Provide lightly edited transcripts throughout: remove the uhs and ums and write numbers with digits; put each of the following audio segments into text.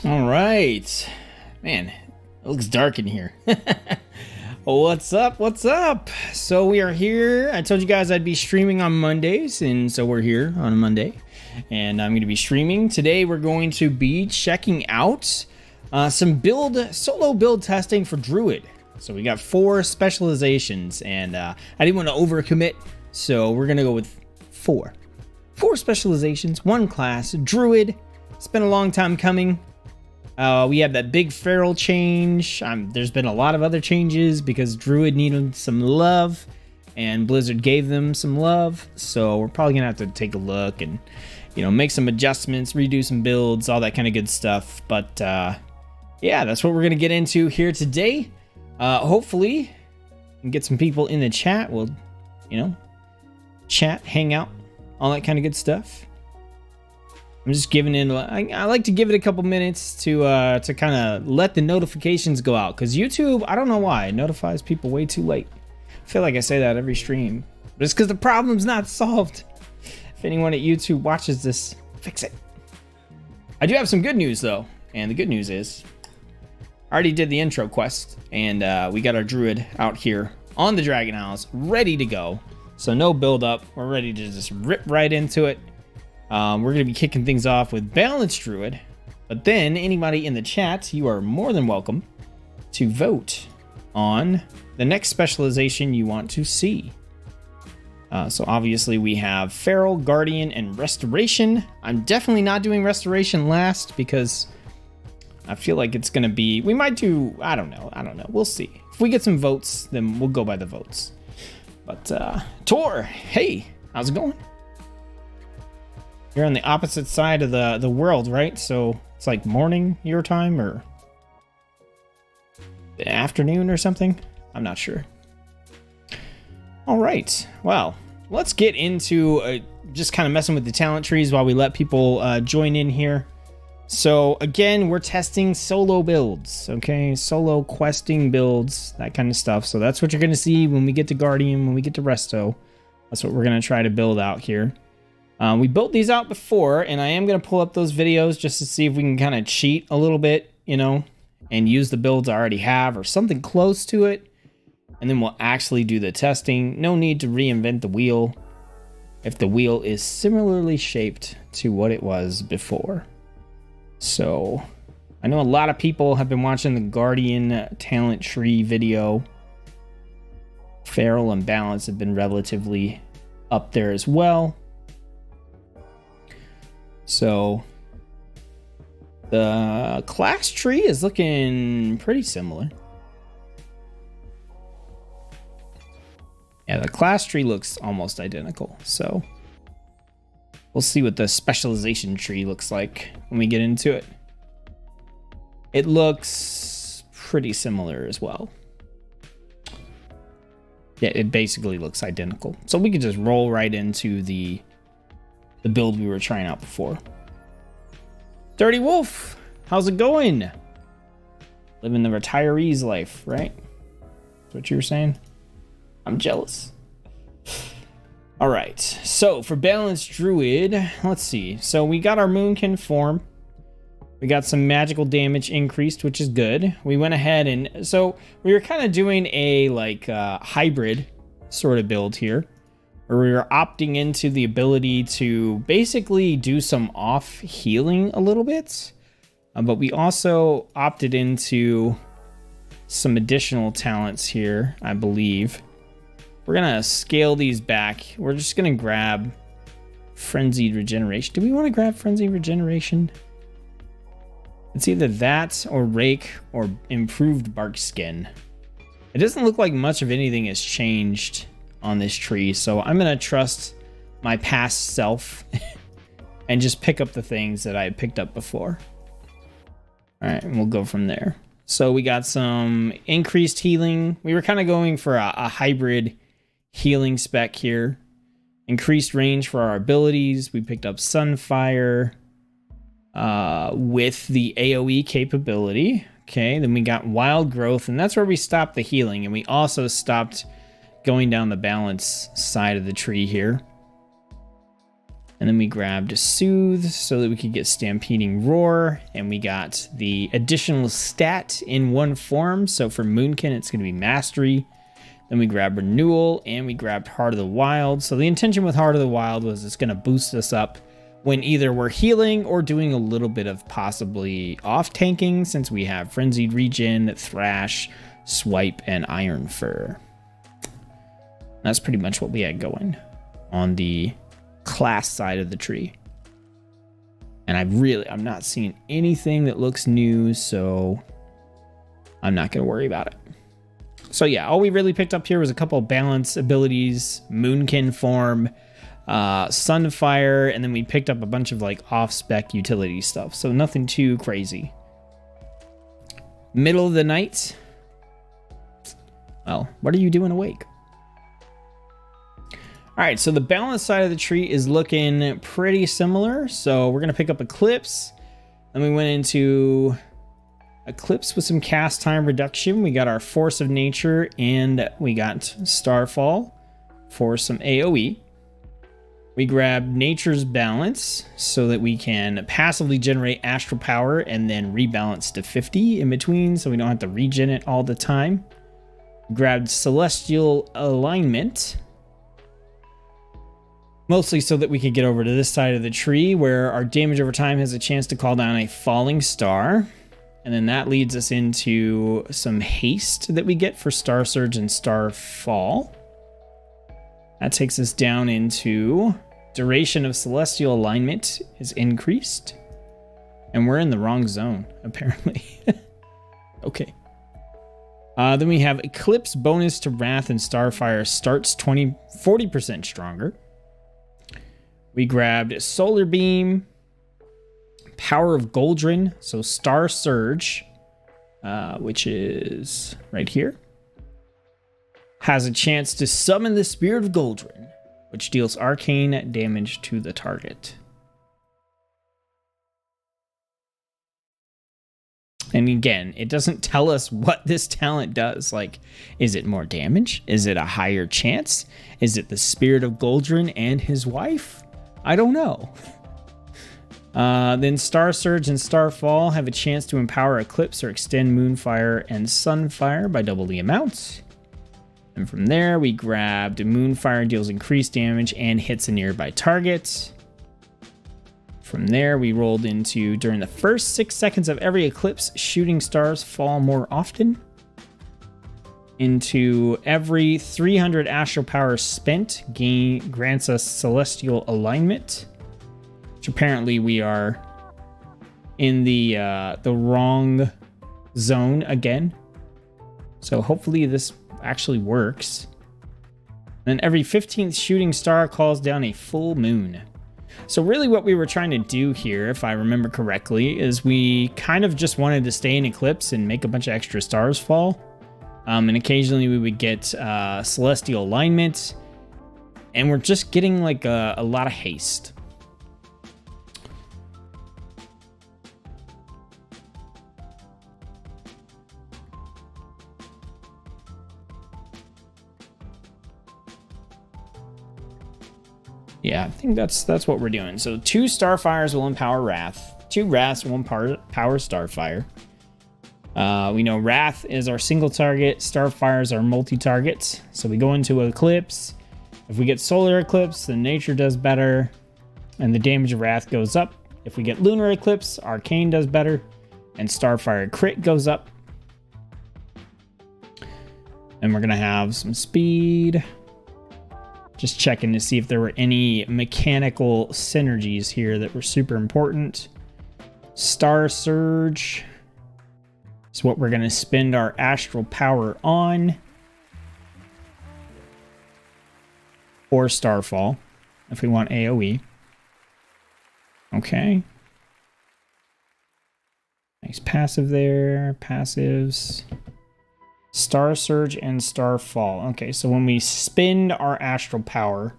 All right, man, it looks dark in here. What's up? What's up? So we are here. I told you guys I'd be streaming on Mondays, and so we're here on a Monday, and I'm going to be streaming. Today we're going to be checking out some solo build testing for Druid. So we got 4 specializations, and I didn't want to overcommit, so we're going to go with 4 specializations, 1 class, Druid. It's been a long time coming. We have that big feral change. There's been a lot of other changes because Druid needed some love and Blizzard gave them some love. So we're probably gonna have to take a look and, make some adjustments, redo some builds, all that kind of good stuff. But yeah, that's what we're gonna get into here today. Hopefully we can get some people in the chat. We'll, chat, hang out, all that kind of good stuff. I'm just giving it. I like to give it a couple minutes to kind of let the notifications go out, because YouTube, I don't know why, it notifies people way too late. I feel like I say that every stream, but it's because the problem's not solved. If anyone at YouTube watches this, fix it. I do have some good news though, and the good news is I already did the intro quest, and we got our Druid out here on the Dragon House, ready to go. So no build up. We're ready to just rip right into it. We're going to be kicking things off with Balanced Druid, but then anybody in the chat, you are more than welcome to vote on the next specialization you want to see. So obviously we have Feral, Guardian, and Restoration. I'm definitely not doing Restoration last because I feel like it's going to be, we might do, I don't know. We'll see. If we get some votes, then we'll go by the votes. But Tor, hey, how's it going? You're on the opposite side of the world, right? So it's like morning your time or the afternoon or something? I'm not sure. All right. Well, let's get into just kind of messing with the talent trees while we let people join in here. So again, we're testing solo builds, okay? Solo questing builds, that kind of stuff. So that's what you're going to see when we get to Guardian, when we get to Resto. That's what we're going to try to build out here. We built these out before, and I am going to pull up those videos just to see if we can kind of cheat a little bit, and use the builds I already have or something close to it. And then we'll actually do the testing. No need to reinvent the wheel if the wheel is similarly shaped to what it was before. So I know a lot of people have been watching the Guardian talent tree video. Feral and Balance have been relatively up there as well. So the class tree is looking pretty similar. Yeah, the class tree looks almost identical. So we'll see what the specialization tree looks like when we get into it. It looks pretty similar as well. Yeah, it basically looks identical. So we can just roll right into the build we were trying out before. Dirty Wolf, how's it going? Living the retiree's life, right? That's what you were saying? I'm jealous. All right, so for Balanced Druid, let's see. So we got our Moonkin form. We got some magical damage increased, which is good. We went ahead and, so we were kind of doing a hybrid sort of build here, where we were opting into the ability to basically do some off healing a little bit. But we also opted into some additional talents here, I believe. We're going to scale these back. We're just going to grab Frenzied Regeneration. Do we want to grab Frenzied Regeneration? It's either that or Rake or Improved Bark Skin. It doesn't look like much of anything has changed on this tree, so I'm gonna trust my past self and just pick up the things that I picked up before. All right, and we'll go from there. So we got some increased healing. We were kind of going for a hybrid healing spec here. Increased range for our abilities. We picked up Sunfire with the AoE capability. Okay, then we got Wild Growth, and that's where we stopped the healing, and we also stopped going down the balance side of the tree here. And then we grabbed Soothe so that we could get Stampeding Roar. And we got the additional stat in one form. So for Moonkin, it's going to be Mastery. Then we grabbed Renewal and we grabbed Heart of the Wild. So the intention with Heart of the Wild was it's going to boost us up when either we're healing or doing a little bit of possibly off-tanking, since we have Frenzied Regen, Thrash, Swipe, and Iron Fur. That's pretty much what we had going on the class side of the tree. And I'm not seeing anything that looks new, so I'm not going to worry about it. So yeah, all we really picked up here was a couple of balance abilities, Moonkin form, Sunfire, and then we picked up a bunch of like off-spec utility stuff. So nothing too crazy. Middle of the night. Well, what are you doing awake? All right, so the balance side of the tree is looking pretty similar. So we're going to pick up Eclipse. Then we went into Eclipse with some cast time reduction. We got our Force of Nature and we got Starfall for some AoE. We grabbed Nature's Balance so that we can passively generate Astral Power and then rebalance to 50 in between so we don't have to regen it all the time. Grabbed Celestial Alignment, mostly so that we could get over to this side of the tree where our damage over time has a chance to call down a falling star. And then that leads us into some haste that we get for Star Surge and Starfall. That takes us down into duration of Celestial Alignment is increased. And we're in the wrong zone, apparently. Okay. Then we have Eclipse bonus to Wrath and Starfire starts 40% stronger. We grabbed Solar Beam, Power of Goldrin, so Star Surge, which is right here, has a chance to summon the Spirit of Goldrin, which deals arcane damage to the target. And again, it doesn't tell us what this talent does. Like, is it more damage? Is it a higher chance? Is it the Spirit of Goldrin and his wife? I don't know. Then Star Surge and Starfall have a chance to empower Eclipse or extend Moonfire and Sunfire by double the amount. And from there, we grabbed Moonfire, deals increased damage and hits a nearby target. From there, we rolled into during the first 6 seconds of every eclipse, shooting stars fall more often. Into every 300 astral power spent, grants us celestial alignment. Which apparently we are in the wrong zone again. So hopefully this actually works. Then every 15th shooting star calls down a full moon. So really what we were trying to do here, if I remember correctly, is we kind of just wanted to stay in Eclipse and make a bunch of extra stars fall. And occasionally we would get celestial alignment. And we're just getting like a lot of haste. Yeah, I think that's what we're doing. So 2 Starfires will empower Wrath. 2 Wraths will power Starfire. We know Wrath is our single target. Starfire is our multi-target. So we go into Eclipse. If we get Solar Eclipse, then Nature does better. And the damage of Wrath goes up. If we get Lunar Eclipse, Arcane does better. And Starfire crit goes up. And we're going to have some speed. Just checking to see if there were any mechanical synergies here that were super important. Star Surge is what we're going to spend our astral power on. Or Starfall, if we want AoE. Okay. Nice passive there. Passives. Star Surge and Starfall. Okay, so when we spend our astral power,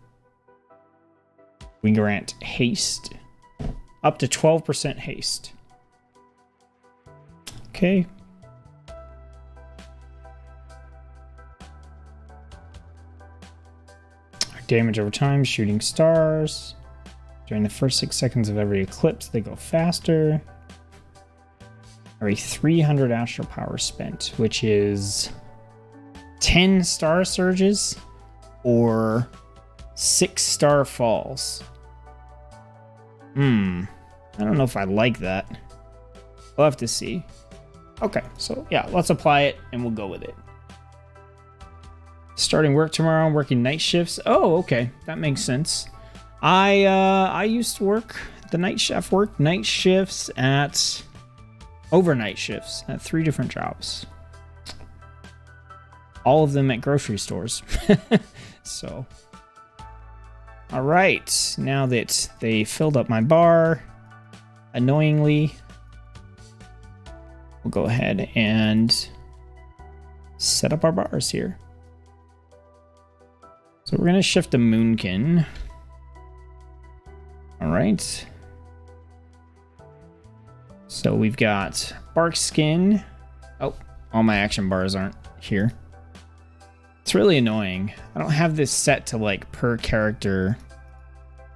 we grant haste. Up to 12% haste. Okay. Our damage over time, shooting stars. During the first 6 seconds of every eclipse, they go faster. Every 300 astral power spent, which is 10 star surges or 6 star falls. I don't know if I like that. We'll have to see. Okay, so yeah, let's apply it and we'll go with it. Starting work tomorrow, I'm working night shifts. Oh, okay, that makes sense. I used to work the night shift. Worked night shifts at overnight shifts at 3 different jobs. All of them at grocery stores. So, all right. Now that they filled up my bar, annoyingly, we'll go ahead and set up our bars here. So we're gonna shift to Moonkin. All right. So we've got bark skin. Oh, all my action bars aren't here. It's really annoying. I don't have this set to like per character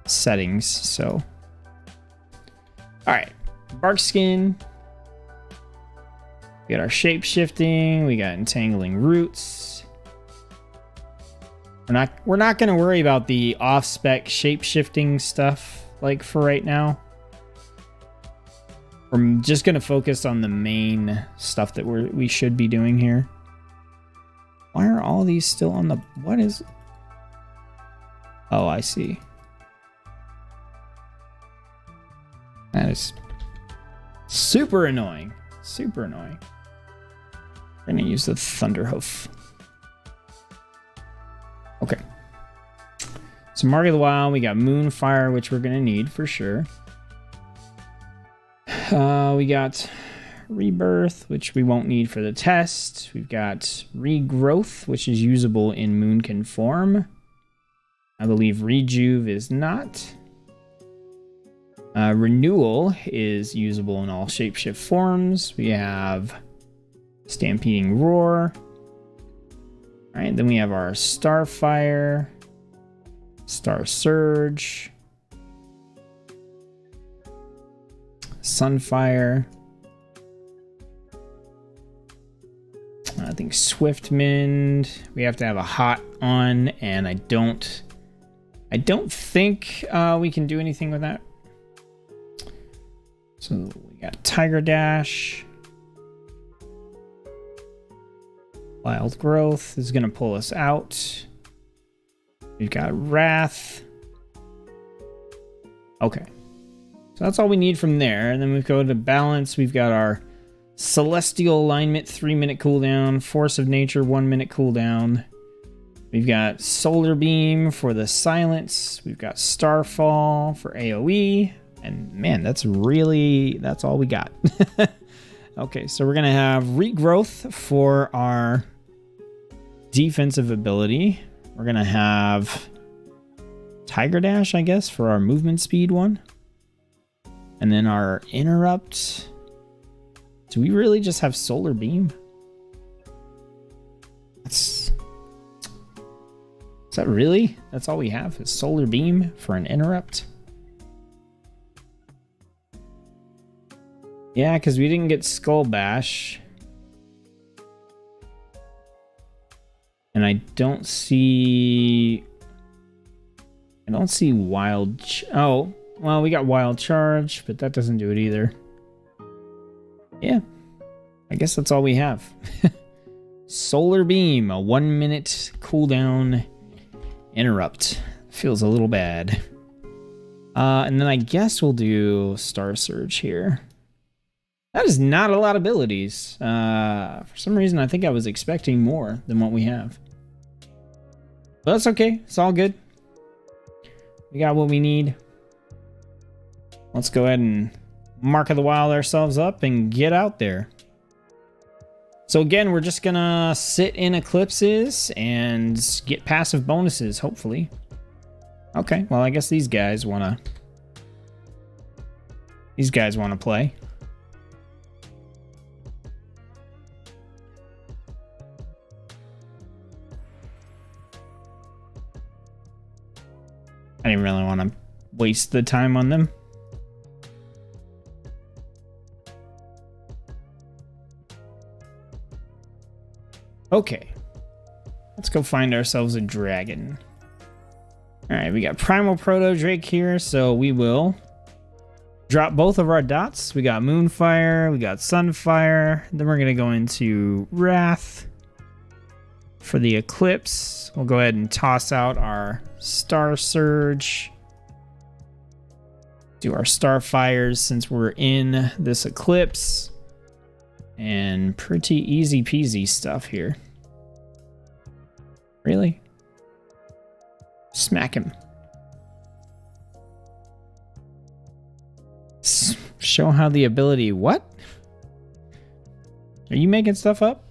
settings, so. All right, bark skin. We got our shape shifting. We got entangling roots. We're not gonna worry about the off spec shape shifting stuff like for right now. We're just gonna focus on the main stuff that we should be doing here. Why are all these still on the... What is... Oh, I see. That is super annoying. Super annoying. We're gonna use the Thunderhoof. Okay. So Mark of the Wild, we got Moonfire, which we're gonna need for sure. We got Rebirth, which we won't need for the test. We've got Regrowth, which is usable in Moonkin form. I believe Rejuve is not. Renewal is usable in all shapeshift forms. We have Stampeding Roar. All right, then we have our Starfire, Star Surge, Sunfire. I think Swiftmend. We have to have a hot on, and I don't think we can do anything with that. So we got Tiger Dash. Wild Growth is going to pull us out. We've got Wrath. Okay. So that's all we need from there. And then we go to balance. We've got our Celestial Alignment, 3-minute cooldown. Force of Nature, 1-minute cooldown. We've got Solar Beam for the silence. We've got Starfall for AoE. And man, that's all we got. Okay, so we're going to have Regrowth for our defensive ability. We're going to have Tiger Dash, I guess, for our movement speed one. And then our Interrupt. Do we really just have Solar Beam? Is that really? That's all we have is Solar Beam for an Interrupt? Yeah, because we didn't get Skull Bash. And I don't see Wild... Oh, well, we got Wild Charge, but that doesn't do it either. Yeah, I guess that's all we have. Solar Beam, a 1-minute cooldown interrupt. Feels a little bad. And then I guess we'll do Star Surge here. That is not a lot of abilities. For some reason, I think I was expecting more than what we have. But that's okay. It's all good. We got what we need. Let's go ahead and Mark of the Wild ourselves up and get out there. So again, we're just gonna sit in eclipses and get passive bonuses, hopefully. Okay, well, I guess these guys wanna play. I didn't really want to waste the time on them. Okay. Let's go find ourselves a dragon. Alright, we got Primal Proto Drake here, so we will drop both of our dots. We got Moonfire, we got Sunfire. Then we're going to go into Wrath for the Eclipse. We'll go ahead and toss out our Star Surge. Do our Starfires since we're in this Eclipse. And pretty easy peasy stuff here. Really? Smack him. Show how the ability... What? Are you making stuff up?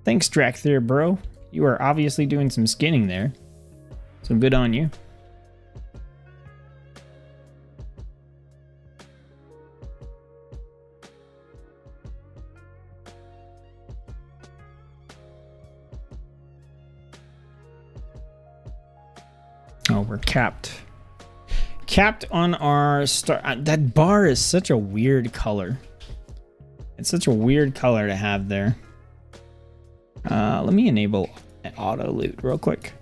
Thanks, Drakthir, bro. You are obviously doing some skinning there. So good on you. Oh, we're capped. Capped on our star. That bar is such a weird color. It's such a weird color to have there. Let me enable auto loot real quick.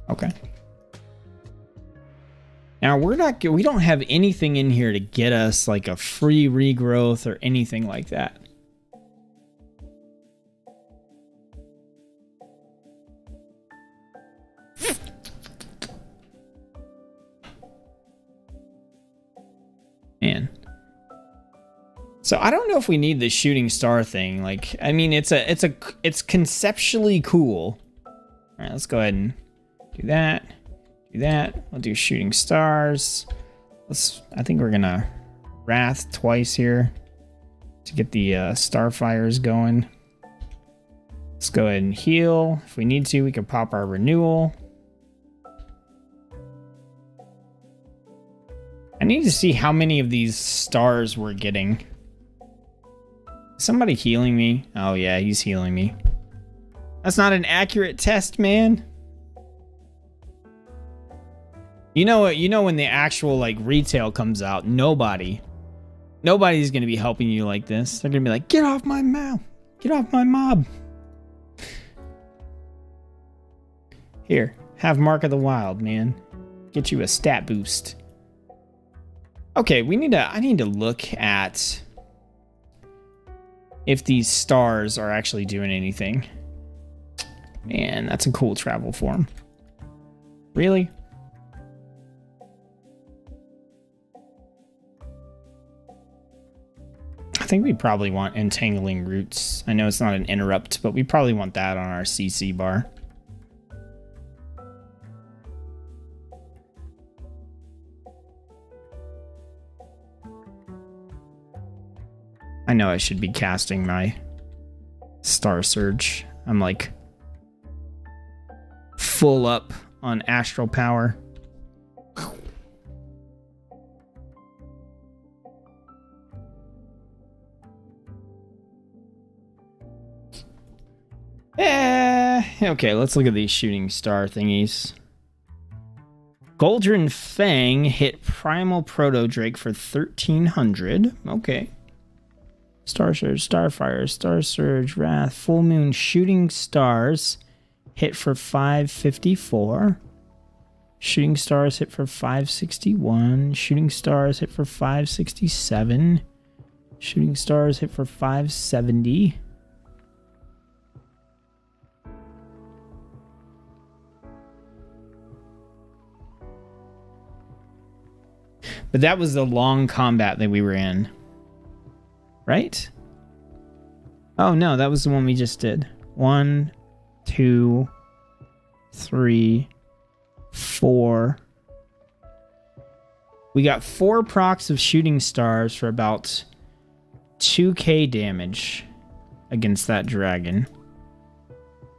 Okay. Now we don't have anything in here to get us like a free regrowth or anything like that. Man. So I don't know if we need the shooting star thing. Like, I mean, it's conceptually cool. All right, let's go ahead and do that. Do that. We'll do shooting stars. I think we're gonna Wrath twice here to get the Starfires going. Let's go ahead and heal. If we need to, we can pop our renewal. I need to see how many of these stars we're getting. Somebody healing me? Oh yeah, he's healing me. That's not an accurate test, man. You know what? You know when the actual like retail comes out, nobody's gonna be helping you like this. They're gonna be like, get off my mouth, get off my mob. Here, have Mark of the Wild, man. Get you a stat boost. Okay, I need to look at if these stars are actually doing anything. Man, that's a cool travel form. Really? I think we probably want Entangling Roots. I know it's not an interrupt, but we probably want that on our CC bar. I know I should be casting my Star Surge. I'm like full up on astral power. Okay, let's look at these shooting star thingies. Goldren Fang hit Primal Proto Drake for 1300. Okay. Star Surge, Starfire, Star Surge, Wrath, Full Moon, Shooting Stars hit for 554. Shooting Stars hit for 561. Shooting Stars hit for 567. Shooting Stars hit for 570. But that was the long combat that we were in. Right? Oh no, that was the one we just did. 1, 2, 3, 4. We got 4 procs of shooting stars for about 2k damage against that dragon.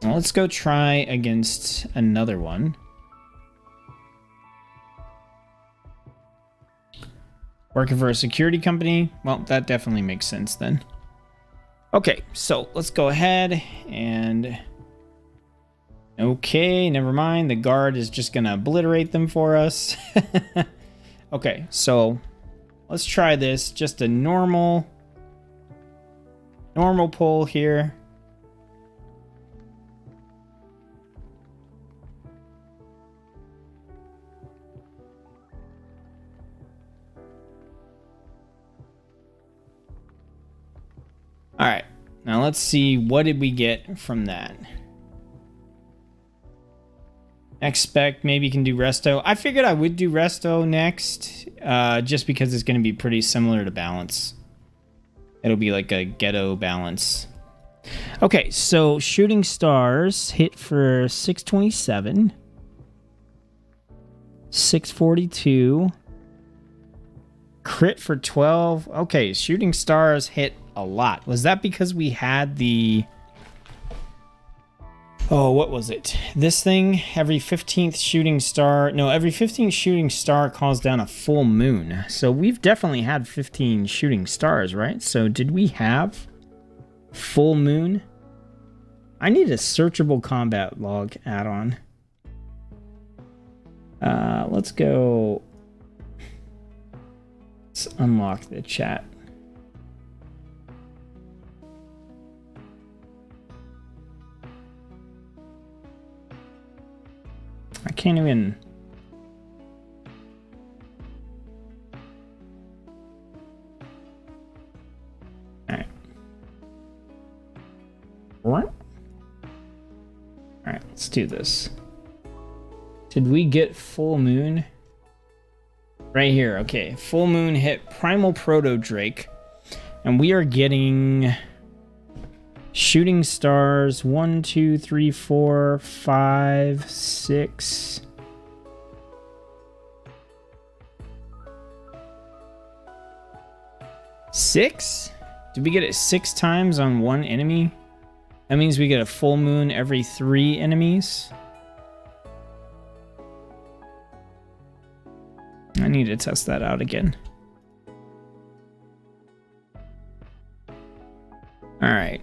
Well, let's go try against another one. Working for a security company? Well, that definitely makes sense then. Okay, so let's go ahead and Okay, never mind. The guard is just gonna obliterate them for us. Okay, so let's try this. Just a normal pull here. All right, now let's see, what did we get from that? Expect maybe you can do resto. I figured I would do resto next, just because it's going to be pretty similar to balance. It'll be like a ghetto balance. Okay, so shooting stars hit for 627, 642, crit for 12. Okay, shooting stars hit a lot. Was that because we had the... Oh, what was it? This thing, every 15th shooting star... No, every 15th shooting star calls down a full moon. So we've definitely had 15 shooting stars, right? So did we have full moon? I need a searchable combat log add-on. Let's go... Let's unlock the chat. I can't even... Alright. What? Alright, let's do this. Did we get full moon? Right here, okay. Full moon hit Primal Proto Drake. And we are getting... Shooting stars, 1, 2, 3, 4, 5, 6. Six? Did we get it 6 times on one enemy? That means we get a full moon every 3 enemies. I need to test that out again. All right.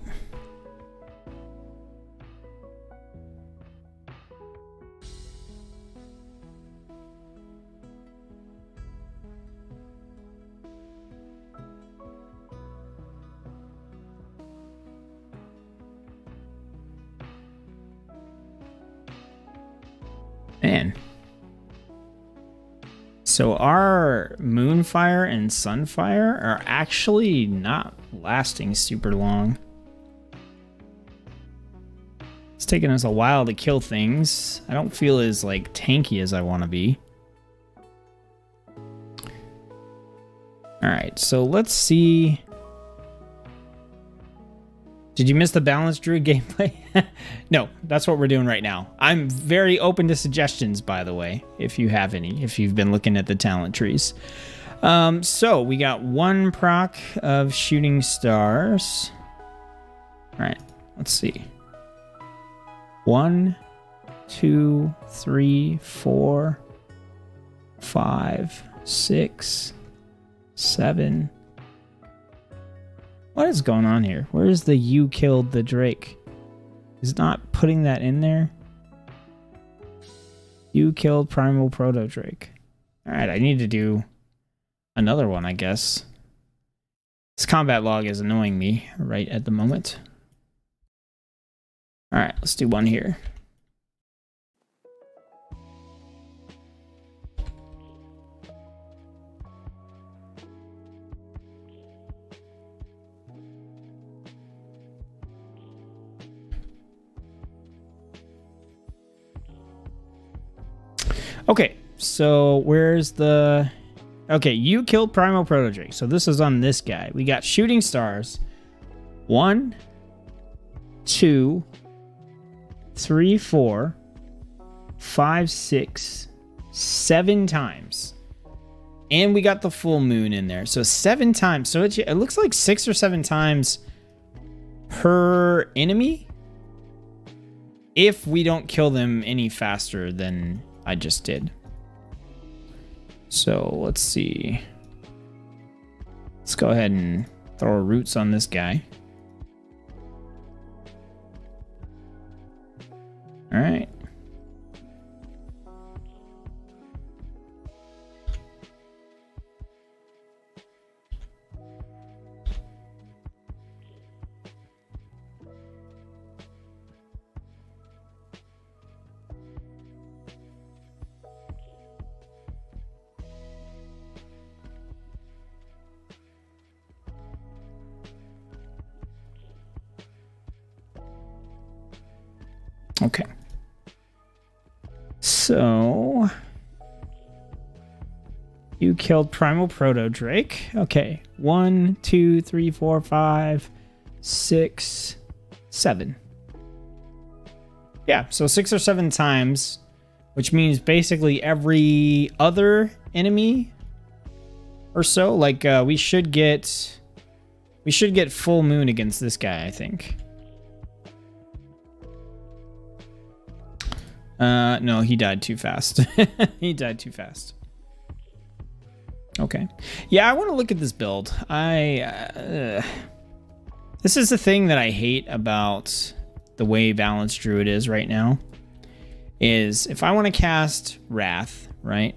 Man. So our Moonfire and Sunfire are actually not lasting super long. It's taking us a while to kill things. I don't feel as like tanky as I want to be. All right, so let's see. Did you miss the balanced Druid gameplay? No, that's what we're doing right now. I'm very open to suggestions, by the way, if you have any, if you've been looking at the talent trees. So we got 1 proc of shooting stars. All right, let's see. 1, 2, 3, 4, 5, 6, 7. What is going on here? Where is the "you killed the Drake"? Is it not putting that in there? You killed Primal Proto Drake. Alright, I need to do another one, I guess. This combat log is annoying me right at the moment. Alright, let's do one here. Okay, so where's the... Okay, you killed Primal Proto Drake. So this is on this guy. We got shooting stars. 1, 2, 3, 4, 5, 6, 7 times. And we got the full moon in there. So 7 times. So it looks like 6 or 7 times per enemy. If we don't kill them any faster than I just did. So let's see. Let's go ahead and throw roots on this guy. All right. Okay. So you killed Primal Proto Drake. Okay. 1, 2, 3, 4, 5, 6, 7. Yeah, so 6 or 7 times, which means basically every other enemy or so. Like we should get full moon against this guy, I think. No, he died too fast. He died too fast. Okay. Yeah, I want to look at this build. This is the thing that I hate about the way balanced Druid is right now. Is if I want to cast Wrath, right?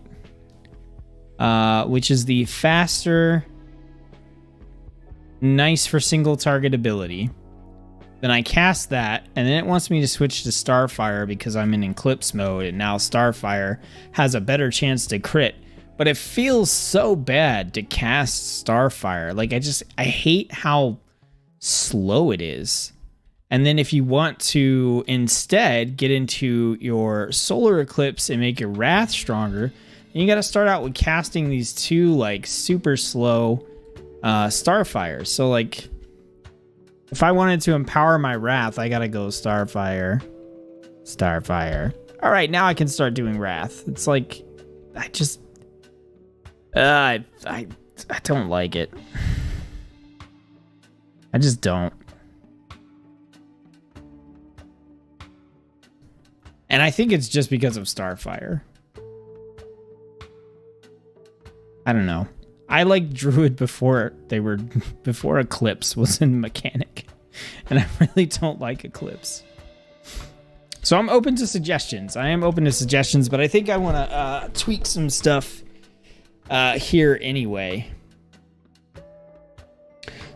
Which is the faster, nice for single target ability. Then I cast that, and then it wants me to switch to Starfire because I'm in Eclipse mode, and now Starfire has a better chance to crit. But it feels so bad to cast Starfire. Like, I hate how slow it is. And then if you want to instead get into your Solar Eclipse and make your Wrath stronger, you got to start out with casting these two, like, super slow Starfires. So, like, if I wanted to empower my Wrath, I got to go Starfire. Starfire. All right, now I can start doing Wrath. It's like, I just... I don't like it. I just don't. And I think it's just because of Starfire. I don't know. I liked Druid before Eclipse was in the mechanic. And I really don't like Eclipse. So I'm open to suggestions. I am open to suggestions, but I think I want to tweak some stuff here anyway.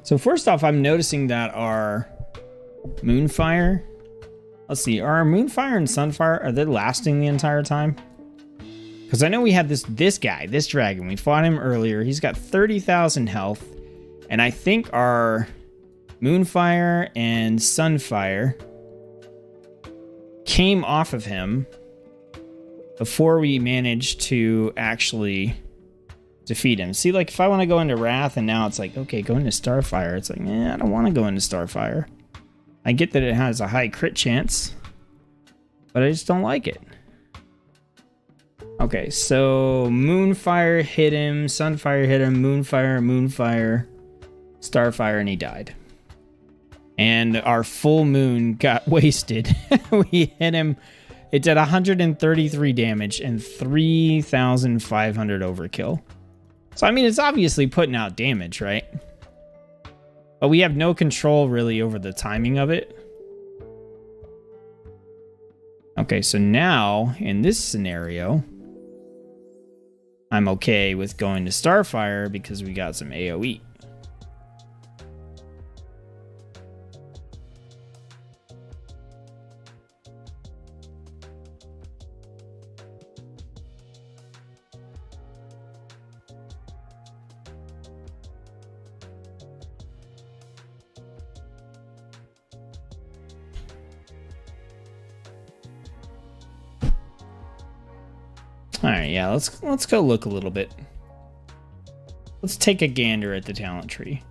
So first off, I'm noticing that our Moonfire... Let's see, are our Moonfire and Sunfire, are they lasting the entire time? Because I know we had this guy, this dragon. We fought him earlier. He's got 30,000 health. And I think our Moonfire and Sunfire came off of him before we managed to actually defeat him. See, like, if I want to go into Wrath and now it's like, okay, go into Starfire. It's like, I don't want to go into Starfire. I get that it has a high crit chance, but I just don't like it. Okay, so Moonfire hit him, Sunfire hit him, Moonfire, Starfire, and he died. And our full moon got wasted. We hit him. It did 133 damage and 3,500 overkill. So, I mean, it's obviously putting out damage, right? But we have no control really over the timing of it. Okay, so now in this scenario, I'm okay with going to Starfire because we got some AoE. All right, yeah, let's go look a little bit. Let's take a gander at the talent tree.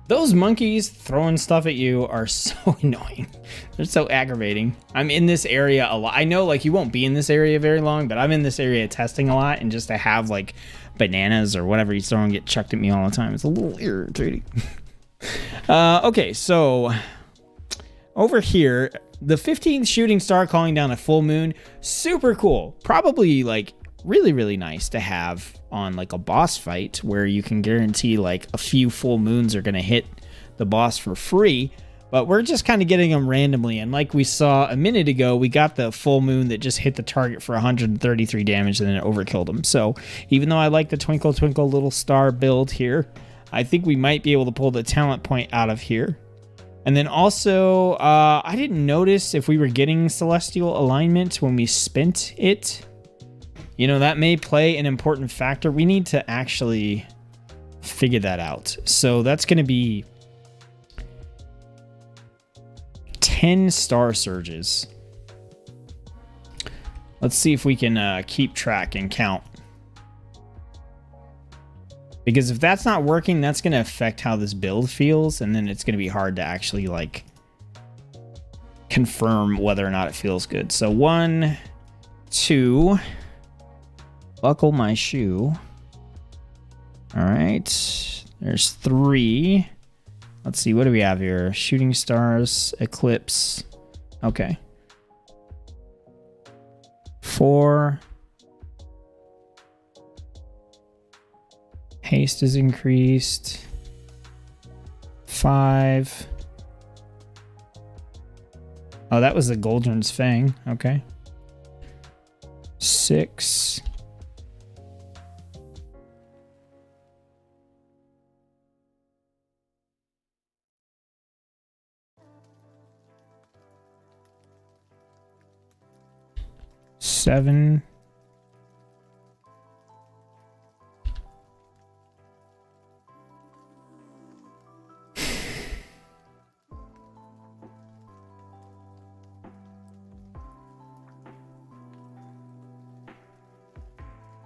Those monkeys throwing stuff at you are so annoying. They're so aggravating. I'm in this area a lot. I know, like, you won't be in this area very long, but I'm in this area testing a lot, and just to have, like, bananas or whatever he's throwing get chucked at me all the time, it's a little irritating. Okay, so over here, the 15th shooting star calling down a full moon, super cool. Probably, like, really, really nice to have on, like, a boss fight where you can guarantee, like, a few full moons are going to hit the boss for free. But we're just kind of getting them randomly. And like we saw a minute ago, we got the full moon that just hit the target for 133 damage and then it overkilled him. So even though I like the Twinkle Twinkle Little Star build here, I think we might be able to pull the talent point out of here. And then also, I didn't notice if we were getting Celestial Alignment when we spent it. You know, that may play an important factor. We need to actually figure that out. So that's going to be 10 Star Surges. Let's see if we can keep track and count. Because if that's not working, that's going to affect how this build feels, and then it's going to be hard to actually, like, confirm whether or not it feels good. So 1, 2, buckle my shoe. All right, there's 3. Let's see, what do we have here? Shooting stars, eclipse. Okay. 4. Haste is increased. 5. Oh, that was the Goldrun's Fang. Okay. 6. 7.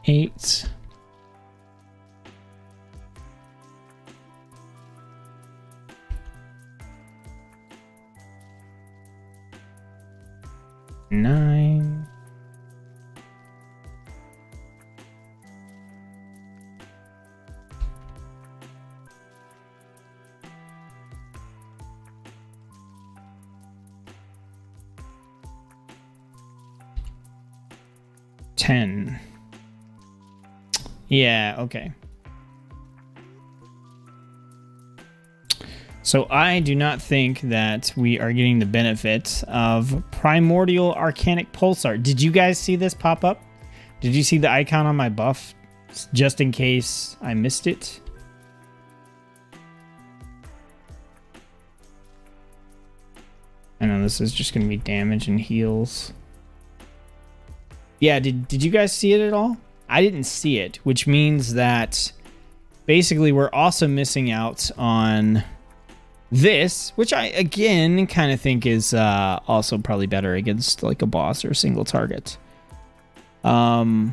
8. 9. 10. Yeah, okay. So I do not think that we are getting the benefit of Primordial Arcanic Pulsar. Did you guys see this pop up? Did you see the icon on my buff? Just in case I missed it. I know this is just going to be damage and heals. Yeah, did you guys see it at all? I didn't see it, which means that basically we're also missing out on this, which I, again, kind of think is also probably better against like a boss or a single target. I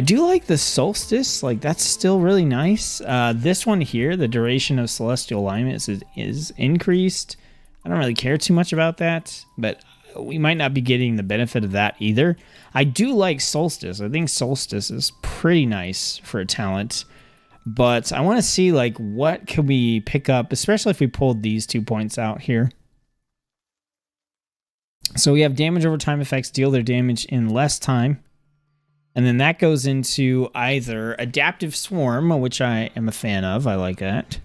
do like the Solstice. Like, that's still really nice. This one here, the duration of Celestial Alignment is increased. I don't really care too much about that, but we might not be getting the benefit of that either. I do like Solstice. I think Solstice is pretty nice for a talent, but I want to see like what can we pick up, especially if we pulled these 2 points out here. So we have damage over time effects, deal their damage in less time. And then that goes into either Adaptive Swarm, which I am a fan of. I like that.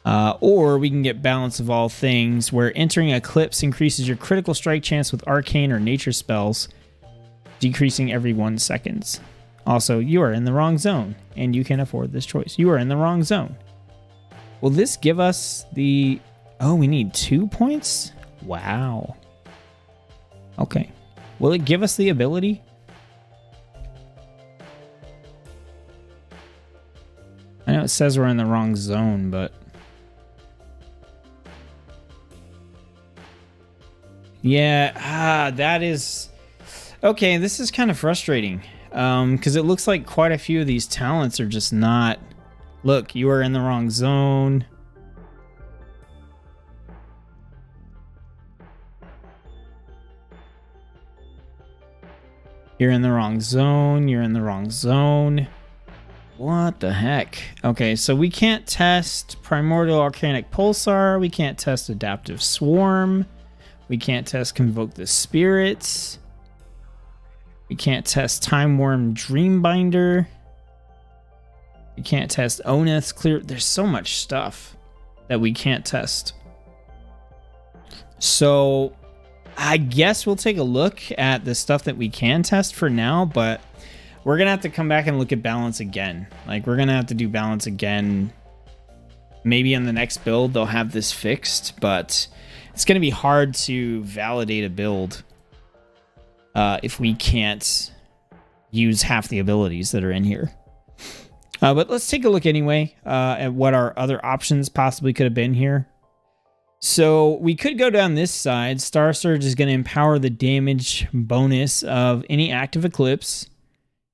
Or we can get Balance of All Things, where entering Eclipse increases your critical strike chance with arcane or nature spells, decreasing every 1 second. Also, you are in the wrong zone, and you can afford this choice. You are in the wrong zone. Will this give us the... Oh, we need 2 points? Wow. Okay. Will it give us the ability? I know it says we're in the wrong zone, but... Yeah, that is... Okay, this is kind of frustrating. Because it looks like quite a few of these talents are just not... Look, you are in the wrong zone. You're in the wrong zone. You're in the wrong zone. What the heck? Okay, so we can't test Primordial Arcanic Pulsar. We can't test Adaptive Swarm. We can't test Convoke the Spirits. We can't test Time Worm Dreambinder. We can't test Oneth's Clear. There's so much stuff that we can't test. So I guess we'll take a look at the stuff that we can test for now, but we're going to have to come back and look at balance again. Like, we're going to have to do balance again. Maybe in the next build they'll have this fixed, but it's going to be hard to validate a build if we can't use half the abilities that are in here. But let's take a look anyway at what our other options possibly could have been here. So we could go down this side. Star Surge is going to empower the damage bonus of any active eclipse.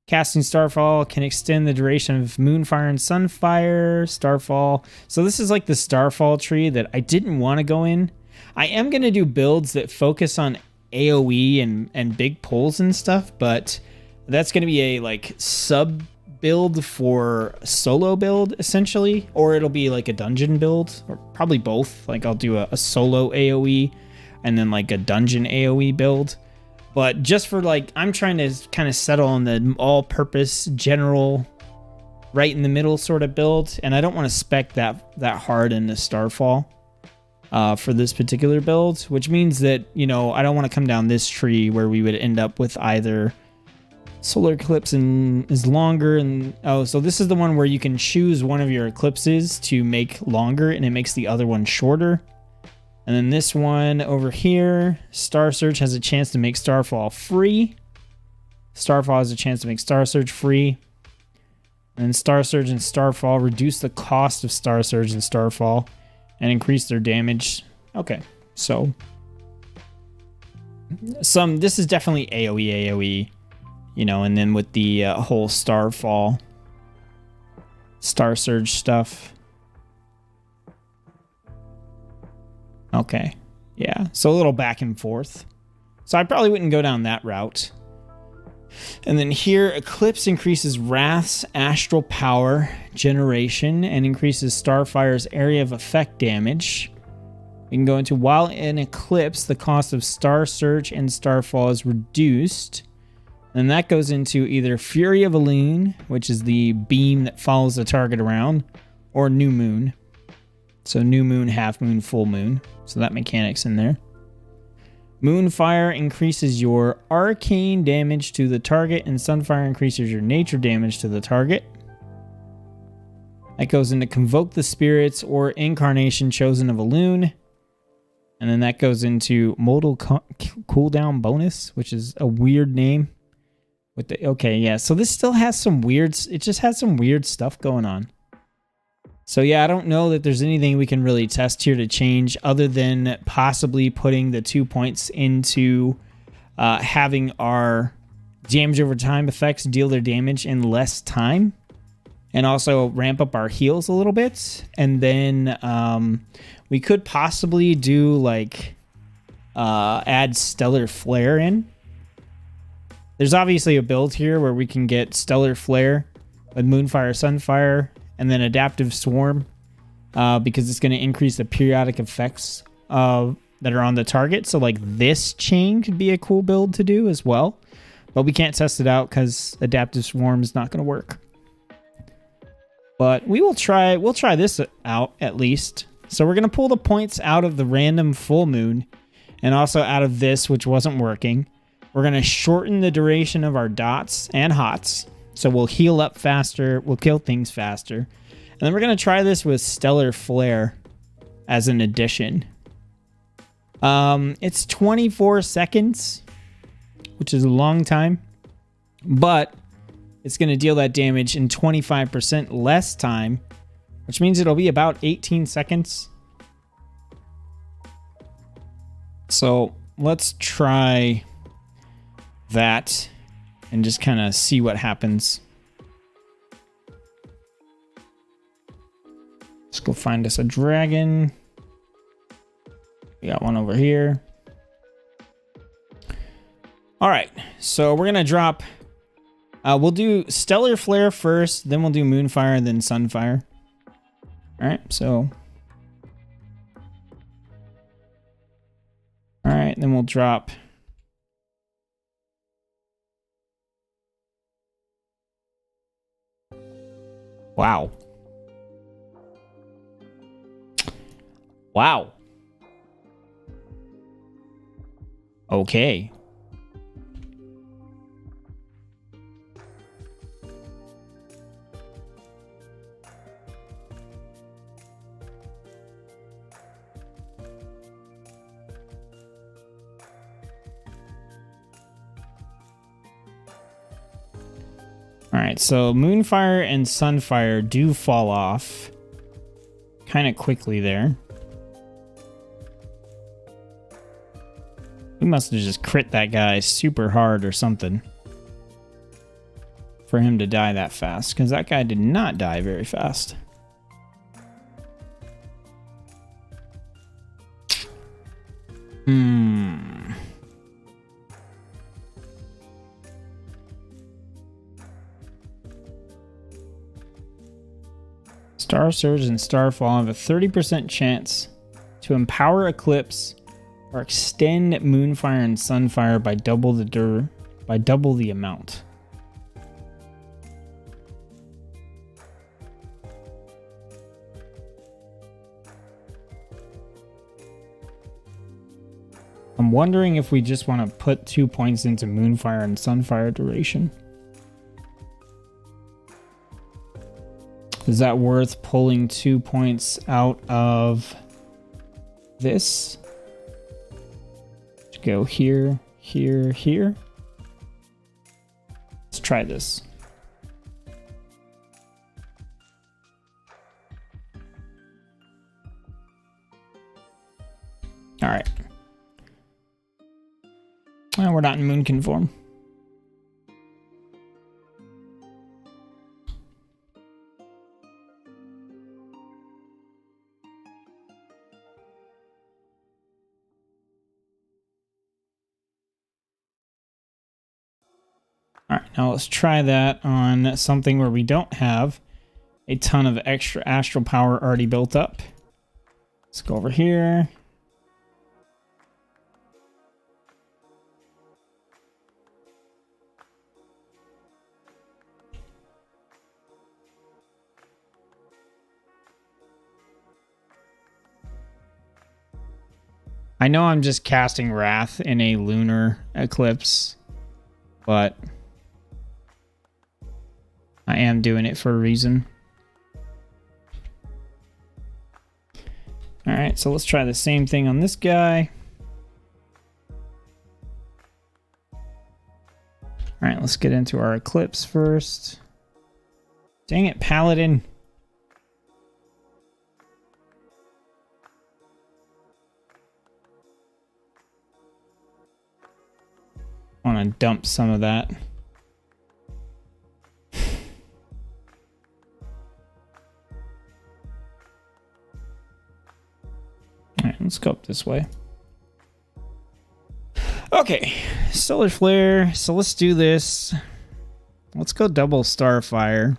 Casting Starfall can extend the duration of Moonfire and Sunfire. Starfall. So this is like the Starfall tree that I didn't want to go in. I am going to do builds that focus on AoE and big pulls and stuff, but that's going to be a like sub build for solo build essentially, or it'll be like a dungeon build, or probably both. Like I'll do a solo AoE and then like a dungeon AoE build. But just for like, I'm trying to kind of settle on the all-purpose general right in the middle sort of build, and I don't want to spec that hard into Starfall for this particular build, which means that, you know, I don't want to come down this tree where we would end up with either solar eclipse and is longer, and oh, so this is the one where you can choose one of your eclipses to make longer, and it makes the other one shorter. And then this one over here, Star Surge has a chance to make Starfall free. Starfall has a chance to make Star Surge free. And then Star Surge and Starfall reduce the cost of Star Surge and Starfall and increase their damage. Okay, so this is definitely AoE, you know, and then with the whole Starfall, Star Surge stuff. Okay, yeah, so a little back and forth. So I probably wouldn't go down that route. And then here, Eclipse increases Wrath's astral power generation and increases Starfire's area of effect damage. We can go into while in Eclipse, the cost of Star Surge and Starfall is reduced. And that goes into either Fury of Elune, which is the beam that follows the target around, or New Moon. So New Moon, Half Moon, Full Moon. So that mechanic's in there. Moonfire increases your arcane damage to the target, and Sunfire increases your nature damage to the target. That goes into Convoke the Spirits or Incarnation Chosen of Elune. And then that goes into Modal Cooldown Bonus, which is a weird name. With the okay, yeah. So this still has some weird. It just has some weird stuff going on. So yeah, I don't know that there's anything we can really test here to change other than possibly putting the 2 points into having our damage over time effects deal their damage in less time, and also ramp up our heals a little bit. And then we could possibly do like add Stellar Flare in. There's obviously a build here where we can get Stellar Flare with Moonfire, Sunfire, and then Adaptive Swarm, because it's going to increase the periodic effects that are on the target. So like this chain could be a cool build to do as well, but we can't test it out because Adaptive Swarm is not going to work. But we'll try this out at least. So we're going to pull the points out of the random full moon and also out of this, which wasn't working. We're going to shorten the duration of our dots and hots. So we'll heal up faster, we'll kill things faster. And then we're going to try this with Stellar Flare as an addition. It's 24 seconds, which is a long time. But it's going to deal that damage in 25% less time, which means it'll be about 18 seconds. So let's try that and just kind of see what happens. Let's go find us a dragon. We got one over here. All right, so we're gonna drop. We'll do Stellar Flare first, then we'll do Moonfire, and then Sunfire. All right, so. All right, then we'll drop. Wow. Wow. Okay. Alright, so Moonfire and Sunfire do fall off kind of quickly there. We must have just crit that guy super hard or something for him to die that fast, because that guy did not die very fast. Star Surge and Starfall have a 30% chance to empower Eclipse or extend Moonfire and Sunfire by double the amount. I'm wondering if we just want to put 2 points into Moonfire and Sunfire duration. Is that worth pulling 2 points out of this? To go here, here, here. Let's try this. All right. Well, we're not in Moonkin form. All right, now let's try that on something where we don't have a ton of extra astral power already built up. Let's go over here. I know I'm just casting Wrath in a lunar eclipse, but I am doing it for a reason. All right, so let's try the same thing on this guy. All right, let's get into our eclipse first. Dang it, Paladin. I want to dump some of that. Alright, let's go up this way. Okay, Stellar Flare. So let's do this. Let's go double Starfire.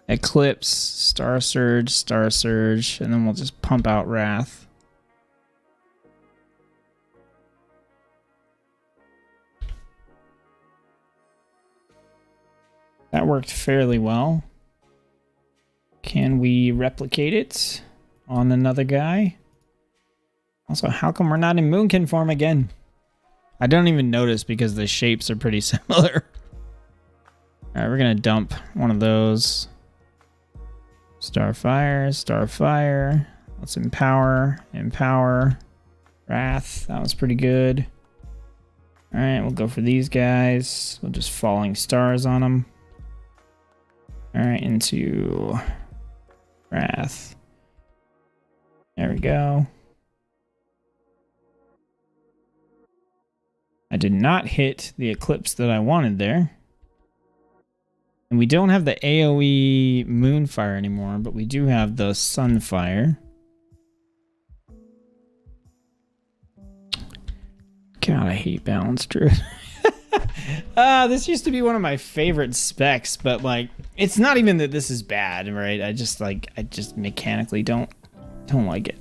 Eclipse, Star Surge, and then we'll just pump out Wrath. That worked fairly well. Can we replicate it on another guy? Also, how come we're not in Moonkin form again? I don't even notice because the shapes are pretty similar. Alright, we're gonna dump one of those. Starfire. Let's empower. Wrath, that was pretty good. Alright, we'll go for these guys. We'll just falling stars on them. Alright, into Wrath. There we go. I did not hit the eclipse that I wanted there. And we don't have the AoE Moonfire anymore, but we do have the Sunfire. God, I hate Balanced Druid. This used to be one of my favorite specs, but like, it's not even that this is bad, right? I just mechanically don't like it.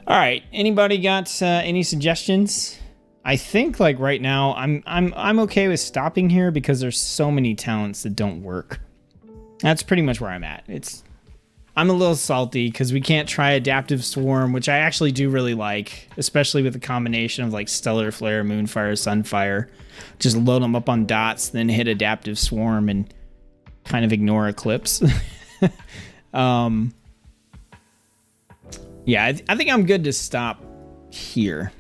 All right, anybody got any suggestions? I think like right now I'm okay with stopping here because there's so many talents that don't work. That's pretty much where I'm at. I'm a little salty because we can't try Adaptive Swarm, which I actually do really like, especially with the combination of like Stellar Flare, Moonfire, Sunfire. Just load them up on dots, then hit Adaptive Swarm and kind of ignore Eclipse. Yeah, I think I'm good to stop here.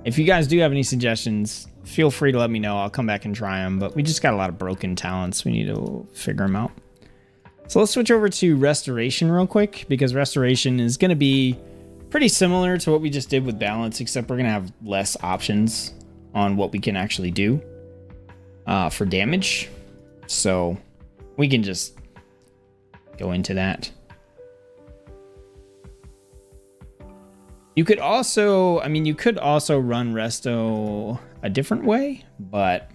If you guys do have any suggestions, feel free to let me know. I'll come back and try them, but we just got a lot of broken talents. We need to figure them out. So let's switch over to Restoration real quick, because Restoration is going to be Pretty similar to what we just did with balance, except we're going to have less options on what we can actually do for damage. So we can just go into that. You could also, I mean, you could also run Resto a different way, but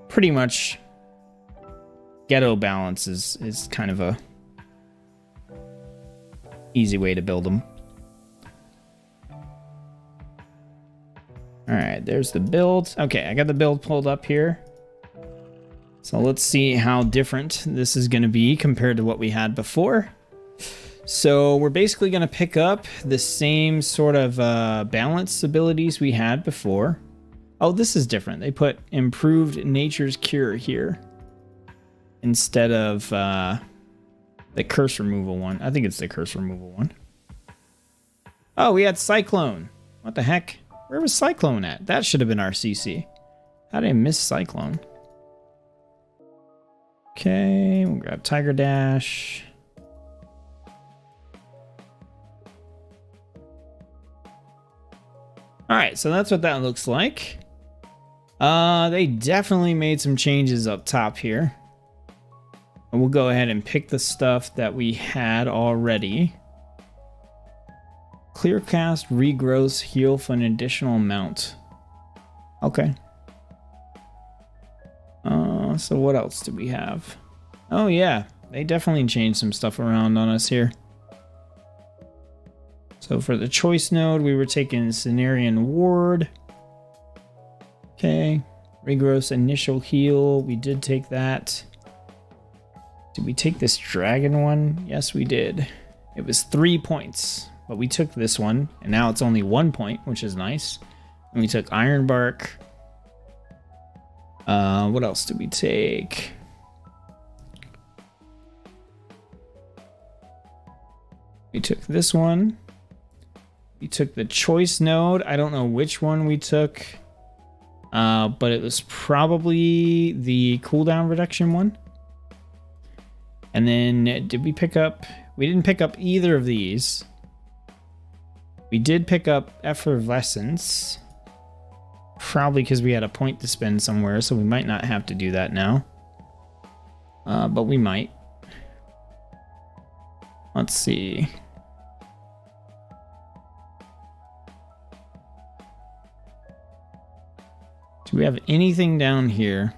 pretty much Ghetto Balance is kind of a easy way to build them. All right, there's the build. Okay, I got the build pulled up here. So let's see how different this is going to be compared to what we had before. So we're basically going to pick up the same sort of balance abilities we had before. Oh, this is different. They put improved nature's cure here instead of the curse removal one. I think it's the curse removal one. Oh, we had Cyclone. What the heck? Where was Cyclone at? That should have been our CC. How did I miss Cyclone? Okay, we'll grab Tiger Dash. All right, so that's what that looks like. They definitely made some changes up top here. And we'll go ahead and pick the stuff that we had already. Clear cast, regrowth, heal for an additional amount. Okay. So what else do we have? Oh yeah, they definitely changed some stuff around on us here. So for the choice node, we were taking Cenarian Ward. Okay. Regrowth initial heal. We did take that. Did we take this dragon one? Yes, we did. It was 3 points, but we took this one, and now it's only 1 point, which is nice. And we took Ironbark. What else did we take? We took this one. We took the choice node. I don't know which one we took, but it was probably the cooldown reduction one. And then did we pick up? We didn't pick up either of these. We did pick up Effervescence. Probably because we had a point to spend somewhere, so we might not have to do that now. But we might. Let's see. Do we have anything down here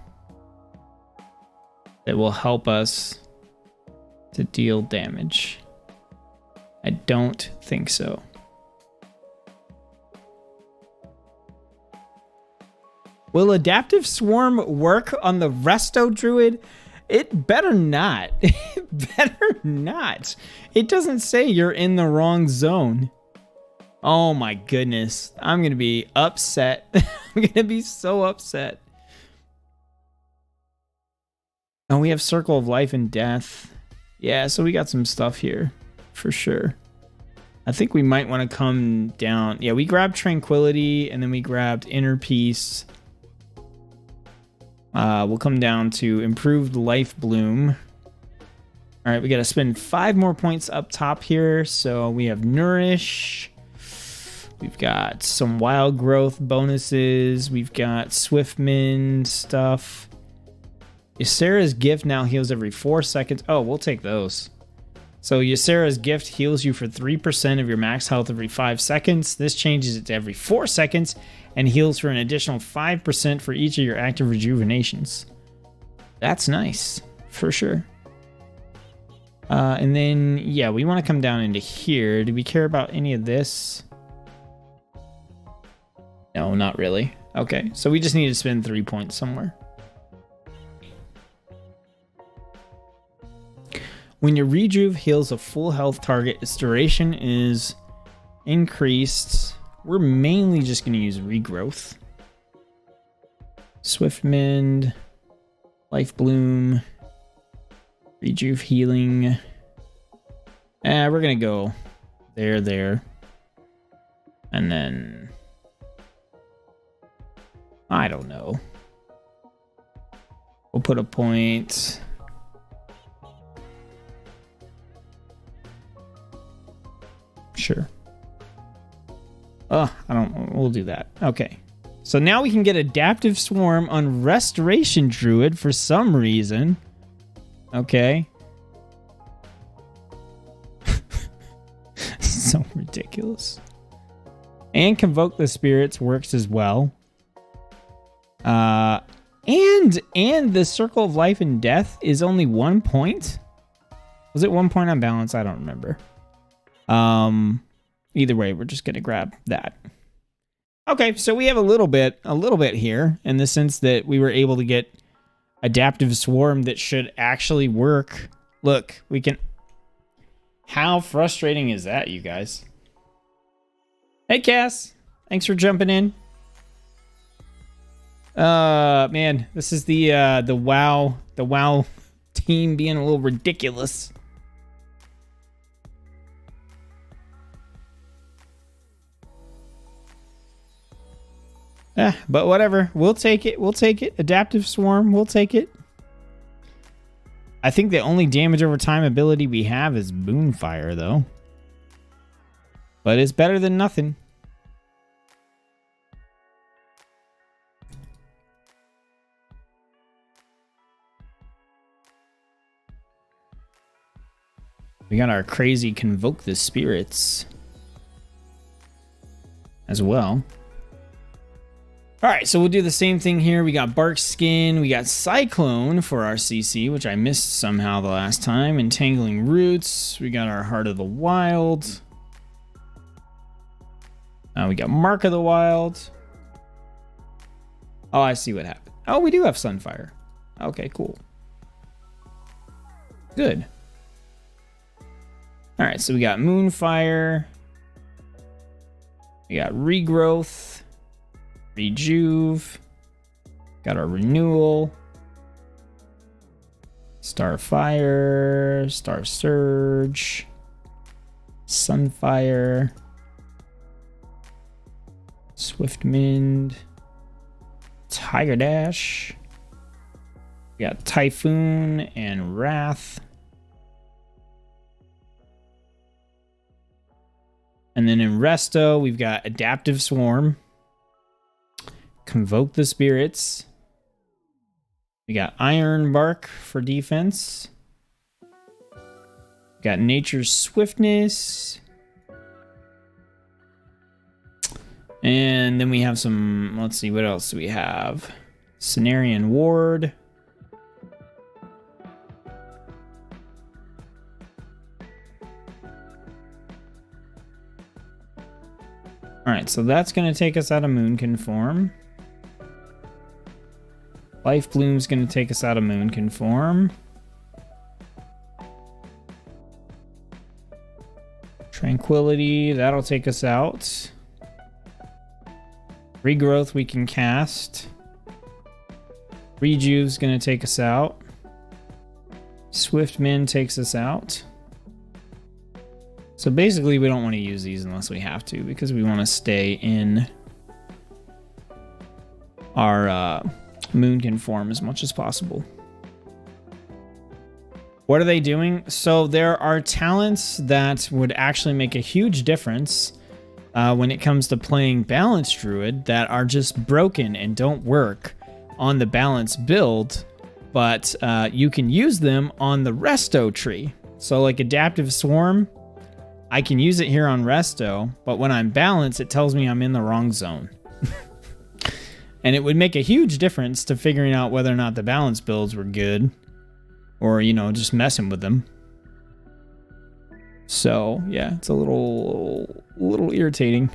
that will help us to deal damage? I don't think so. Will Adaptive Swarm work on the Resto Druid? It better not. It better not. It doesn't say you're in the wrong zone. Oh my goodness. I'm going to be upset. I'm going to be so upset. Oh, we have Circle of Life and Death. Yeah, so we got some stuff here for sure. I think we might want to come down. Yeah, we grabbed Tranquility and then we grabbed Inner Peace. We'll come down to Improved Life Bloom. All right, we got to spend 5 more points up top here. So we have Nourish. We've got some Wild Growth bonuses. We've got Swiftman stuff. Ysera's Gift now heals every 4 seconds. Oh, we'll take those. So Ysera's Gift heals you for 3% of your max health every 5 seconds. This changes it to every 4 seconds and heals for an additional 5% for each of your active rejuvenations. That's nice, for sure. And then, yeah, we want to come down into here. Do we care about any of this? No, not really. Okay, so we just need to spend 3 points somewhere. When your rejuve heals a full health target, its duration is increased. We're mainly just going to use regrowth. Swift Mend, Life Bloom, Rejuve Healing. We're going to go there. And then, I don't know. We'll put a point. Sure. Oh, we'll do that. Okay. So now we can get Adaptive Swarm on Restoration Druid for some reason. Okay. So ridiculous. And Convoke the Spirits works as well. And the Circle of Life and Death is only 1 point. Was it 1 point on balance? I don't remember. Either way, we're just gonna grab that. Okay, so we have a little bit here in the sense that we were able to get Adaptive Swarm that should actually work. Look, we can. How frustrating is that, you guys? Hey, Cass. Thanks for jumping in. Man, this is the WoW team being a little ridiculous. But whatever. We'll take it. We'll take it. Adaptive Swarm. We'll take it. I think the only damage over time ability we have is Moonfire, though. But it's better than nothing. We got our crazy Convoke the Spirits as well. All right, so we'll do the same thing here. We got Bark Skin, we got Cyclone for our CC, which I missed somehow the last time. Entangling Roots, we got our Heart of the Wild. We got Mark of the Wild. Oh, I see what happened. Oh, we do have Sunfire. Okay, cool. Good. All right, so we got Moonfire. We got Regrowth. Rejuve. Got our Renewal. Starfire. Star Surge. Sunfire. Swiftwind. Tiger Dash. We got Typhoon and Wrath. And then in Resto, we've got Adaptive Swarm. Convoke the Spirits. We got Iron Bark for defense. We got Nature's Swiftness. And then we have some, let's see, what else do we have? Cenarian Ward. Alright, so that's going to take us out of Moon Conform. Life Bloom's going to take us out of Moon Conform. Tranquility, that'll take us out. Regrowth we can cast. Rejuve's going to take us out. Swiftwind takes us out. So basically we don't want to use these unless we have to, because we want to stay in our Moon Conform as much as possible. What are they doing? So there are talents that would actually make a huge difference when it comes to playing Balanced Druid that are just broken and don't work on the Balanced build, but you can use them on the Resto tree. So like Adaptive Swarm, I can use it here on Resto, but when I'm balanced, it tells me I'm in the wrong zone. And it would make a huge difference to figuring out whether or not the balance builds were good, or, you know, just messing with them. So, yeah, it's a little irritating.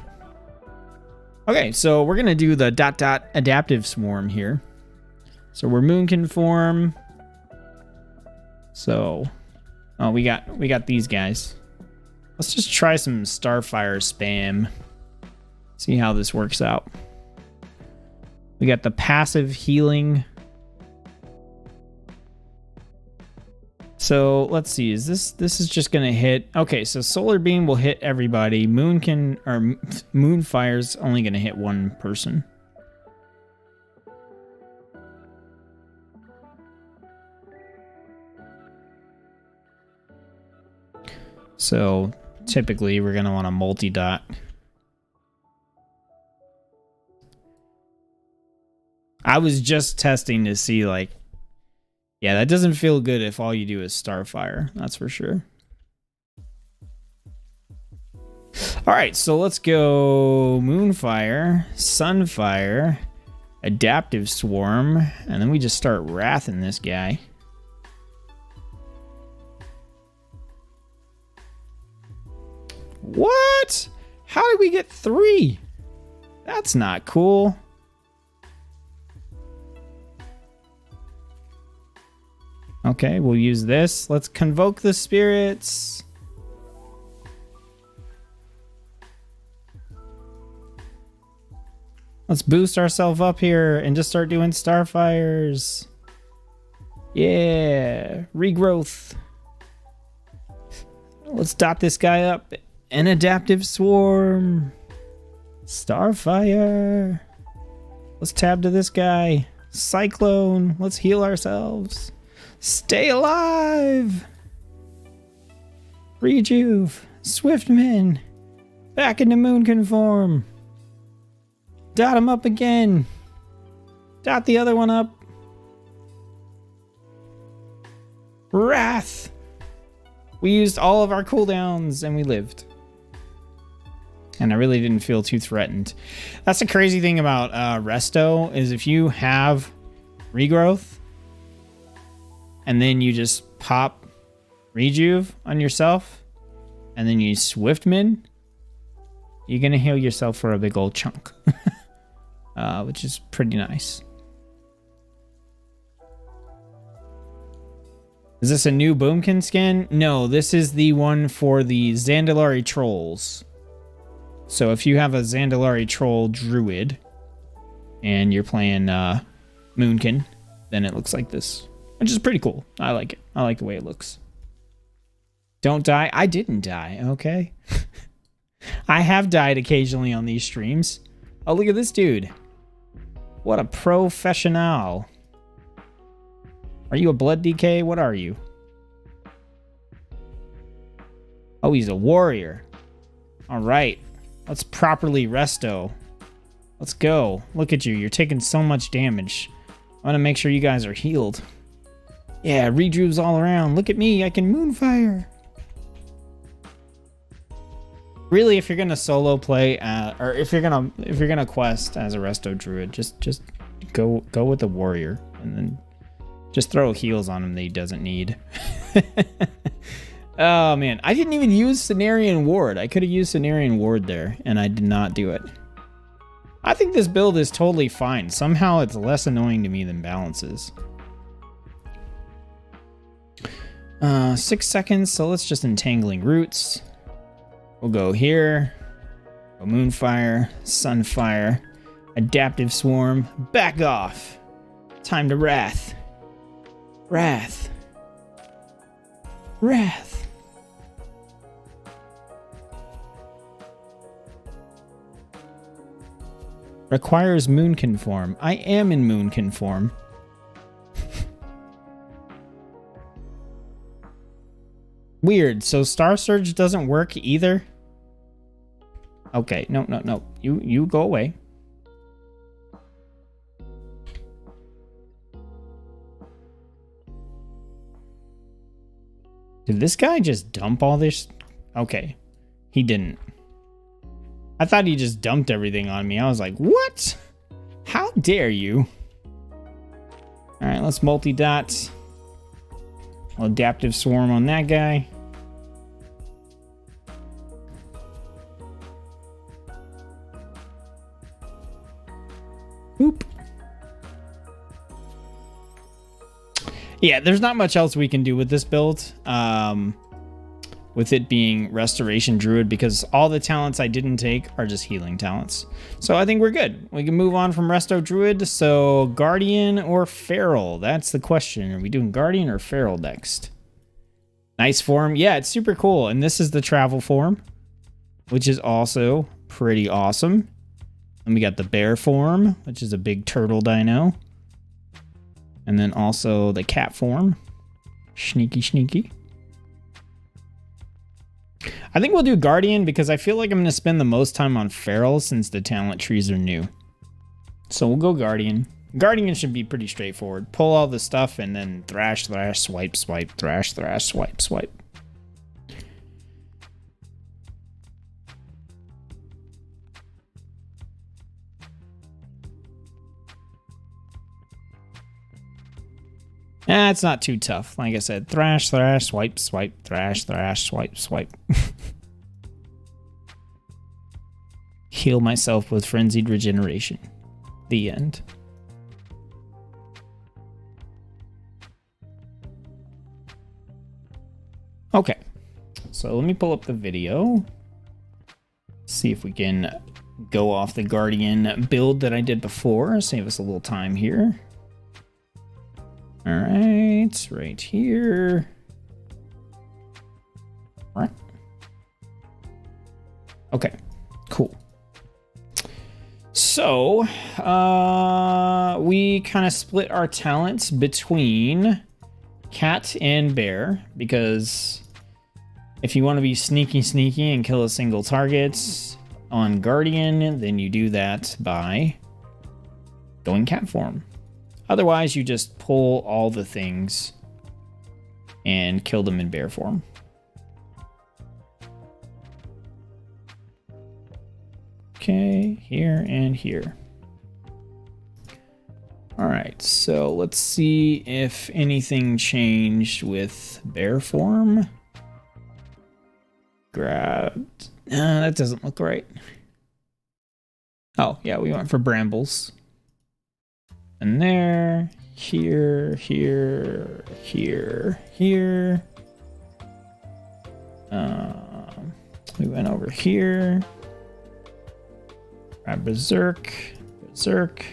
Okay, so we're going to do the ... Adaptive Swarm here. So we're Moon Conform. So, oh, we got these guys. Let's just try some Starfire spam. See how this works out. We got the passive healing. So let's see. Is this is just gonna hit? Okay, so Solar Beam will hit everybody. Moonfire's only gonna hit one person. So typically we're going to want to multi-dot. I was just testing to see, like, yeah, that doesn't feel good if all you do is Starfire. That's for sure. All right, so let's go Moonfire, Sunfire, Adaptive Swarm, and then we just start wrathing this guy. What? How did we get 3? That's not cool. Okay, we'll use this. Let's convoke the spirits. Let's boost ourselves up here and just start doing Starfires. Yeah, regrowth. Let's dot this guy up. An Adaptive Swarm. Starfire. Let's tab to this guy. Cyclone. Let's heal ourselves. Stay alive. Rejuve. Swiftman. Back into Moonkin form. Dot him up again. Dot the other one up. Wrath. We used all of our cooldowns and we lived. And I really didn't feel too threatened. That's the crazy thing about Resto is if you have regrowth and then you just pop Rejuve on yourself and then you use Swiftman, you're going to heal yourself for a big old chunk. Which is pretty nice. Is this a new Boomkin skin? No, this is the one for the Zandalari Trolls. So if you have a Zandalari Troll Druid and you're playing Moonkin, then it looks like this. Which is pretty cool. I like it. I like the way it looks. Don't die. I didn't die, okay? I have died occasionally on these streams. Oh, look at this dude. What a professional. Are you a blood DK? What are you? Oh, he's a warrior. All right. Let's properly resto. Let's go. Look at you. You're taking so much damage. I want to make sure you guys are healed. Yeah, rejuves all around. Look at me. I can Moonfire. Really, if you're gonna solo play, or if you're gonna quest as a Resto Druid, just go with the warrior, and then just throw heals on him that he doesn't need. Oh man, I didn't even use Cenarian Ward. I could have used Cenarian Ward there, and I did not do it. I think this build is totally fine. Somehow it's less annoying to me than balances. 6 seconds, so let's just Entangling Roots. We'll go here, go Moonfire, Sunfire, Adaptive Swarm, back off. Time to Wrath. Wrath. Wrath. Requires Moonkin form. I am in Moonkin form. Weird, so Star Surge doesn't work either? Okay, no. You go away. Did this guy just dump all this? Okay, he didn't. I thought he just dumped everything on me. I was like, what? How dare you? All right, let's multi-dot. Adaptive Swarm on that guy. Oop. Yeah, there's not much else we can do with this build. With it being Restoration Druid, because all the talents I didn't take are just healing talents. So I think we're good. We can move on from Resto Druid. So Guardian or Feral? That's the question. Are we doing Guardian or Feral next? Nice form. Yeah, it's super cool. And this is the travel form, which is also pretty awesome. And we got the bear form, which is a big turtle dino. And then also the cat form. Sneaky. I think we'll do Guardian because I feel like I'm going to spend the most time on Feral since the talent trees are new. So we'll go Guardian. Guardian should be pretty straightforward. Pull all the stuff and then thrash, thrash, swipe, swipe, thrash, thrash, swipe, swipe. It's not too tough. Like I said, thrash, thrash, swipe, swipe, thrash, thrash, swipe, swipe. Heal myself with frenzied regeneration. The end. Okay, so let me pull up the video. See if we can go off the Guardian build that I did before. Save us a little time here. All right here. All right. Okay, cool. So, we kind of split our talents between cat and bear, because if you want to be sneaky and kill a single target on Guardian, then you do that by going cat form. Otherwise, you just pull all the things and kill them in bear form. Okay, here and here. All right, so let's see if anything changed with bear form. Grabbed. That doesn't look right. Oh, yeah, we went for brambles. And there, here, here, here, here. We went over here. Grab berserk, berserk.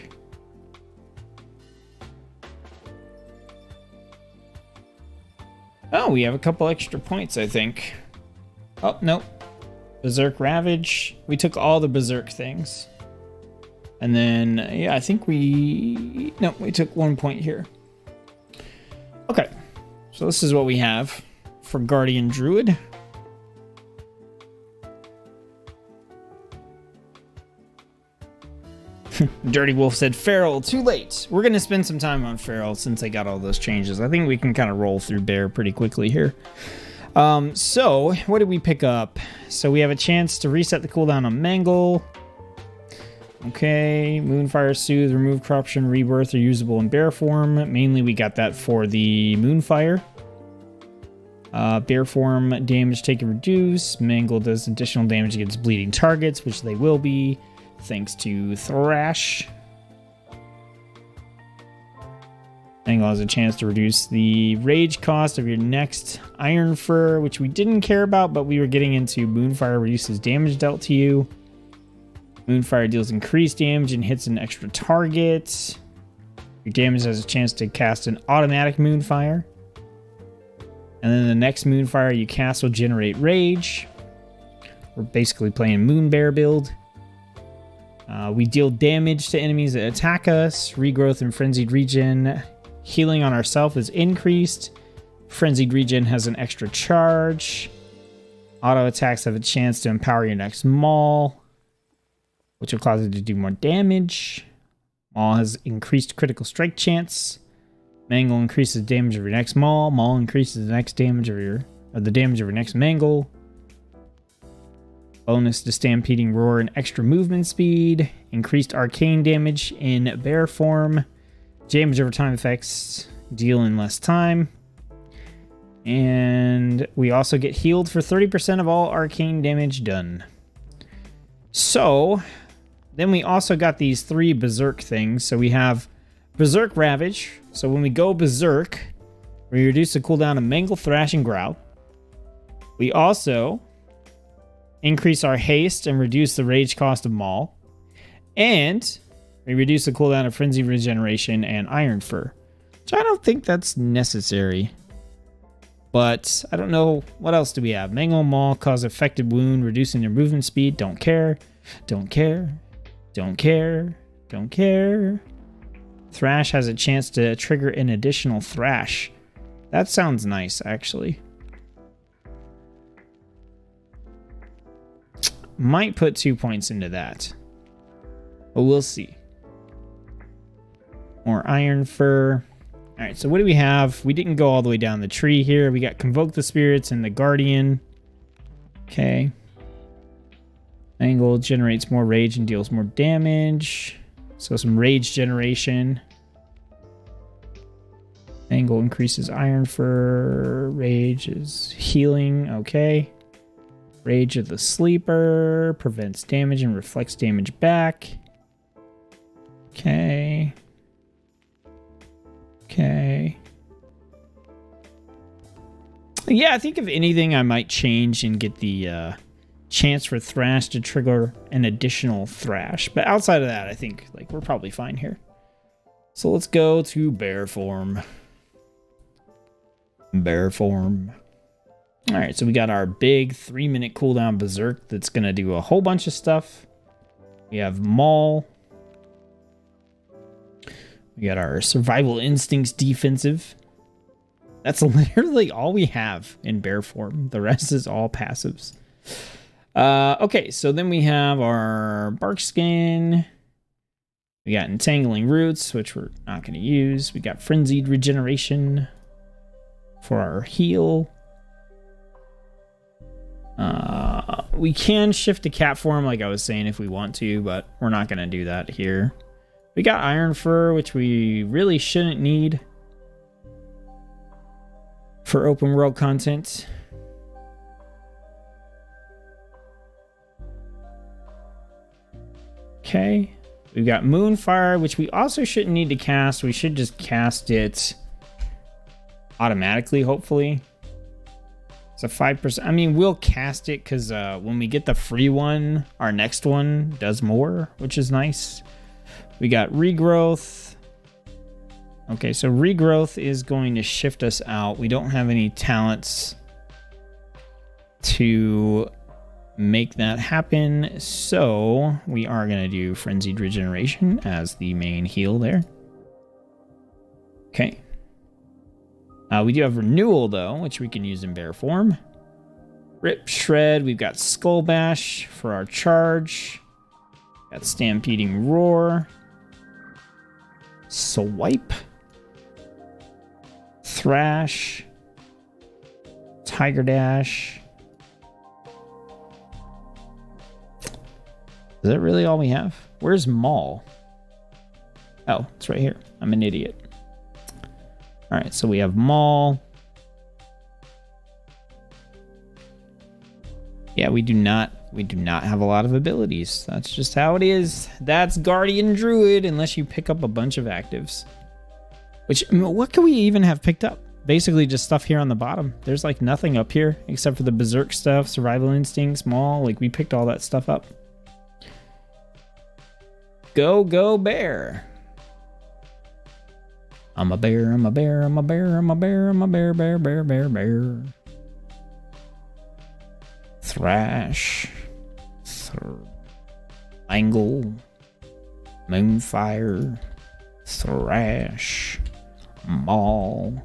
Oh, we have a couple extra points, I think. Oh, nope. Berserk Ravage. We took all the berserk things. And then, yeah, I think we took 1 point here. Okay, so this is what we have for Guardian Druid. Dirty Wolf said, Feral, too late. We're going to spend some time on Feral since I got all those changes. I think we can kind of roll through Bear pretty quickly here. So, what did we pick up? So we have a chance to reset the cooldown on Mangle. Okay, Moonfire, Soothe, Remove Corruption, Rebirth are usable in Bear form. Mainly we got that for the Moonfire. Bear form, damage taken reduce. Mangle does additional damage against bleeding targets, which they will be, thanks to Thrash. Mangle has a chance to reduce the rage cost of your next Iron Fur, which we didn't care about, but we were getting into Moonfire reduces damage dealt to you. Moonfire deals increased damage and hits an extra target. Your damage has a chance to cast an automatic Moonfire. And then the next Moonfire you cast will generate rage. We're basically playing Moon Bear build. We deal damage to enemies that attack us. Regrowth and Frenzied Regen. Healing on ourselves is increased. Frenzied Regen has an extra charge. Auto attacks have a chance to empower your next Maul, which will cause it to do more damage. Maul has increased critical strike chance. Mangle increases damage of your next Maul. Maul increases the next damage of the damage of your next Mangle. Bonus to Stampeding Roar and extra movement speed. Increased arcane damage in bear form. Damage over time effects deal in less time. And we also get healed for 30% of all arcane damage done. So, then we also got these 3 berserk things. So we have Berserk Ravage. So when we go berserk, we reduce the cooldown of Mangle, Thrash, and Growl. We also increase our haste and reduce the rage cost of Maul. And we reduce the cooldown of Frenzy Regeneration and Iron Fur, which I don't think that's necessary. But I don't know. What else do we have? Mangle and Maul cause affected wound, reducing their movement speed. Don't care. Don't care. Don't care. Don't care. Thrash has a chance to trigger an additional Thrash. That sounds nice, actually. Might put 2 points into that. But we'll see. More iron fur. All right, so what do we have? We didn't go all the way down the tree here. We got Convoke the Spirits and the Guardian. Okay. Angle generates more rage and deals more damage. So some rage generation. Angle increases iron fur. Rage is healing. Okay. Rage of the Sleeper. Prevents damage and reflects damage back. Okay. Okay. Yeah, I think if anything, I might change and get the chance for Thrash to trigger an additional Thrash. But outside of that, I think like we're probably fine here. So let's go to Bear form. Bear form. All right, so we got our big 3-minute cooldown Berserk that's going to do a whole bunch of stuff. We have Maul. We got our Survival Instincts defensive. That's literally all we have in bear form. The rest is all passives. Okay, so then we have our Bark Skin. We got Entangling Roots, which we're not going to use. We got Frenzied Regeneration for our heal. We can shift to cat form, like I was saying, if we want to, but we're not going to do that here. We got Iron Fur, which we really shouldn't need for open world content. Okay. We've got Moonfire, which we also shouldn't need to cast. We should just cast it automatically, hopefully. It's a 5%. I mean, we'll cast it because when we get the free one, our next one does more, which is nice. We got Regrowth. Okay, so Regrowth is going to shift us out. We don't have any talents to make that happen. So we are going to do Frenzied Regeneration as the main heal there. Okay. We do have Renewal, though, which we can use in bear form. Rip Shred. We've got Skull Bash for our charge. Got Stampeding Roar. Swipe. Thrash. Tiger Dash. Is that really all we have? Where's Maul? Oh, it's right here. I'm an idiot. All right, so we have Maul. Yeah, we do not have a lot of abilities. That's just how it is. That's Guardian Druid, unless you pick up a bunch of actives. Which, what can we even have picked up? Basically just stuff here on the bottom. There's like nothing up here except for the Berserk stuff, Survival Instincts, Maul. Like we picked all that stuff up. Go bear. I'm a bear, I'm a bear, I'm a bear, I'm a bear, I'm a bear, bear. Thrash. Angle. Moonfire. Thrash. Maul.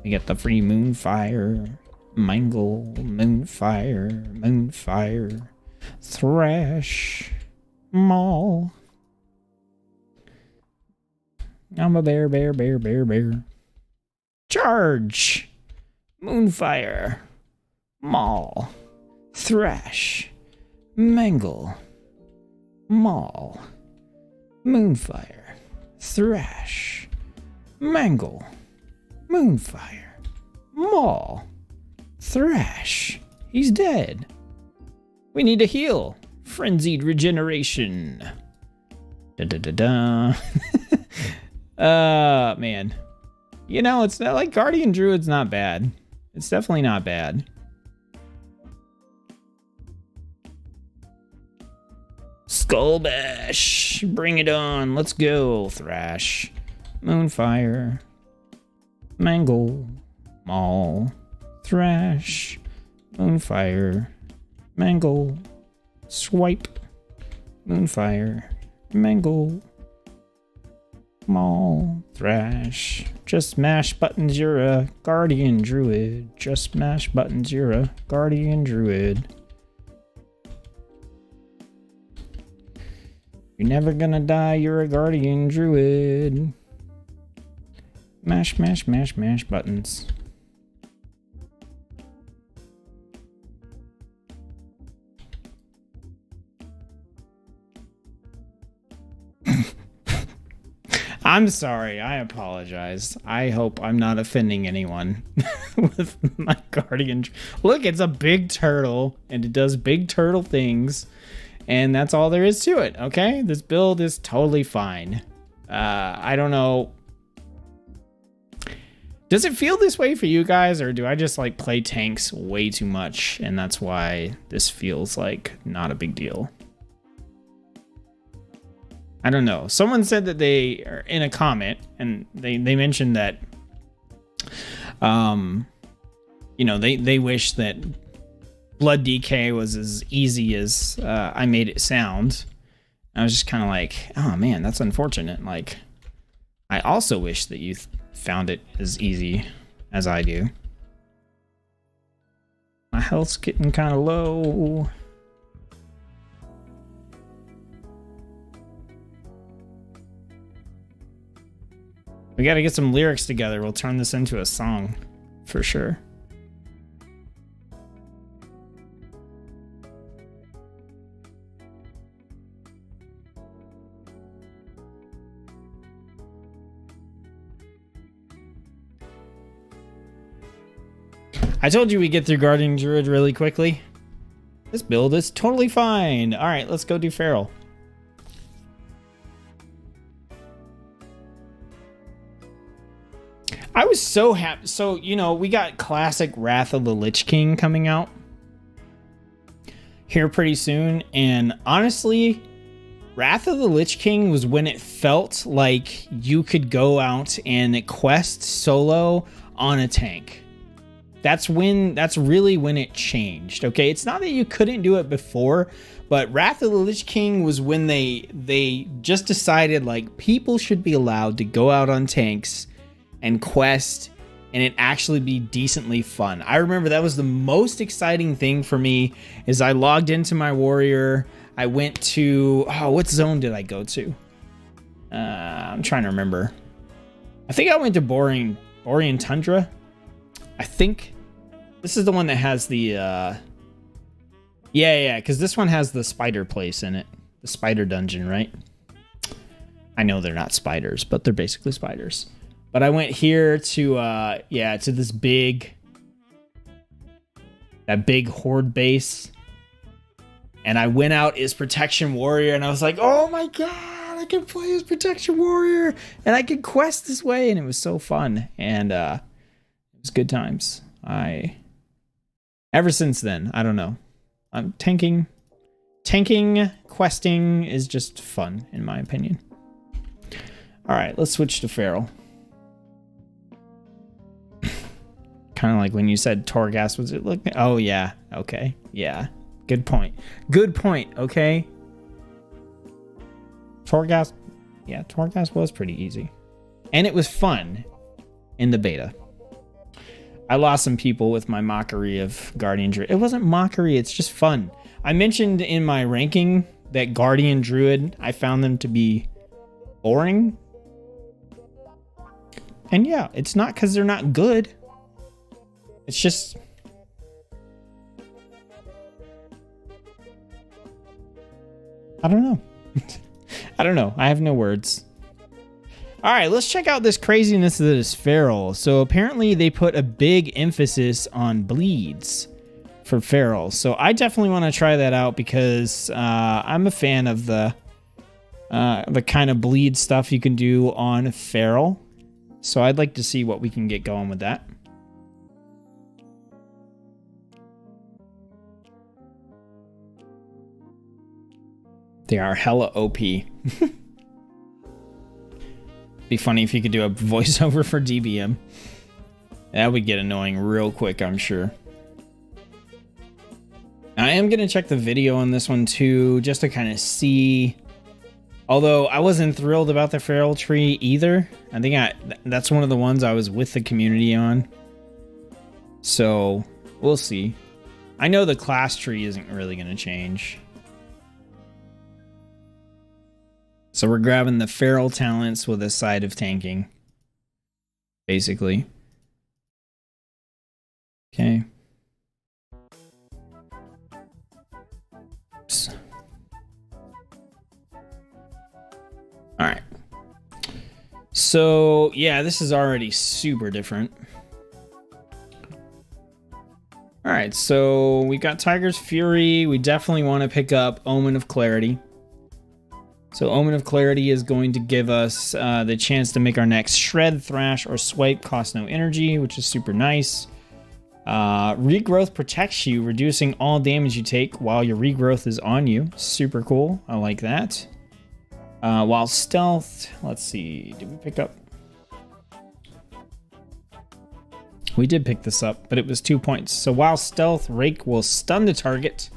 We get the free Moonfire. Mangle. Moonfire. Thrash. Maul. I'm a bear. Charge. Moonfire. Maul. Thrash. Mangle. Maul. Moonfire. Thrash. Mangle. Moonfire. Maul. Thrash. He's dead. We need to heal. Frenzied Regeneration. Man. You know, it's not like Guardian Druid's not bad. It's definitely not bad. Skull Bash. Bring it on. Let's go. Thrash. Moonfire. Mangle. Maul. Thrash. Moonfire. Mangle. Swipe. Moonfire. Mangle. Maul. Thrash. Just mash buttons, you're a Guardian Druid. Just mash buttons, you're a Guardian Druid. You're never gonna die, you're a guardian druid. Mash, mash, mash, mash buttons. I'm sorry, I apologize. I hope I'm not offending anyone with my guardian. Look, it's a big turtle, and it does big turtle things, and that's all there is to it, okay? This build is totally fine. I don't know. Does it feel this way for you guys, or do I just like play tanks way too much, and that's why this feels like not a big deal? I don't know. Someone said that they are in a comment, and they mentioned that, you know, they wish that Blood DK was as easy as I made it sound. I was just kind of like, oh man, that's unfortunate. Like, I also wish that you found it as easy as I do. My health's getting kind of low. We got to get some lyrics together. We'll turn this into a song for sure. I told you we get through Guardian Druid really quickly. This build is totally fine. All right, let's go do Feral. I was so happy. So, you know, we got classic Wrath of the Lich King coming out here pretty soon. And honestly, Wrath of the Lich King was when it felt like you could go out and quest solo on a tank. That's really when it changed. Okay, it's not that you couldn't do it before, but Wrath of the Lich King was when they just decided like people should be allowed to go out on tanks and quest, and it actually be decently fun. I remember that was the most exciting thing for me. Is I logged into my warrior. I went to what zone did I go to? I'm trying to remember. I think I went to Borean Tundra. I think this is the one that has the yeah, because this one has the spider place in it, the spider dungeon, right? I know they're not spiders, but they're basically spiders. But I went here to to this big horde base, and I went out as protection warrior, and I was like, oh my god, I can play as protection warrior, and I can quest this way, and it was so fun, and it was good times. Ever since then, I don't know. Tanking, questing is just fun, in my opinion. All right, let's switch to Feral. Kind of like when you said Torghast, was it looking? Oh yeah, okay, yeah, good point. Okay, Torghast, yeah, Torghast was pretty easy, and it was fun in the beta. I lost some people with my mockery of Guardian Druid. It wasn't mockery, it's just fun. I mentioned in my ranking that Guardian Druid, I found them to be boring. And yeah, it's not because they're not good. It's just... I don't know. I don't know. I have no words. All right, let's check out this craziness that is Feral. So apparently they put a big emphasis on bleeds for Feral. So I definitely want to try that out because I'm a fan of the kind of bleed stuff you can do on Feral. So I'd like to see what we can get going with that. They are hella OP. Be funny if you could do a voiceover for DBM. That would get annoying real quick, I'm sure. I am going to check the video on this one too, just to kind of see. Although I wasn't thrilled about the Feral tree either. I think that's one of the ones I was with the community on. So we'll see. I know the class tree isn't really going to change. So we're grabbing the feral talents with a side of tanking, basically. Okay. Oops. All right. So, yeah, this is already super different. All right, so we got Tiger's Fury. We definitely want to pick up Omen of Clarity. So Omen of Clarity is going to give us the chance to make our next Shred, Thrash, or Swipe cost no energy, which is super nice. Regrowth protects you, reducing all damage you take while your regrowth is on you. Super cool. I like that. While Stealth, let's see, did we pick up? We did pick this up, but it was 2 points. So while Stealth, Rake will stun the target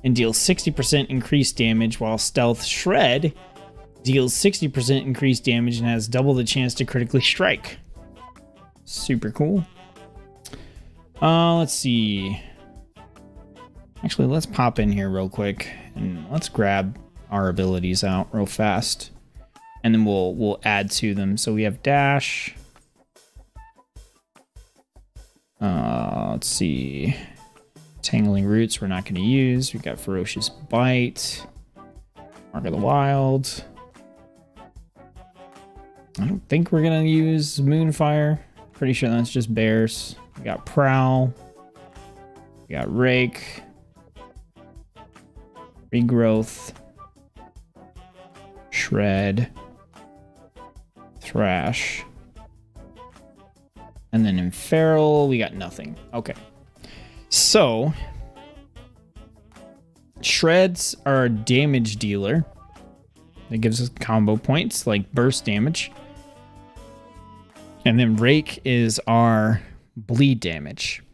and deal 60% increased damage, while Stealth Shred deals 60% increased damage and has double the chance to critically strike. Super cool. Let's see. Actually, let's pop in here real quick and let's grab our abilities out real fast. And then we'll add to them. So we have Dash. Let's see. Tangling Roots we're not going to use. We got Ferocious Bite. Mark of the Wild. I don't think we're going to use Moonfire. Pretty sure that's just bears. We got Prowl. We got Rake. Regrowth. Shred. Thrash. And then in Feral, we got nothing. Okay. So, Shreds are a damage dealer. That gives us combo points, like burst damage. And then Rake is our bleed damage.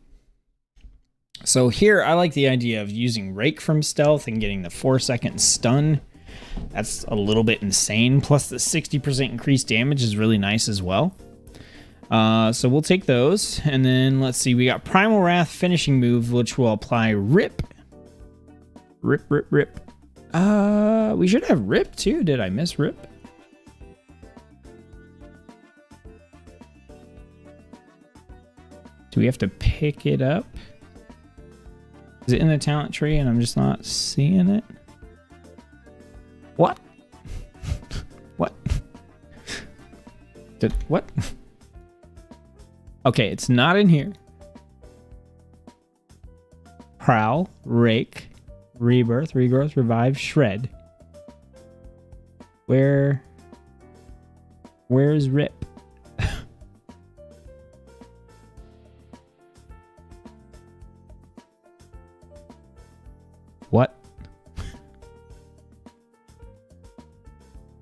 So here, I like the idea of using Rake from Stealth and getting the 4-second stun. That's a little bit insane. Plus the 60% increased damage is really nice as well. So we'll take those. And then let's see, we got Primal Wrath finishing move, which will apply Rip. Rip, Rip, Rip. We should have Rip too. Did I miss Rip? Do we have to pick it up? Is it in the talent tree and I'm just not seeing it? What? What? What? Okay, it's not in here. Prowl, Rake, Rebirth, Regrowth, Revive, Shred. Where's Rip? What?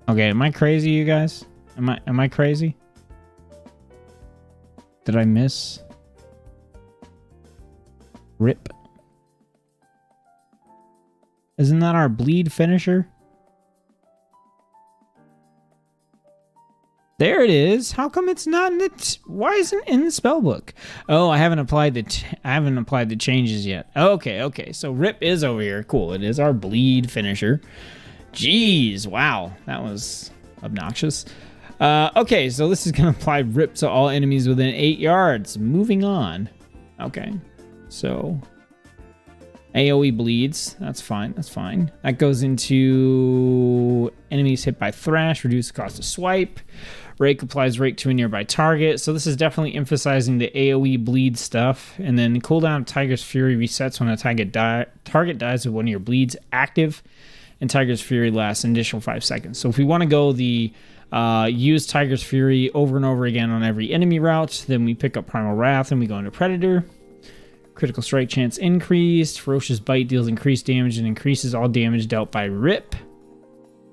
Okay, am I crazy, you guys? Am I crazy? Did I miss? Rip. Isn't that our bleed finisher? There it is. How come it's not in the? Why isn't it in the spell book? Oh, I haven't applied the changes yet. Okay. So Rip is over here. Cool. It is our bleed finisher. Jeez, wow, that was obnoxious. Okay, so this is gonna apply Rip to all enemies within 8 yards. Moving on. Okay, so AoE bleeds. That's fine. That goes into enemies hit by Thrash. Reduce the cost of swipe. Rake applies Rake to a nearby target. So this is definitely emphasizing the AoE bleed stuff. And then cooldown of Tiger's Fury resets when a target dies with one of your bleeds active. And Tiger's Fury lasts an additional 5 seconds. So if we want to go the use Tiger's Fury over and over again on every enemy route, then we pick up Primal Wrath and we go into Predator. Critical strike chance increased. Ferocious Bite deals increased damage and increases all damage dealt by Rip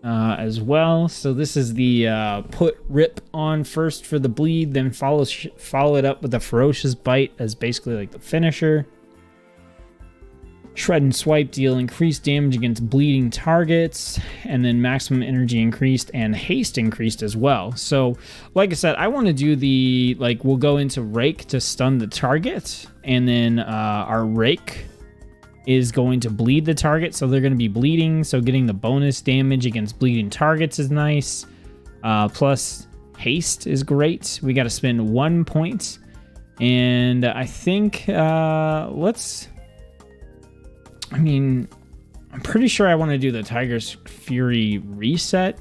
as well. So this is the put Rip on first for the bleed, then follow it up with a Ferocious Bite as basically like the finisher. Shred and Swipe deal increased damage against bleeding targets, and then maximum energy increased and haste increased as well. So, like I said, I want to do the, we'll go into Rake to stun the target, and then our Rake is going to bleed the target, so they're going to be bleeding, so getting the bonus damage against bleeding targets is nice. Plus haste is great. We got to spend 1 point, and I think I'm pretty sure I want to do the Tiger's Fury reset.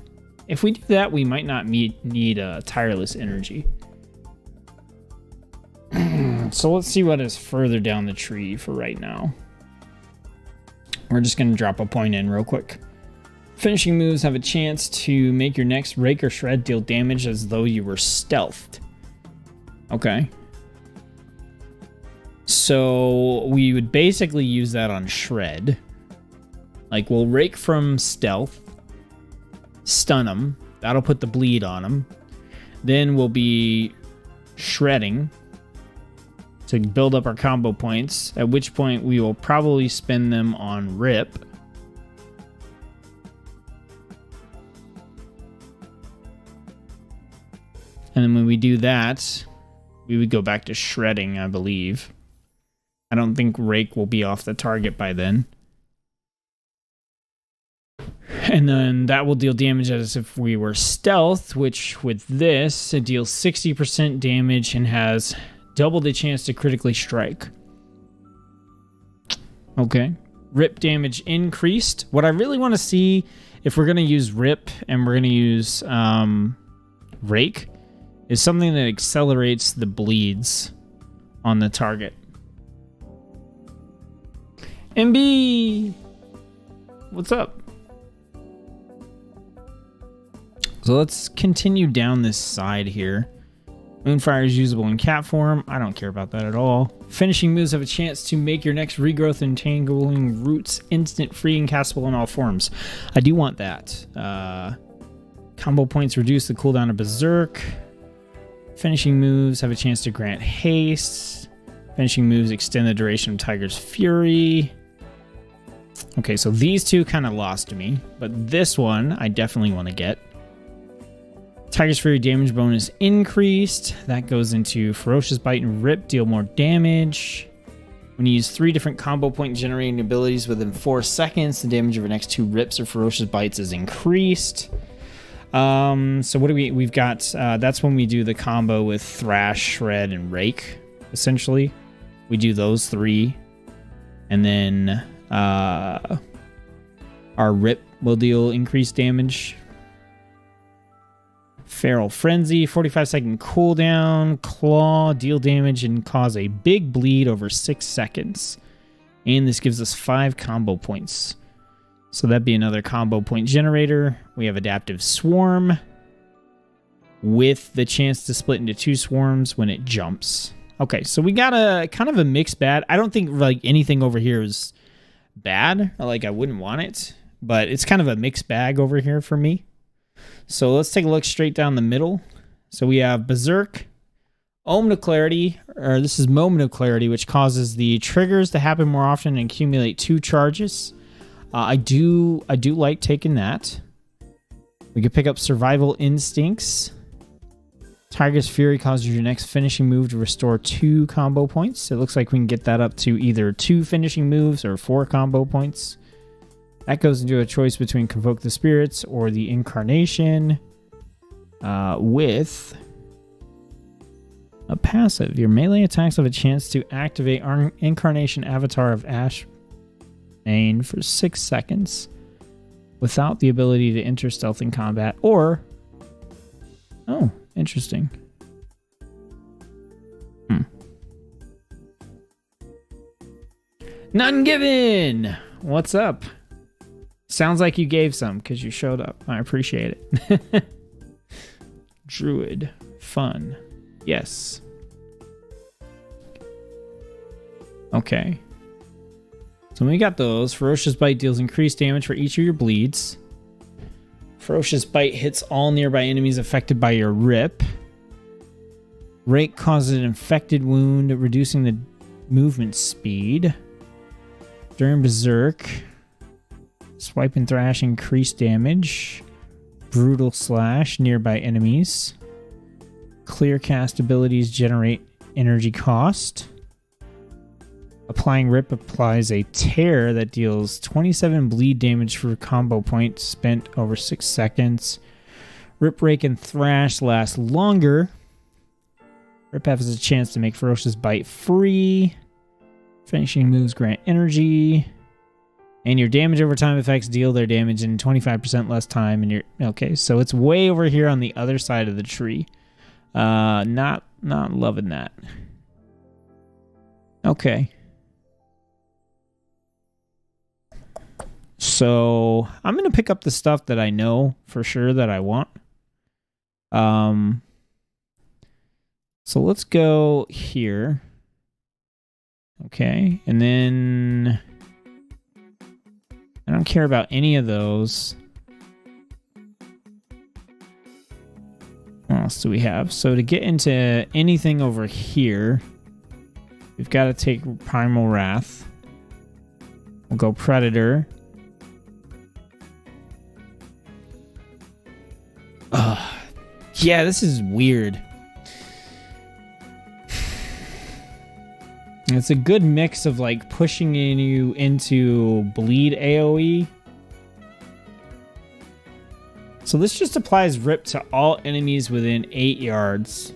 If we do that, we might not need a tireless energy. So let's see what is further down the tree for right now. We're just going to drop a point in real quick. Finishing moves have a chance to make your next Rake or Shred deal damage as though you were stealthed. Okay. So we would basically use that on Shred. Like, we'll Rake from stealth, stun them. That'll put the bleed on them. Then we'll be shredding to build up our combo points, at which point we will probably spend them on Rip. And then when we do that, we would go back to shredding, I believe. I don't think Rake will be off the target by then. And then that will deal damage as if we were stealth, which with this, it deals 60% damage and has double the chance to critically strike. Okay. Rip damage increased. What I really want to see, if we're going to use Rip and we're going to use Rake, is something that accelerates the bleeds on the target. MB! What's up? So let's continue down this side here. Moonfire is usable in cat form. I don't care about that at all. Finishing moves have a chance to make your next regrowth entangling roots instant, free, and castable in all forms. I do want that. Combo points reduce the cooldown of Berserk. Finishing moves have a chance to grant haste. Finishing moves extend the duration of Tiger's Fury. Okay, so these two kind of lost me, but this one I definitely want to get. Tiger's Fury damage bonus increased. That goes into Ferocious Bite and Rip, deal more damage. When you use 3 different combo point generating abilities within 4 seconds, the damage of your next 2 Rips or Ferocious Bites is increased. So what do we've got, that's when we do the combo with Thrash, Shred, and Rake, essentially. We do those 3. And then our Rip will deal increased damage. Feral Frenzy, 45-second cooldown. Claw, deal damage and cause a big bleed over 6 seconds. And this gives us 5 combo points. So that'd be another combo point generator. We have Adaptive Swarm with the chance to split into 2 swarms when it jumps. Okay, so we got a kind of a mixed bag. I don't think like anything over here is bad. Like, I wouldn't want it, but it's kind of a mixed bag over here for me. So let's take a look straight down the middle. So we have Berserk, Omen of Clarity, or this is Moment of Clarity, which causes the triggers to happen more often and accumulate 2 charges. I do like taking that. We could pick up Survival Instincts. Tiger's Fury causes your next finishing move to restore 2 combo points. It looks like we can get that up to either 2 finishing moves or 4 combo points. That goes into a choice between Convoke the Spirits or the Incarnation with a passive. Your melee attacks have a chance to activate Incarnation Avatar of Ash Main for 6 seconds without the ability to enter stealth in combat or... Oh, interesting. None given! What's up? Sounds like you gave some because you showed up. I appreciate it. Druid. Fun. Yes. Okay. So we got those. Ferocious Bite deals increased damage for each of your bleeds. Ferocious Bite hits all nearby enemies affected by your Rip. Rake causes an infected wound, reducing the movement speed. During Berserk, Swipe and Thrash increase damage. Brutal Slash, nearby enemies. Clear cast abilities generate energy cost. Applying Rip applies a tear that deals 27 bleed damage for combo points spent over 6 seconds. Rip, Rake, and Thrash last longer. Rip has a chance to make Ferocious Bite free. Finishing moves grant energy. And your damage over time effects deal their damage in 25% less time. And okay, so it's way over here on the other side of the tree. Not loving that. Okay. So I'm going to pick up the stuff that I know for sure that I want. So let's go here. Okay. And then I don't care about any of those. What else do we have? So to get into anything over here, we've got to take Primal Wrath. We'll go Predator. Yeah, this is weird. It's a good mix of like pushing you into bleed AoE. So this just applies Rip to all enemies within 8 yards.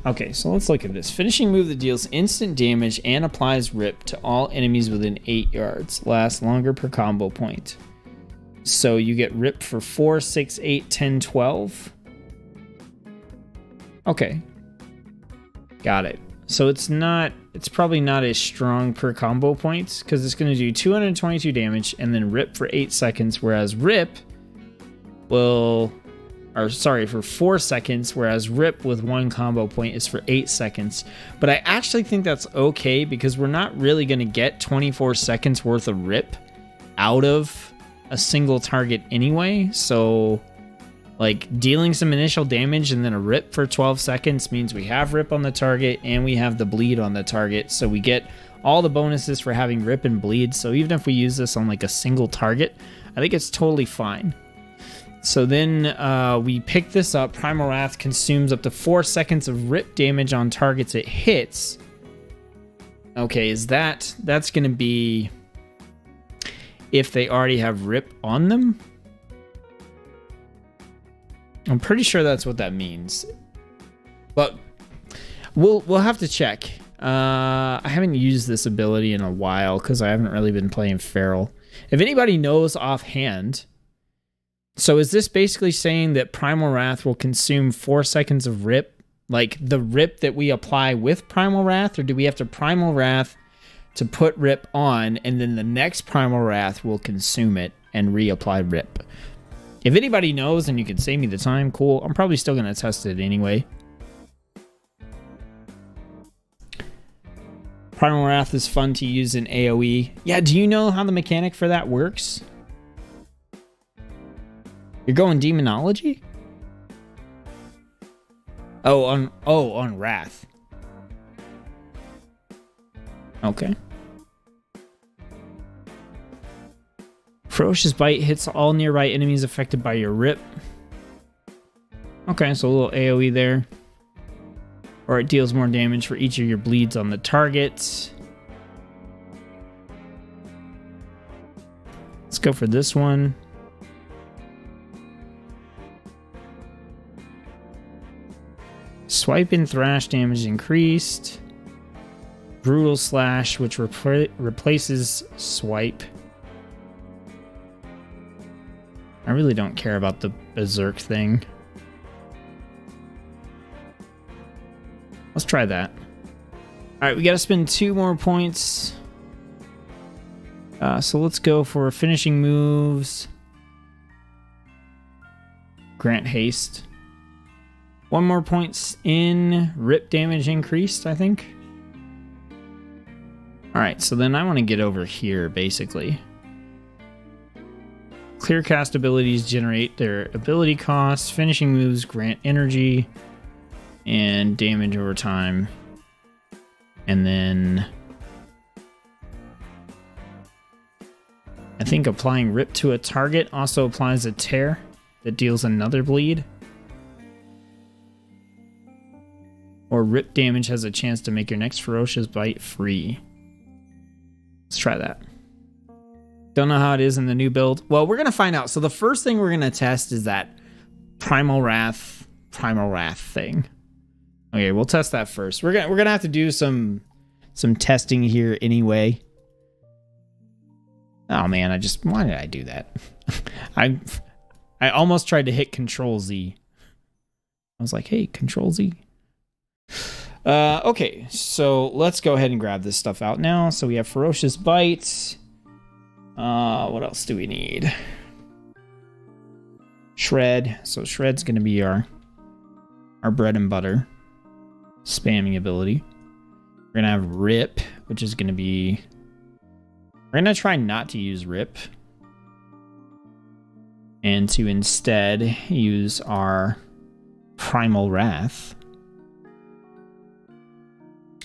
Okay, so let's look at this. Finishing move that deals instant damage and applies Rip to all enemies within 8 yards. Lasts longer per combo point. So you get Rip for 4, 6, 8, 10, 12. Okay. Got it. So it's probably not as strong per combo points because it's going to do 222 damage and then Rip for 8 seconds, whereas Rip for 4 seconds, whereas Rip with 1 combo point is for 8 seconds. But I actually think that's okay because we're not really going to get 24 seconds worth of Rip out of a single target anyway. So like dealing some initial damage and then a Rip for 12 seconds means we have Rip on the target and we have the bleed on the target. So we get all the bonuses for having Rip and bleed. So even if we use this on like a single target, I think it's totally fine. So then we pick this up. Primal Wrath consumes up to 4 seconds of Rip damage on targets it hits. Okay, that's going to be if they already have Rip on them. I'm pretty sure that's what that means. But we'll have to check. I haven't used this ability in a while because I haven't really been playing Feral. If anybody knows offhand, so is this basically saying that Primal Wrath will consume 4 seconds of Rip? Like the Rip that we apply with Primal Wrath? Or do we have to Primal Wrath to put Rip on and then the next Primal Wrath will consume it and reapply Rip? If anybody knows and you can save me the time, cool. I'm probably still going to test it anyway. Primal Wrath is fun to use in AoE. Yeah, do you know how the mechanic for that works? You're going Demonology? On Wrath. Okay. Ferocious Bite hits all nearby enemies affected by your Rip. Okay, so a little AoE there. Or it deals more damage for each of your bleeds on the target. Let's go for this one. Swipe and Thrash damage increased. Brutal Slash, which replaces Swipe. I really don't care about the Berserk thing. Let's try that. Alright, we gotta spend 2 more points. So let's go for finishing moves. Grant haste. 1 more points in. Rip damage increased, I think. Alright, so then I want to get over here, basically. Clear cast abilities generate their ability costs. Finishing moves grant energy and damage over time. And then I think applying Rip to a target also applies a tear that deals another bleed. or rip damage has a chance to make your next ferocious bite free. Let's try that. Don't know how it is in the new build. Well, we're gonna find out. So the first thing we're gonna test is that Primal Wrath thing. Okay, we'll test that first. We're gonna have to do some testing here anyway. Oh man, why did I do that? I almost tried to hit Control Z. I was like, hey, Control Z. Okay, so let's go ahead and grab this stuff out now. So we have Ferocious Bite. What else do we need? Shred. So Shred's gonna be our bread and butter spamming ability. We're gonna have Rip, which is gonna be... We're gonna try not to use Rip. And to instead use our Primal Wrath.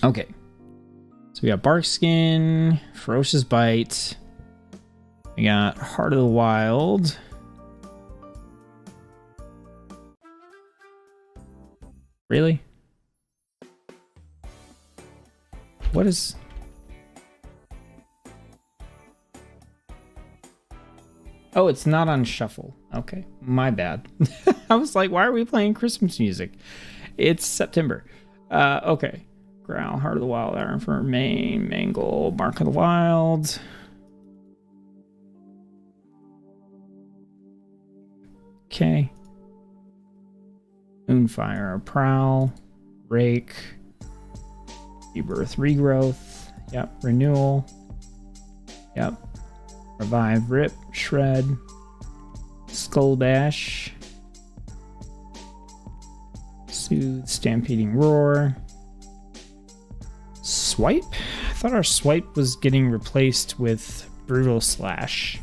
Okay. So we got Bark Skin, Ferocious Bite. We got Heart of the Wild. Really? What is... Oh, it's not on shuffle. Okay, my bad. I was like, why are we playing Christmas music? It's September. Okay. Growl, Heart of the Wild, Iron for Main, Mangle, Mark of the Wild. Okay. Moonfire, Prowl, Rake, Rebirth, Regrowth. Yep, Renewal. Yep. Revive, Rip, Shred, Skull Bash, Soothe, Stampeding Roar, Swipe? I thought our Swipe was getting replaced with Brutal Slash.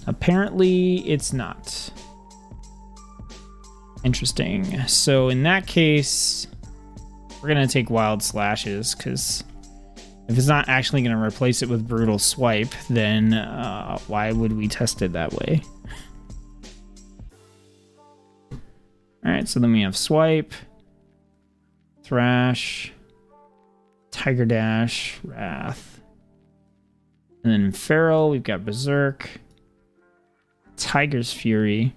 Apparently it's not. Interesting. So in that case, we're going to take Wild Slashes, because if it's not actually going to replace it with Brutal Swipe, then why would we test it that way? Alright, so then we have Swipe, Thrash, Tiger Dash, Wrath. And then Feral, we've got Berserk, Tiger's Fury.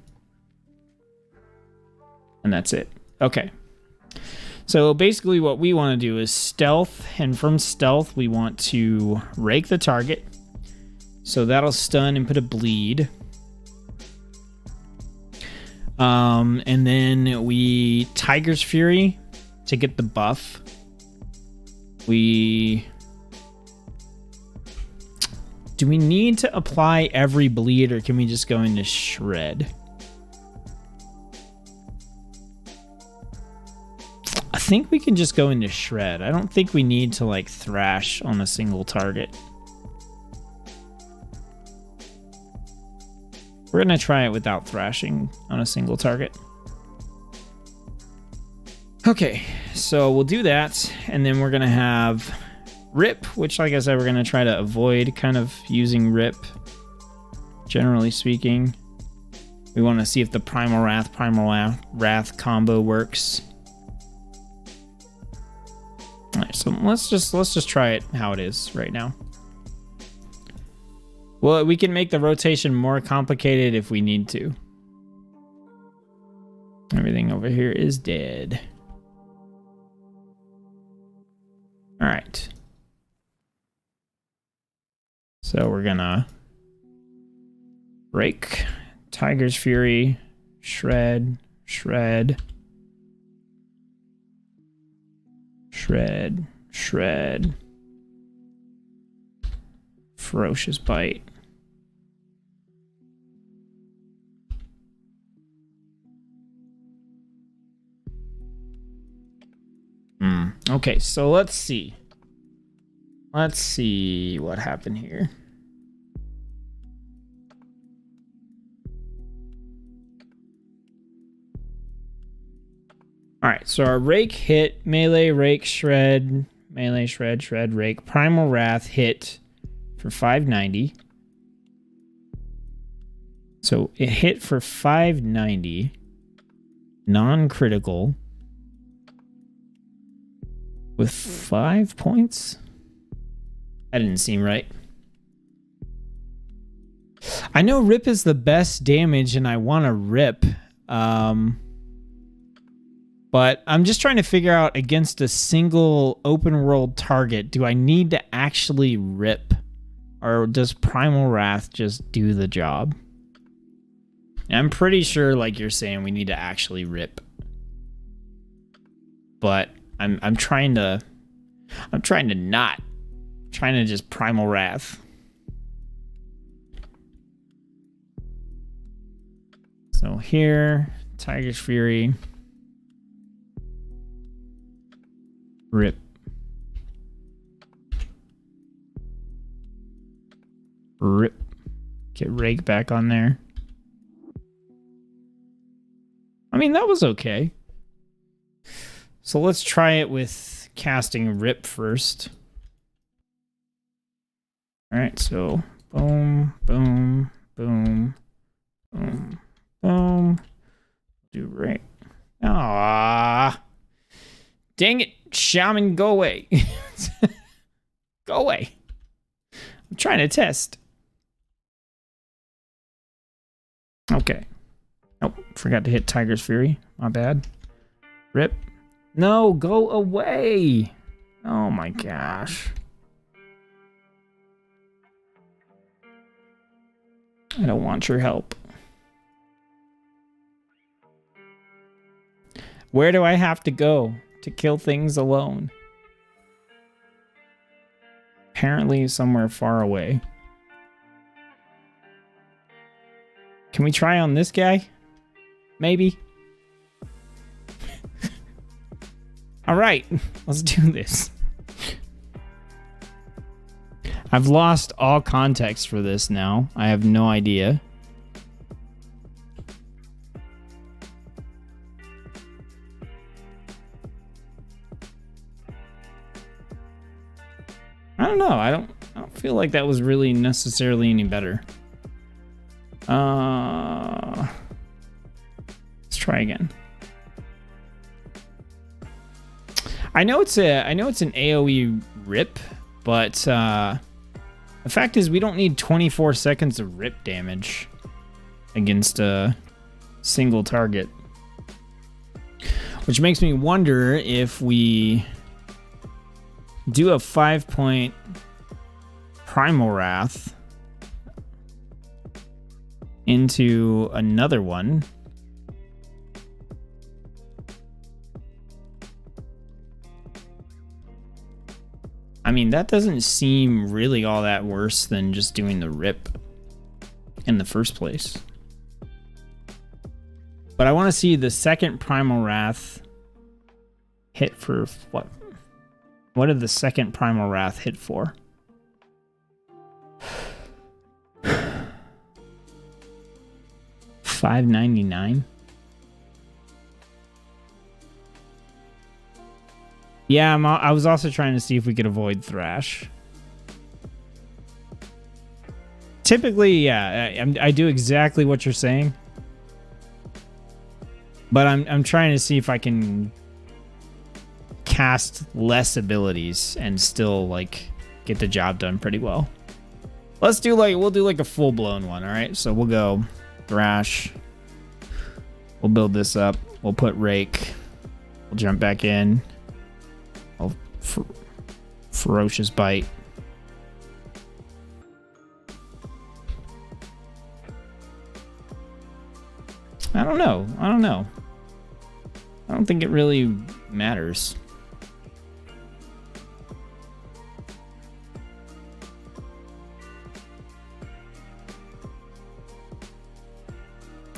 And that's it. Okay. So basically what we want to do is stealth, and from stealth we want to rake the target. So that'll stun and put a bleed. And then we Tiger's Fury to get the buff. Do we need to apply every bleed, or can we just go into Shred? I think we can just go into Shred. I don't think we need to like thrash on a single target. We're gonna try it without thrashing on a single target. Okay, so we'll do that, and then we're gonna have Rip, which, like I said, we're gonna try to avoid kind of using Rip. Generally speaking, we want to see if the Primal Wrath combo works. All right, so let's just try it how it is right now. Well, we can make the rotation more complicated if we need to. Everything over here is dead. All right. So we're gonna rake, Tiger's Fury, Shred, Shred, Shred, Shred, Ferocious Bite. Okay, so let's see. Let's see what happened here. Alright, so our rake hit, melee, rake, shred, melee, shred, shred, rake. Primal Wrath hit for 590. So it hit for 590. non-critical with 5 points. That didn't seem right. I know rip is the best damage and I want to rip. But I'm just trying to figure out against a single open world target, do I need to actually rip? Or does Primal Wrath just do the job? And I'm pretty sure, like you're saying, we need to actually rip. But I'm trying to not. I'm trying to just Primal Wrath. So here, Tiger's Fury. Rip. Rip. Get Rake back on there. I mean, that was okay. So let's try it with casting Rip first. Alright, so boom, boom, boom, boom, boom. Do Rake. Ah. Dang it, Shaman, go away. Go away. I'm trying to test. Okay. Oh, forgot to hit Tiger's Fury. My bad. Rip. No, go away. Oh my gosh. I don't want your help. Where do I have to go to kill things alone? Apparently somewhere far away. Can we try on this guy? Maybe. All right, let's do this. I've lost all context for this now. I have no idea. I don't know. I don't feel like that was really necessarily any better. Let's try again. I know it's an AoE rip, but the fact is we don't need 24 seconds of rip damage against a single target. Which makes me wonder if we do a 5-point Primal Wrath into another one. I mean, that doesn't seem really all that worse than just doing the rip in the first place. But I want to see the second Primal Wrath hit for what? What did the second Primal Wrath hit for? $5.99. Yeah, I was also trying to see if we could avoid Thrash. Typically, yeah, I do exactly what you're saying, but I'm trying to see if I can cast less abilities and still like get the job done pretty well. We'll do like a full-blown one. All right, so we'll go Thrash. We'll build this up. We'll put Rake. We'll jump back in. Ferocious Bite. I don't know. I don't think it really matters.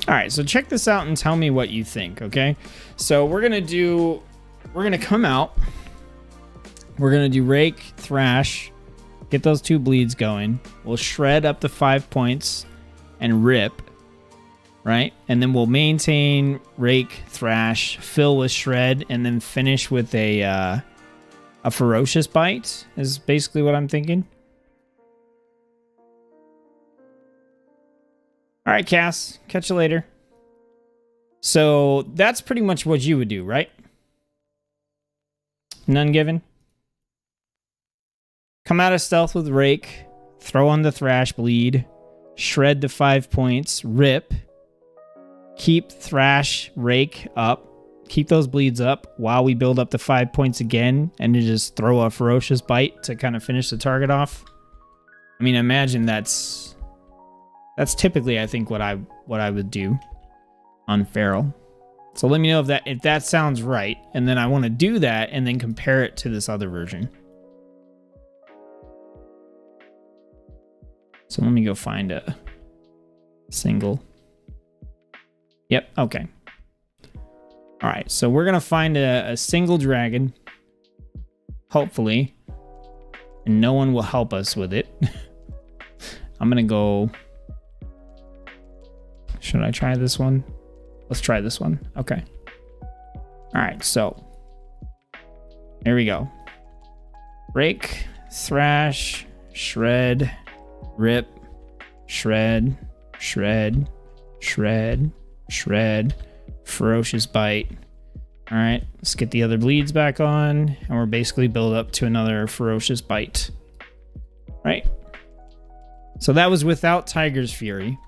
All right, so check this out and tell me what you think, okay? So we're gonna come out. We're gonna do Rake, Thrash, get those 2 bleeds going. We'll shred up to 5 points and rip, right? And then we'll maintain Rake, Thrash, fill with shred, and then finish with a ferocious bite is basically what I'm thinking. All right, Cass. Catch you later. So that's pretty much what you would do, right? None given. Come out of stealth with Rake. Throw on the Thrash Bleed. Shred the 5 points. Rip. Keep Thrash, Rake up. Keep those bleeds up while we build up the 5 points again. And then just throw a Ferocious Bite to kind of finish the target off. I mean, imagine that's typically, I think, what I would do on Feral. So let me know if that sounds right, and then I want to do that and then compare it to this other version. So let me go find a single. Yep, okay. All right, so we're gonna find a single dragon, hopefully, and no one will help us with it. I'm gonna go. Should I try this one? Let's try this one. Okay. All right, so here we go. Rake, Thrash, Shred, Rip, Shred, Shred, Shred, Shred, Ferocious Bite. All right, let's get the other bleeds back on, and we're basically build up to another Ferocious Bite. Right? So that was without Tiger's Fury.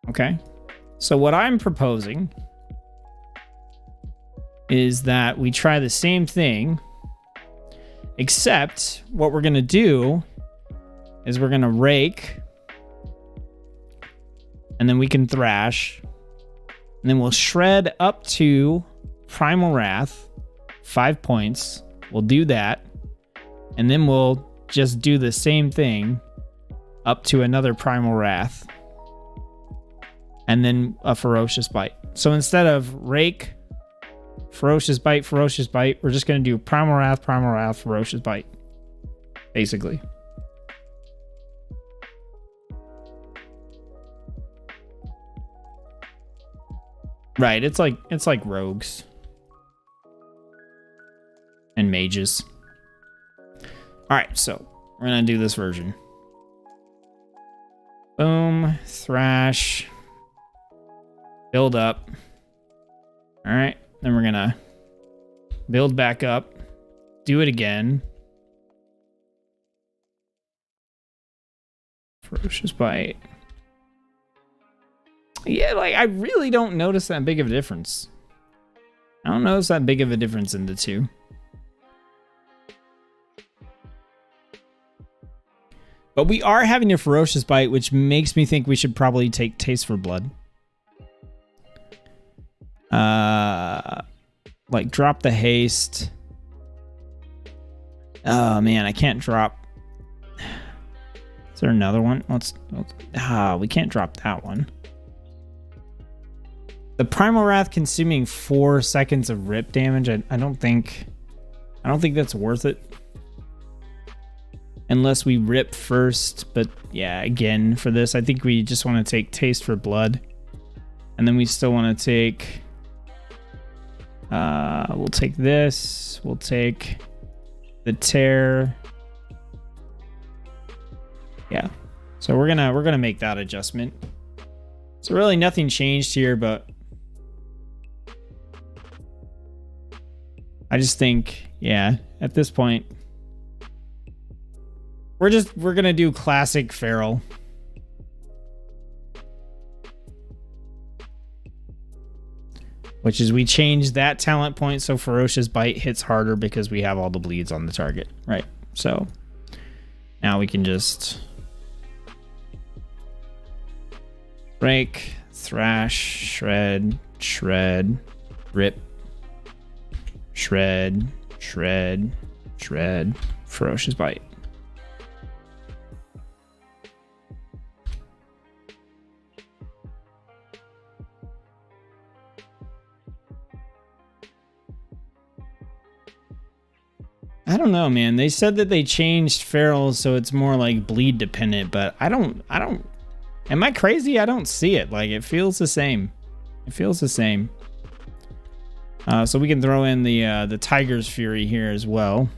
Okay. So what I'm proposing is that we try the same thing, except what we're going to do is we're going to Rake, and then we can Thrash, and then we'll Shred up to Primal Wrath, 5 points. We'll do that, and then we'll just do the same thing up to another Primal Wrath. And then a Ferocious Bite. So instead of Rake, Ferocious Bite, we're just going to do Primal Wrath, Ferocious Bite. Basically. Right, it's like rogues. And mages. Alright, so we're going to do this version. Boom, Thrash. Build up. All right. Then we're going to build back up. Do it again. Ferocious Bite. Yeah, like, I really don't notice that big of a difference. I don't notice that big of a difference in the two. But we are having a Ferocious Bite, which makes me think we should probably take Taste for Blood. Like drop the haste. Oh man, I can't drop. Is there another one? We can't drop that one. The Primal Wrath consuming 4 seconds of rip damage. I don't think that's worth it. Unless we rip first, but yeah, again, for this, I think we just want to take Taste for Blood. And then we still want to take... we'll take this. We'll take the Tear. Yeah. So we're gonna make that adjustment. So really nothing changed here, but I just think, yeah, at this point, we're gonna do classic Feral. Which is we change that talent point so Ferocious Bite hits harder because we have all the bleeds on the target, right? So now we can just Rake, Thrash, Shred, Shred, Rip, Shred, Shred, Shred, Ferocious Bite. I don't know, man. They said that they changed Feral so it's more like bleed dependent, but I don't. Am I crazy? I don't see it. Like, it feels the same. It feels the same. So we can throw in the Tiger's Fury here as well.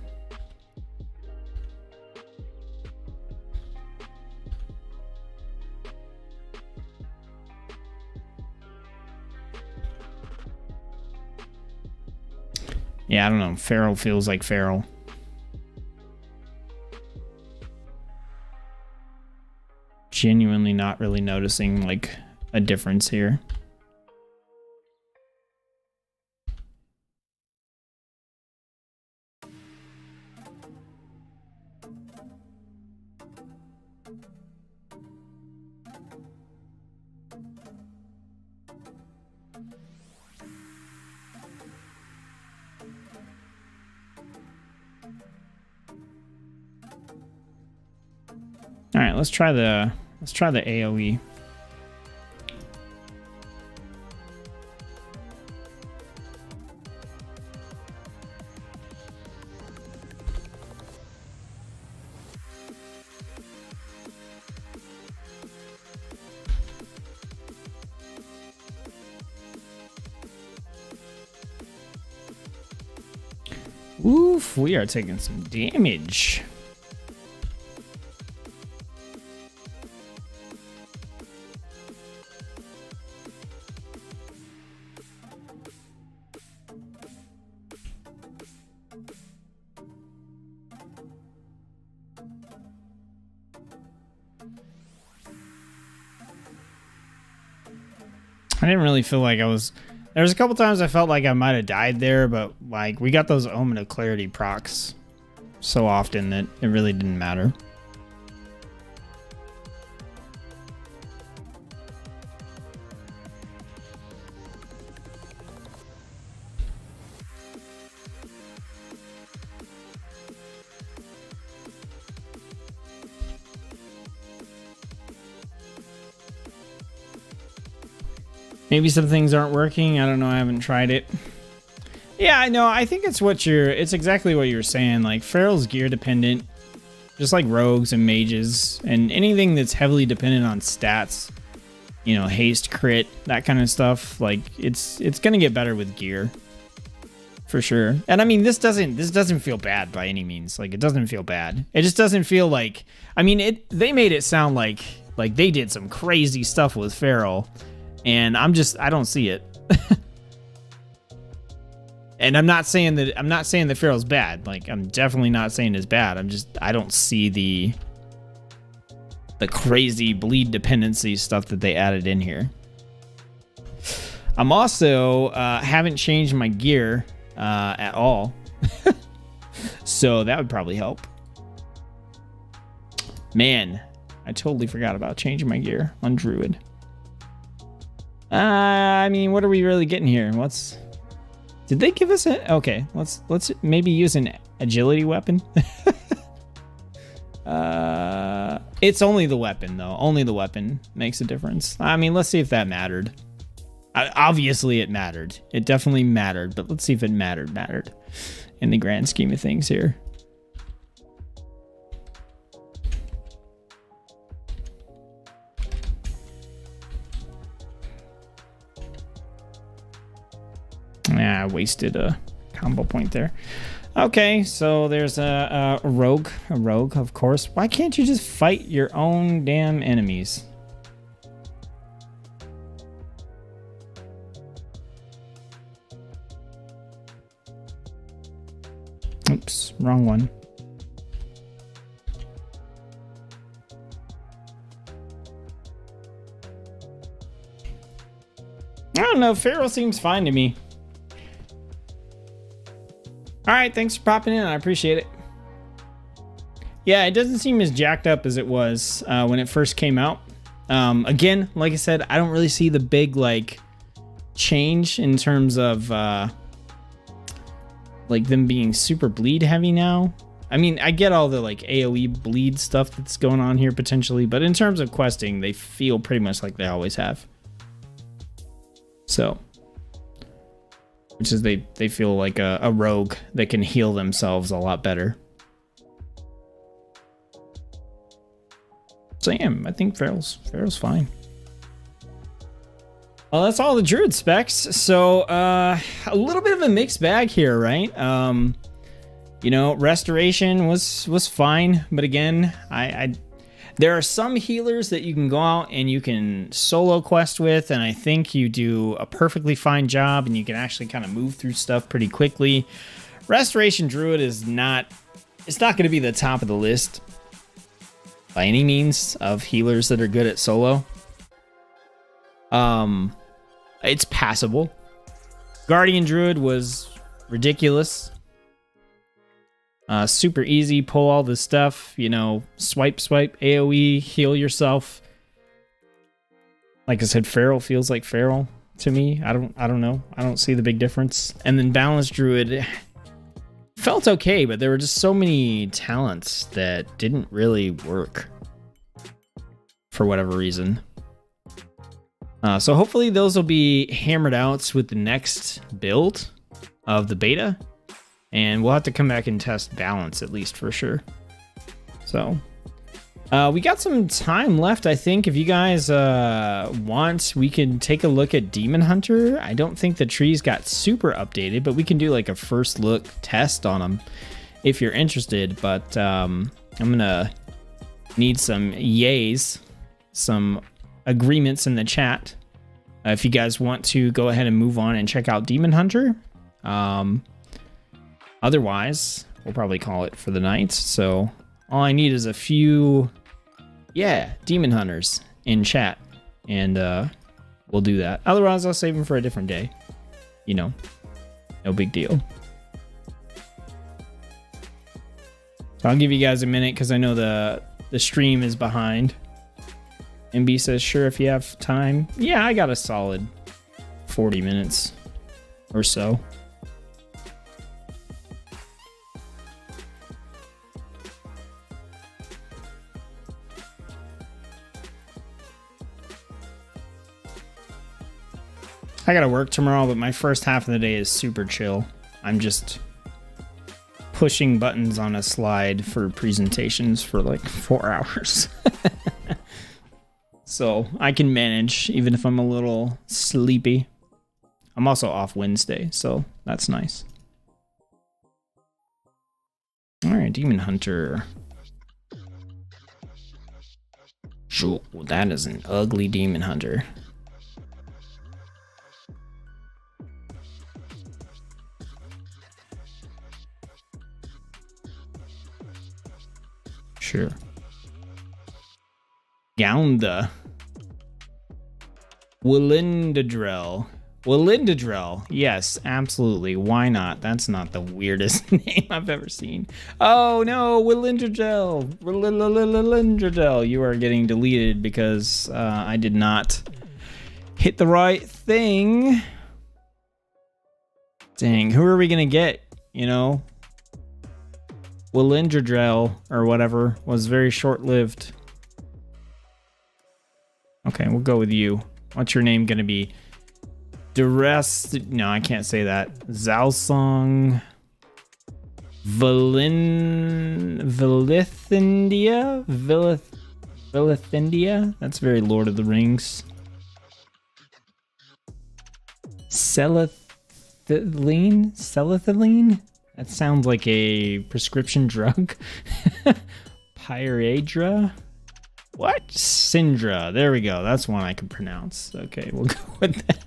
Yeah, I don't know. Feral feels like feral. Genuinely not really noticing like a difference here. All right, let's try the AoE. Oof, we are taking some damage. I didn't really feel like I was... There was a couple times I felt like I might have died there, but like we got those Omen of Clarity procs so often that it really didn't matter. Maybe some things aren't working. I don't know. I haven't tried it. Yeah, I know. I think it's it's exactly what you're saying. Like Feral's gear dependent, just like rogues and mages and anything that's heavily dependent on stats, you know, haste, crit, that kind of stuff. Like it's going to get better with gear for sure. And I mean, this doesn't feel bad by any means. Like it doesn't feel bad. It just doesn't feel like, I mean, they made it sound like they did some crazy stuff with Feral. And I don't see it. And I'm not saying that Feral's bad. Like I'm definitely not saying it's bad. I don't see the crazy bleed dependency stuff that they added in here. I'm also haven't changed my gear at all. So that would probably help. Man, I totally forgot about changing my gear on Druid. I mean, what are we really getting here? Did they give us okay, let's maybe use an agility weapon. It's only the weapon though. Only the weapon makes a difference. I mean, let's see if that mattered. Obviously it mattered. It definitely mattered, but let's see if it mattered in the grand scheme of things here. Yeah, I wasted a combo point there. Okay, so there's a rogue, of course. Why can't you just fight your own damn enemies? Oops, wrong one. I don't know, Feral seems fine to me. All right, thanks for popping in. I appreciate it. Yeah, it doesn't seem as jacked up as it was when it first came out. Again, like I said, I don't really see the big like change in terms of like them being super bleed heavy now. I mean, I get all the like AoE bleed stuff that's going on here potentially, but in terms of questing, they feel pretty much like they always have. So... which is they feel like a rogue that can heal themselves a lot better. So yeah, I think Feral's fine. Well, that's all the Druid specs. So a little bit of a mixed bag here, right? You know, restoration was fine, but again, There are some healers that you can go out and you can solo quest with, and I think you do a perfectly fine job, and you can actually kind of move through stuff pretty quickly. Restoration Druid is not, it's not going to be the top of the list by any means of healers that are good at solo. It's passable. Guardian Druid was ridiculous. Super easy, pull all this stuff, you know, swipe, AoE, heal yourself. Like I said, Feral feels like Feral to me. I don't know. I don't see the big difference. And then Balanced Druid felt okay, but there were just so many talents that didn't really work for whatever reason. So hopefully those will be hammered out with the next build of the beta. And we'll have to come back and test balance at least for sure. So we got some time left, I think. If you guys want, we can take a look at Demon Hunter. I don't think the trees got super updated, but we can do like a first look test on them if you're interested. But I'm gonna need some yays, some agreements in the chat. If you guys want to go ahead and move on and check out Demon Hunter. Otherwise, we'll probably call it for the night. So all I need is a few, Demon Hunters in chat. And we'll do that. Otherwise, I'll save them for a different day. You know, no big deal. So I'll give you guys a minute because I know the stream is behind. MB says, sure, if you have time. Yeah, I got a solid 40 minutes or so. I gotta work tomorrow, but my first half of the day is super chill. I'm just pushing buttons on a slide for presentations for like 4 hours. So I can manage even if I'm a little sleepy. I'm also off Wednesday, so that's nice. All right, Demon Hunter. Sure, that is an ugly Demon Hunter. Sure. Gounda. Willindadrell. Yes, absolutely. Why not? That's not the weirdest name I've ever seen. Oh no, Willindadrell. You are getting deleted because I did not hit the right thing. Dang, who are we gonna get? You know? Willindadrell or whatever was very short-lived. Okay, we'll go with you. What's your name gonna be? No, I can't say that. Zalsong Vilithindia? That's very Lord of the Rings. Celethylene? That sounds like a prescription drug. Pyredra? What? Syndra. There we go. That's one I can pronounce. Okay, we'll go with that.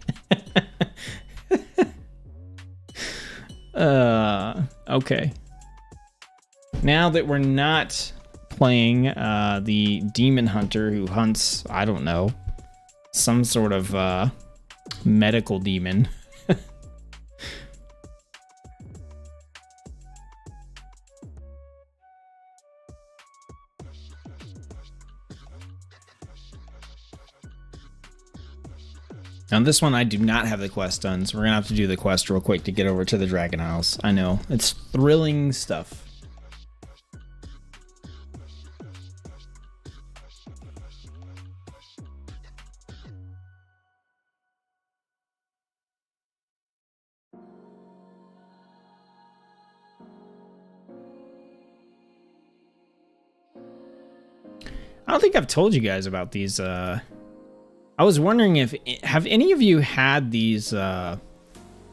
Okay. Now that we're not playing the Demon Hunter who hunts, I don't know, some sort of medical demon. On this one, I do not have the quest done, so we're going to have to do the quest real quick to get over to the Dragon Isles. I know, it's thrilling stuff. I don't think I've told you guys about these, I was wondering if, have any of you had these, they're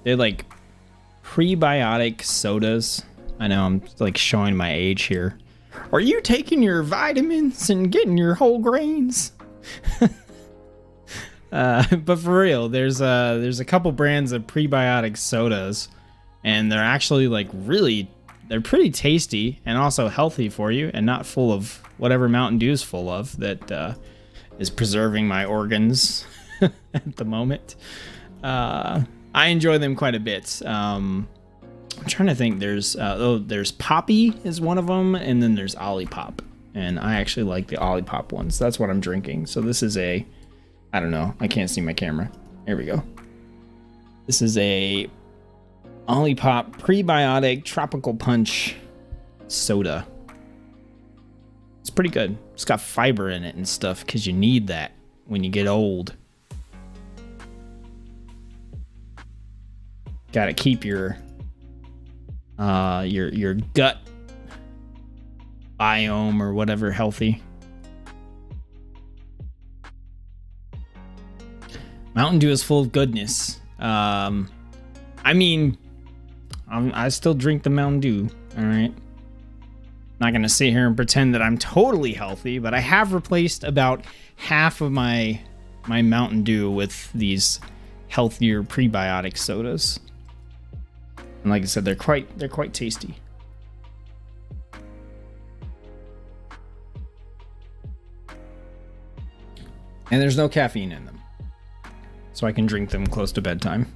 like prebiotic sodas? I know I'm like showing my age here. Are you taking your vitamins and getting your whole grains? But for real, there's a couple brands of prebiotic sodas, and they're actually like they're pretty tasty and also healthy for you, and not full of whatever Mountain Dew is full of that is preserving my organs at the moment. I enjoy them quite a bit. I'm trying to think. There's Poppy is one of them, and then there's Olipop, and I actually like the Olipop ones. That's what I'm drinking. So this is I don't know. I can't see my camera. Here we go. This is a Olipop prebiotic tropical punch soda. It's pretty good. It's got fiber in it and stuff because you need that when you get old. Got to keep your gut biome or whatever healthy. Mountain Dew is full of goodness. I mean, I still drink the Mountain Dew. All right. Not gonna sit here and pretend that I'm totally healthy, but I have replaced about half of my Mountain Dew with these healthier prebiotic sodas. And like I said, they're quite tasty. And there's no caffeine in them. So I can drink them close to bedtime,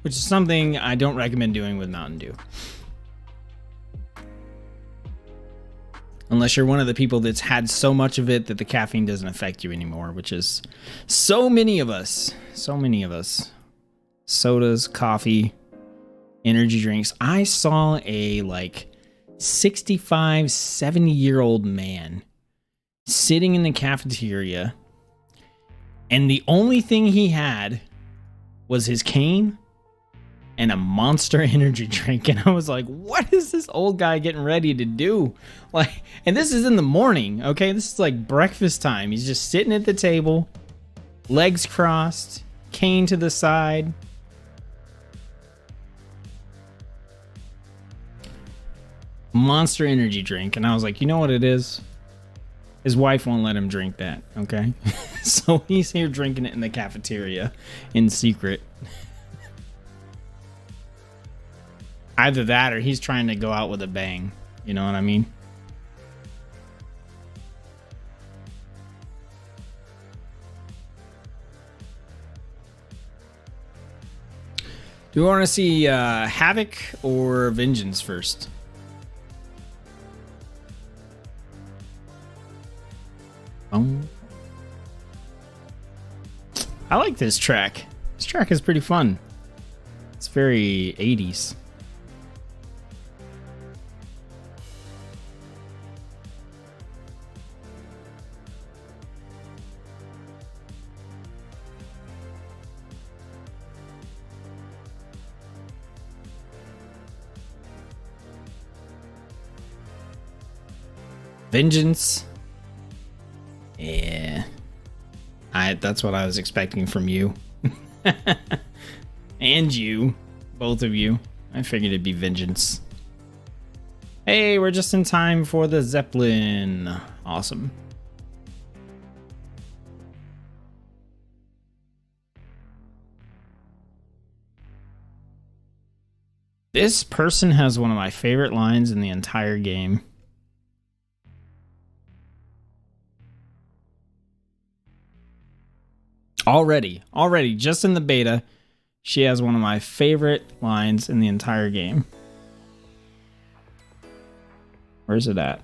which is something I don't recommend doing with Mountain Dew. Unless you're one of the people that's had so much of it that the caffeine doesn't affect you anymore, which is so many of us. So many of us. Sodas, coffee, energy drinks. I saw a 65, 70-year-old man sitting in the cafeteria, and the only thing he had was his cane and a Monster energy drink. And I was like, what is this old guy getting ready to do? And this is in the morning, okay? This is like breakfast time. He's just sitting at the table, legs crossed, cane to the side. Monster energy drink. And I was like, you know what it is? His wife won't let him drink that, okay? So he's here drinking it in the cafeteria in secret. Either that or he's trying to go out with a bang. You know what I mean? Do we want to see Havoc or Vengeance first? I like this track. This track is pretty fun. It's very 80s. Vengeance. Yeah. That's what I was expecting from you. And you. Both of you. I figured it'd be Vengeance. Hey, we're just in time for the Zeppelin. Awesome. This person has one of my favorite lines in the entire game. Already, just in the beta, she has one of my favorite lines in the entire game. Where's it at?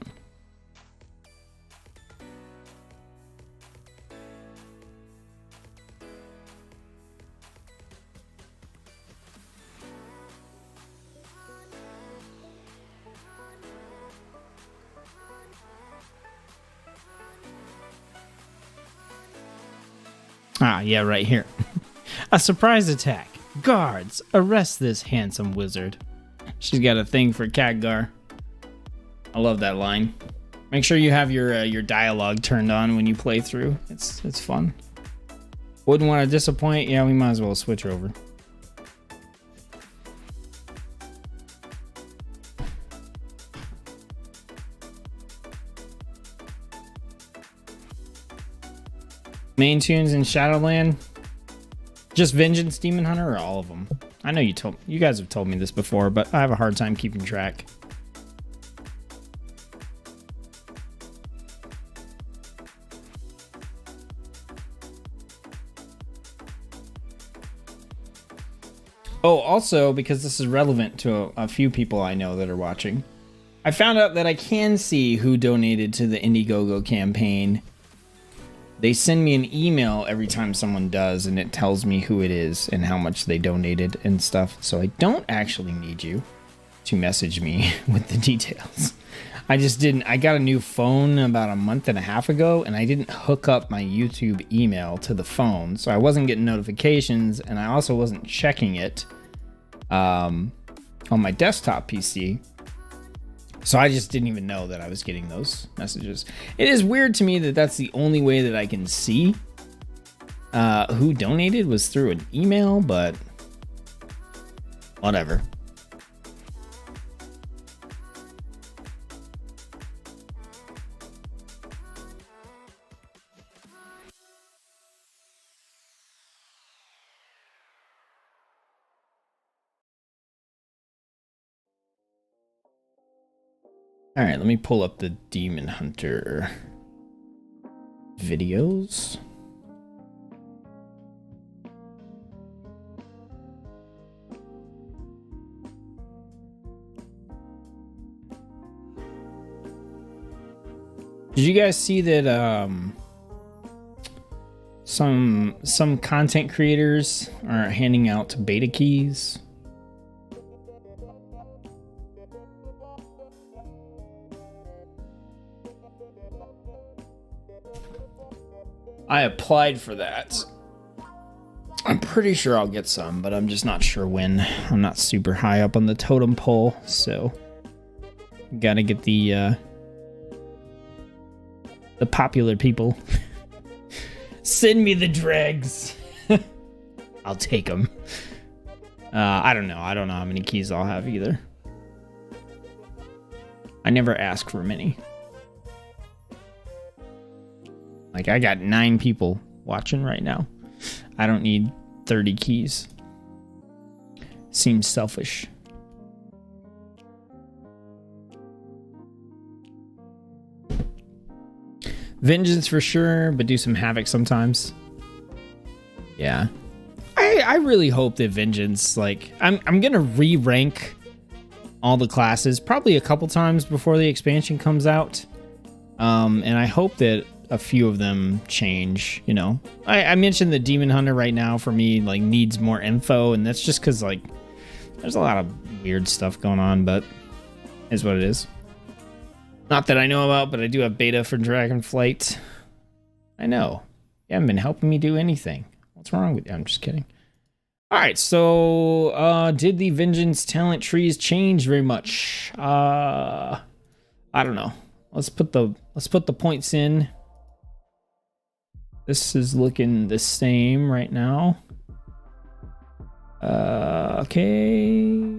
Ah, yeah, right here. A surprise attack. Guards, arrest this handsome wizard. She's got a thing for Khadgar. I love that line. Make sure you have your dialogue turned on when you play through. It's fun. Wouldn't want to disappoint. Yeah, we might as well switch over. Main tunes in Shadowland? Just Vengeance Demon Hunter or all of them? I know you guys have told me this before, but I have a hard time keeping track. Oh, also, because this is relevant to a few people I know that are watching, I found out that I can see who donated to the Indiegogo campaign. They send me an email every time someone does, and it tells me who it is and how much they donated and stuff. So I don't actually need you to message me with the details. I just didn't. I got a new phone about a month and a half ago, and I didn't hook up my YouTube email to the phone, so I wasn't getting notifications, and I also wasn't checking it on my desktop PC. So I just didn't even know that I was getting those messages. It is weird to me that that's the only way that I can see who donated was through an email, but whatever. All right, let me pull up the Demon Hunter videos. Did you guys see that some content creators are handing out beta keys? I applied for that. I'm pretty sure I'll get some, but I'm just not sure when. I'm not super high up on the totem pole, so gotta get the popular people. Send me the dregs. I'll take them. I don't know. I don't know how many keys I'll have either. I never ask for many. Like, I got 9 people watching right now. I don't need 30 keys. Seems selfish. Vengeance for sure, but do some Havoc sometimes. Yeah. I really hope that Vengeance, like, I'm gonna re-rank all the classes probably a couple times before the expansion comes out. And I hope that a few of them change, you know. I mentioned the Demon Hunter right now for me, like, needs more info, and that's just because, like, there's a lot of weird stuff going on, but is what it is. Not that I know about, but I do have beta for Dragonflight. I know. You haven't been helping me do anything. What's wrong with you? I'm just kidding. All right, so did the Vengeance talent trees change very much? I don't know. Let's put the points in. This is looking the same right now. Okay.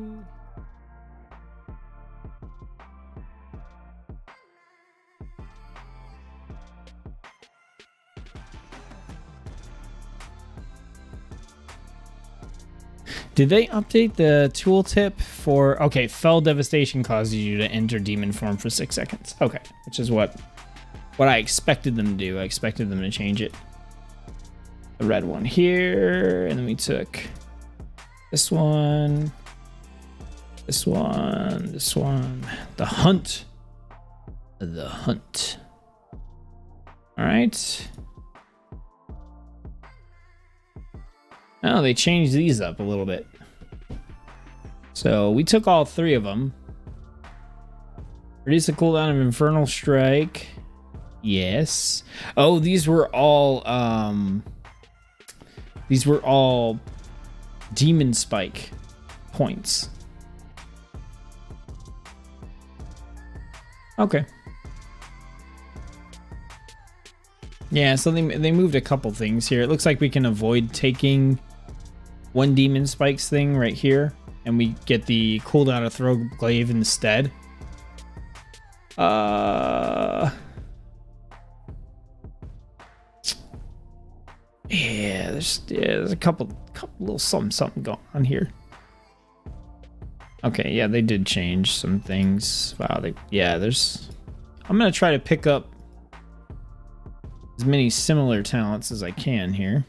Did they update the tooltip for... Okay, Fell Devastation causes you to enter demon form for 6 seconds. Okay, which is what I expected them to do. I expected them to change it. The red one here, and then we took this one, this one, this one. The hunt. The hunt. All right. Oh, they changed these up a little bit. So we took all 3 of them. Reduce the cooldown of Infernal Strike. Yes. Oh, these were all Demon Spike points. Okay. Yeah, so they moved a couple things here. It looks like we can avoid taking 1 Demon Spikes thing right here, and we get the cooldown of Throw Glaive instead. Yeah, there's a couple little something going on here. Okay, yeah, they did change some things. Wow, I'm gonna try to pick up as many similar talents as I can here.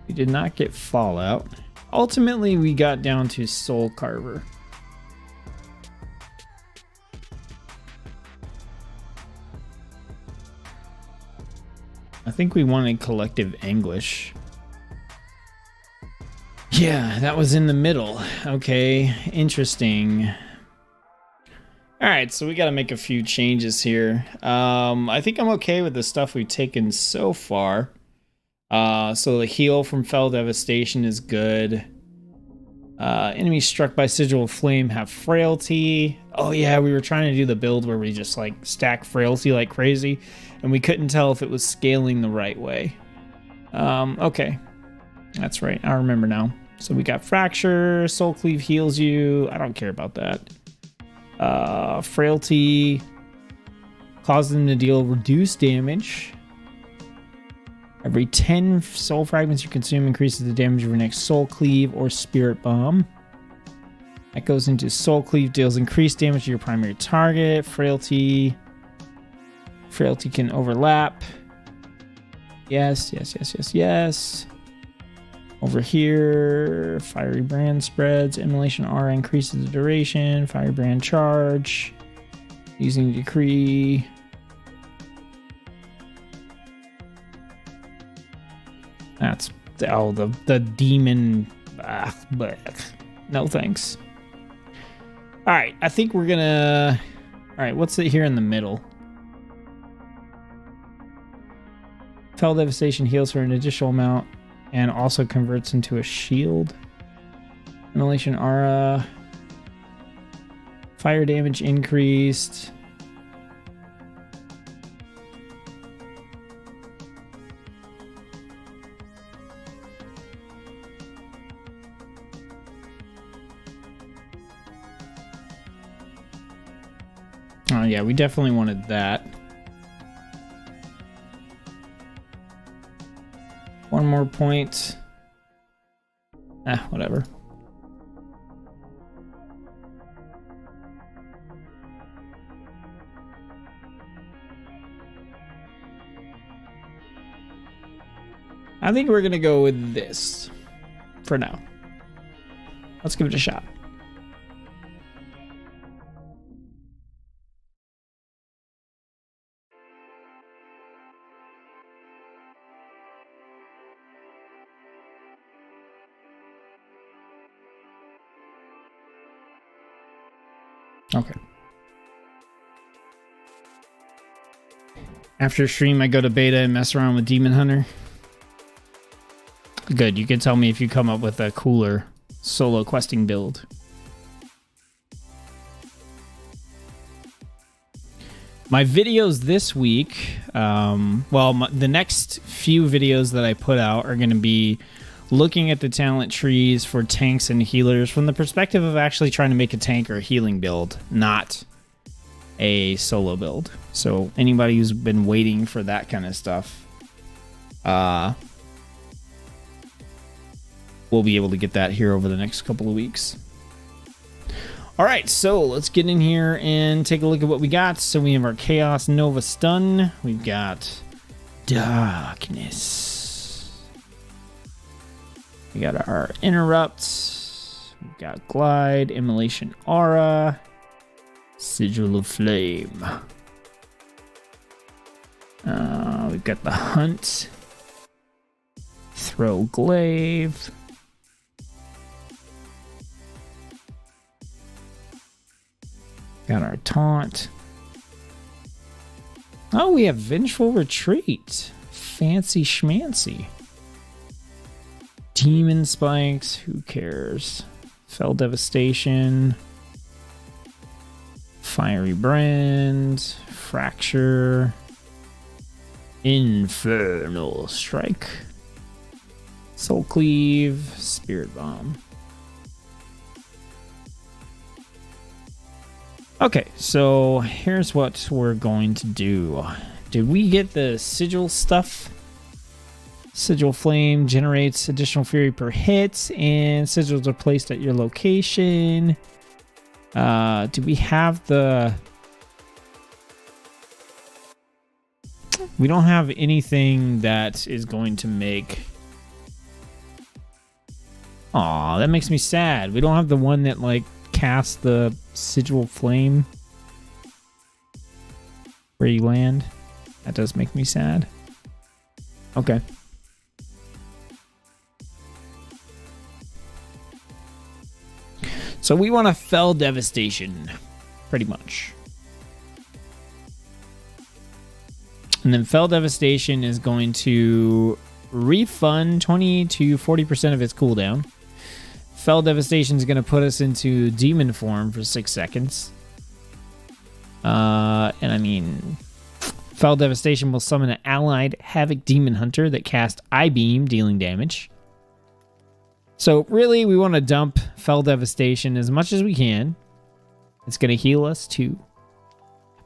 We did not get Fallout. Ultimately, we got down to Soul Carver. I think we wanted Collective Anguish. Yeah, that was in the middle. Okay, interesting. All right, so we got to make a few changes here. I think I'm okay with the stuff we've taken so far. So the heal from Fell Devastation is good. Enemies struck by Sigil of Flame have frailty. Oh yeah, we were trying to do the build where we just like stack frailty like crazy, and we couldn't tell if it was scaling the right way. Okay, that's right. I remember now. So we got Fracture, Soul Cleave heals you. I don't care about that. Frailty causes them to deal reduced damage. Every 10 soul fragments you consume increases the damage of your next Soul Cleave or Spirit Bomb. That goes into Soul Cleave, deals increased damage to your primary target. Frailty can overlap. Yes. Over here, Fiery Brand spreads. Immolation Aura increases the duration. Fiery Brand charge. Using Decree. That's the demon. No thanks. All right, I think we're gonna. All right, what's it here in the middle? Fell Devastation heals for an additional amount and also converts into a shield. Immolation Aura. Fire damage increased. Oh yeah, we definitely wanted that. One more point. Whatever. I think we're gonna go with this for now. Let's give it a shot. Okay. After stream, I go to beta and mess around with Demon Hunter. Good, you can tell me if you come up with a cooler solo questing build. My videos this week, the next few videos that I put out are going to be looking at the talent trees for tanks and healers from the perspective of actually trying to make a tank or a healing build, not a solo build. So anybody who's been waiting for that kind of stuff, we'll be able to get that here over the next couple of weeks. All right, so let's get in here and take a look at what we got. So we have our Chaos Nova Stun. We've got Darkness. We got our Interrupt. We've got Glide, Immolation Aura, Sigil of Flame. We've got the Hunt, Throw Glaive. Got our Taunt. Oh, we have Vengeful Retreat. Fancy schmancy. Demon Spikes, who cares? Fell Devastation. Fiery Brand. Fracture. Infernal Strike. Soul Cleave. Spirit Bomb. Okay, so here's what we're going to do. Did we get the sigil stuff? Sigil flame generates additional fury per hit, and sigils are placed at your location. Do we have the... We don't have anything that is going to make... Aw, that makes me sad. We don't have the one that, like, casts the sigil flame where you land. That does make me sad. Okay. So we want to fell devastation, pretty much. And then fell devastation is going to refund 20 to 40% of its cooldown. Fell devastation is going to put us into demon form for 6 seconds. And I mean, fell devastation will summon an allied Havoc Demon Hunter that casts I-Beam, dealing damage. So really, we want to dump fell devastation as much as we can. It's going to heal us too.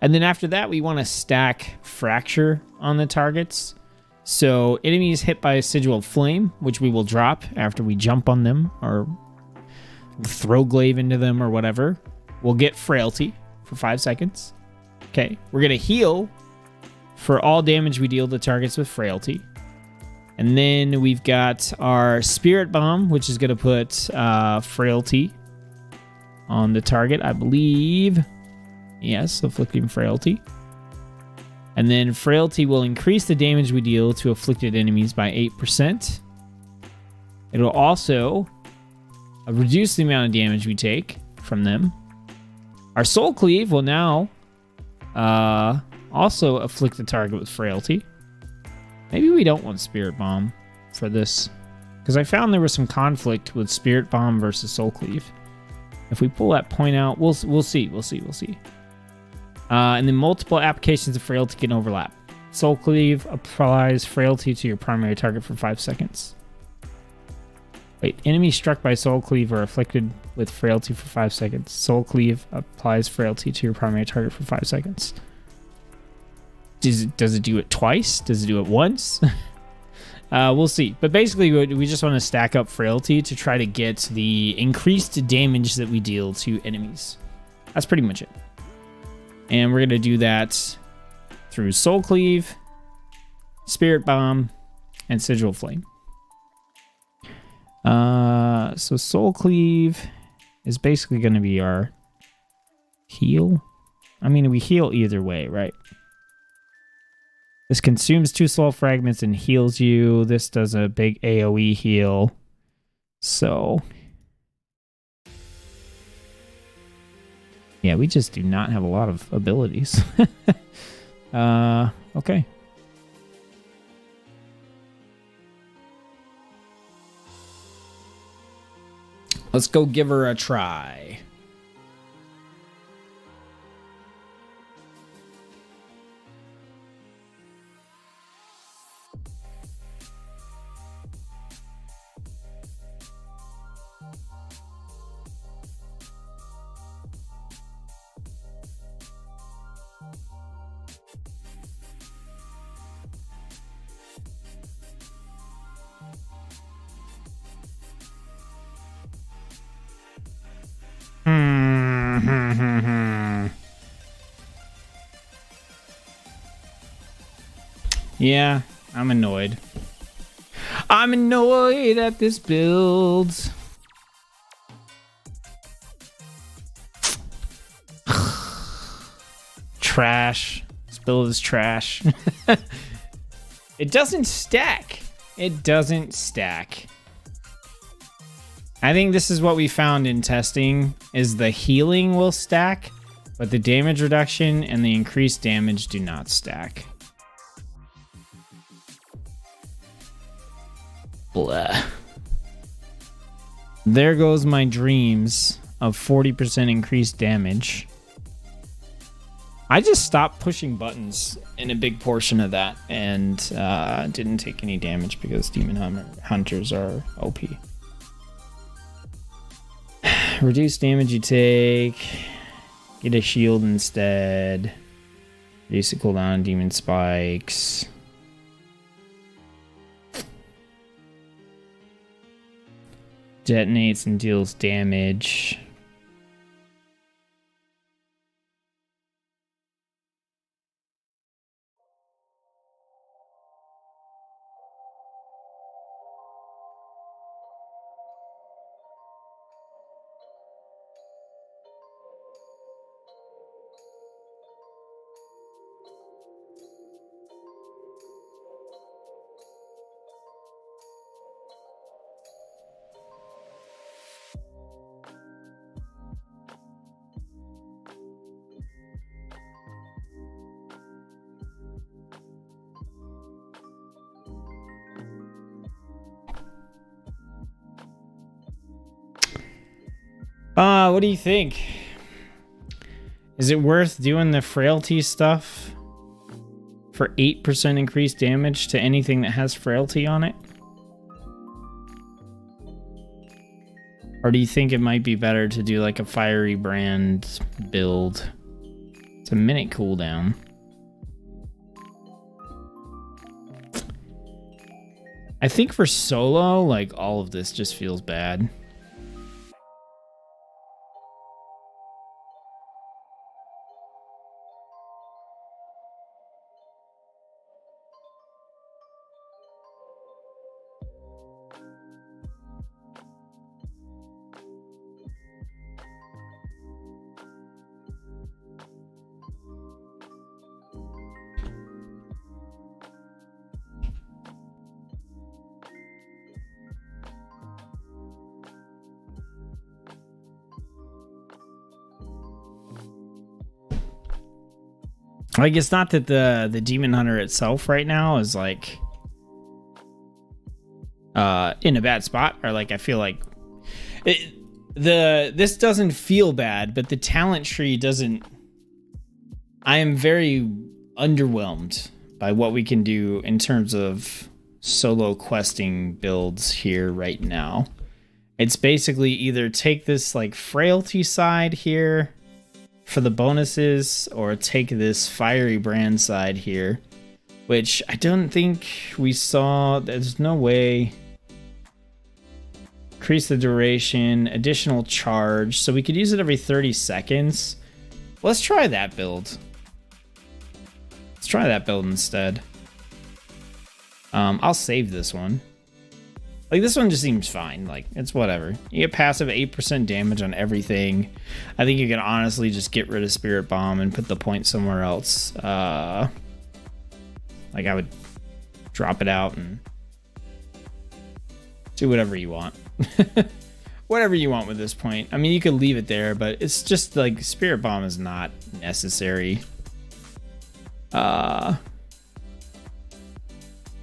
And then after that, we want to stack fracture on the targets. So enemies hit by a sigil flame, which we will drop after we jump on them or throw glaive into them or whatever, we'll get frailty for 5 seconds. Okay, we're going to heal for all damage we deal to targets with frailty. And then we've got our spirit bomb, which is going to put frailty on the target, I believe. Yes, afflicting frailty. And then frailty will increase the damage we deal to afflicted enemies by 8%. It will also reduce the amount of damage we take from them. Our soul cleave will now also afflict the target with frailty. Maybe we don't want spirit bomb for this, because I found there was some conflict with spirit bomb versus soul cleave. If we pull that point out, we'll see. And then multiple applications of frailty can overlap. Soul cleave applies frailty to your primary target for 5 seconds. Wait, enemies struck by soul cleave are afflicted with frailty for 5 seconds. Soul cleave applies frailty to your primary target for 5 seconds. Does it do it twice? Does it do it once? We'll see. But basically, we just want to stack up frailty to try to get the increased damage that we deal to enemies. That's pretty much it. And we're going to do that through soul cleave, spirit bomb, and sigil flame. So soul cleave is basically going to be our heal. I mean, we heal either way, right? This consumes 2 soul fragments and heals you. This does a big AoE heal. So yeah, we just do not have a lot of abilities. Okay. Let's go give her a try. Yeah, I'm annoyed. I'm annoyed at this build. Trash. This build is trash. It doesn't stack. It doesn't stack. I think this is what we found in testing, is the healing will stack, but the damage reduction and the increased damage do not stack. Blah. There goes my dreams of 40% increased damage. I just stopped pushing buttons in a big portion of that and didn't take any damage because Demon Hunters are OP. Reduce damage you take. Get a shield instead. Reduce the cooldown on demon spikes. Detonates and deals damage. What do you think? Is it worth doing the frailty stuff for 8% increased damage to anything that has frailty on it? Or do you think it might be better to do like a fiery brand build? It's a minute cooldown. I think for solo, like all of this just feels bad. Like, it's not that the Demon Hunter itself right now is like in a bad spot, or like I feel like this doesn't feel bad, but the talent tree doesn't. I am very underwhelmed by what we can do in terms of solo questing builds here right now. It's basically either take this like frailty side here for the bonuses, or take this fiery brand side here, which I don't think we saw. There's no way. Increase the duration, additional charge, so we could use it every 30 seconds. Let's try that build. Let's try that build instead. I'll save this one. Like, this one just seems fine. Like, it's whatever. You get passive 8% damage on everything. I think you can honestly just get rid of Spirit Bomb and put the point somewhere else. Like, I would drop it out and do whatever you want. Whatever you want with this point. I mean, you could leave it there, but it's just like Spirit Bomb is not necessary.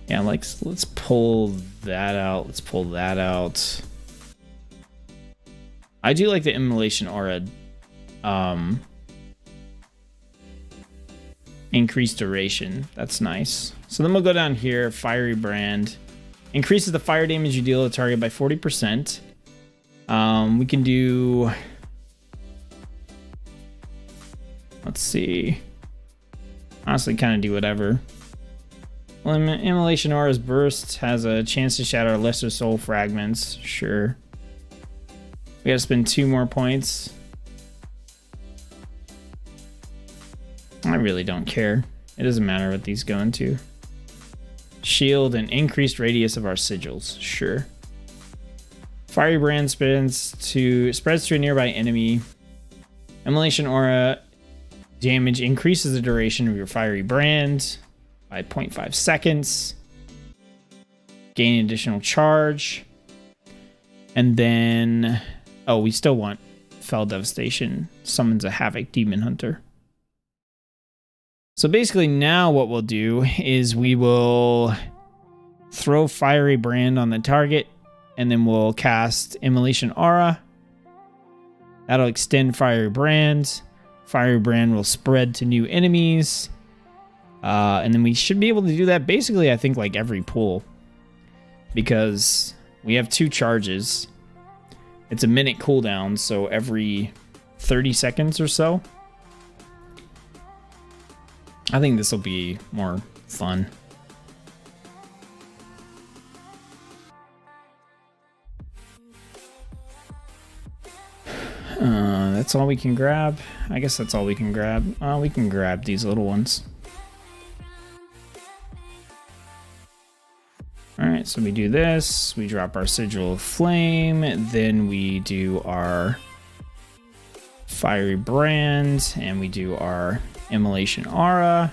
Yeah, like, let's pull that out. Let's pull that out. I do like the Immolation Aura. Increased duration. That's nice. So then we'll go down here. Fiery Brand. Increases the fire damage you deal to a target by 40%. We can do... Let's see. Honestly, kind of do whatever. Immolation Aura's burst has a chance to shatter lesser soul fragments. Sure. We gotta spend 2 more points. I really don't care. It doesn't matter what these go into. Shield and increased radius of our sigils. Sure. Fiery Brand spreads to a nearby enemy. Immolation Aura damage increases the duration of your Fiery Brand by 0.5 seconds. Gain additional charge. And then... Oh, we still want Fell Devastation. Summons a Havoc Demon Hunter. So basically now what we'll do is we will throw Fiery Brand on the target, and then we'll cast Immolation Aura. That'll extend Fiery Brand. Fiery Brand will spread to new enemies. And then we should be able to do that basically, I think, like every pull. Because we have 2 charges. It's a minute cooldown, so every 30 seconds or so. I think this will be more fun. That's all we can grab. I guess that's all we can grab. We can grab these little ones. Alright, so we do this. We drop our Sigil of Flame. Then we do our Fiery Brand. And we do our Immolation Aura.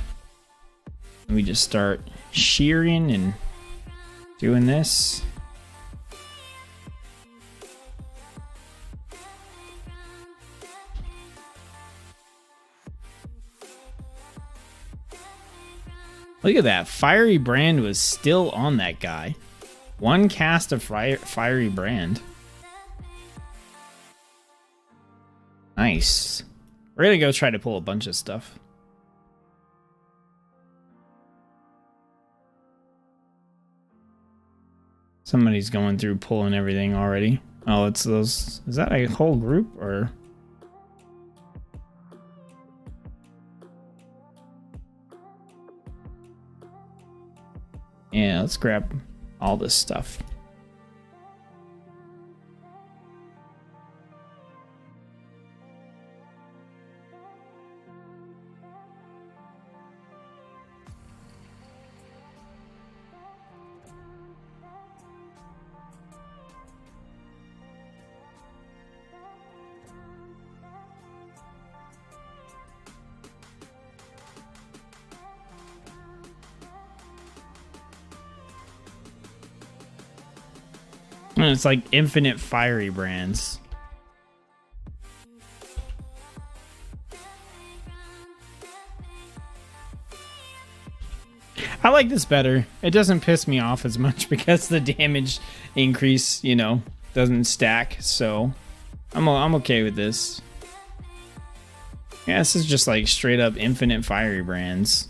And we just start shearing and doing this. Look at that. Fiery Brand was still on that guy. One cast of Fiery Brand. Nice. We're going to go try to pull a bunch of stuff. Somebody's going through pulling everything already. Oh, it's those. Is that a whole group or? Yeah, let's grab all this stuff. And it's like infinite fiery brands. I like this better. It doesn't piss me off as much because the damage increase, you know, doesn't stack. So I'm okay with this. Yeah, this is just like straight up infinite fiery brands.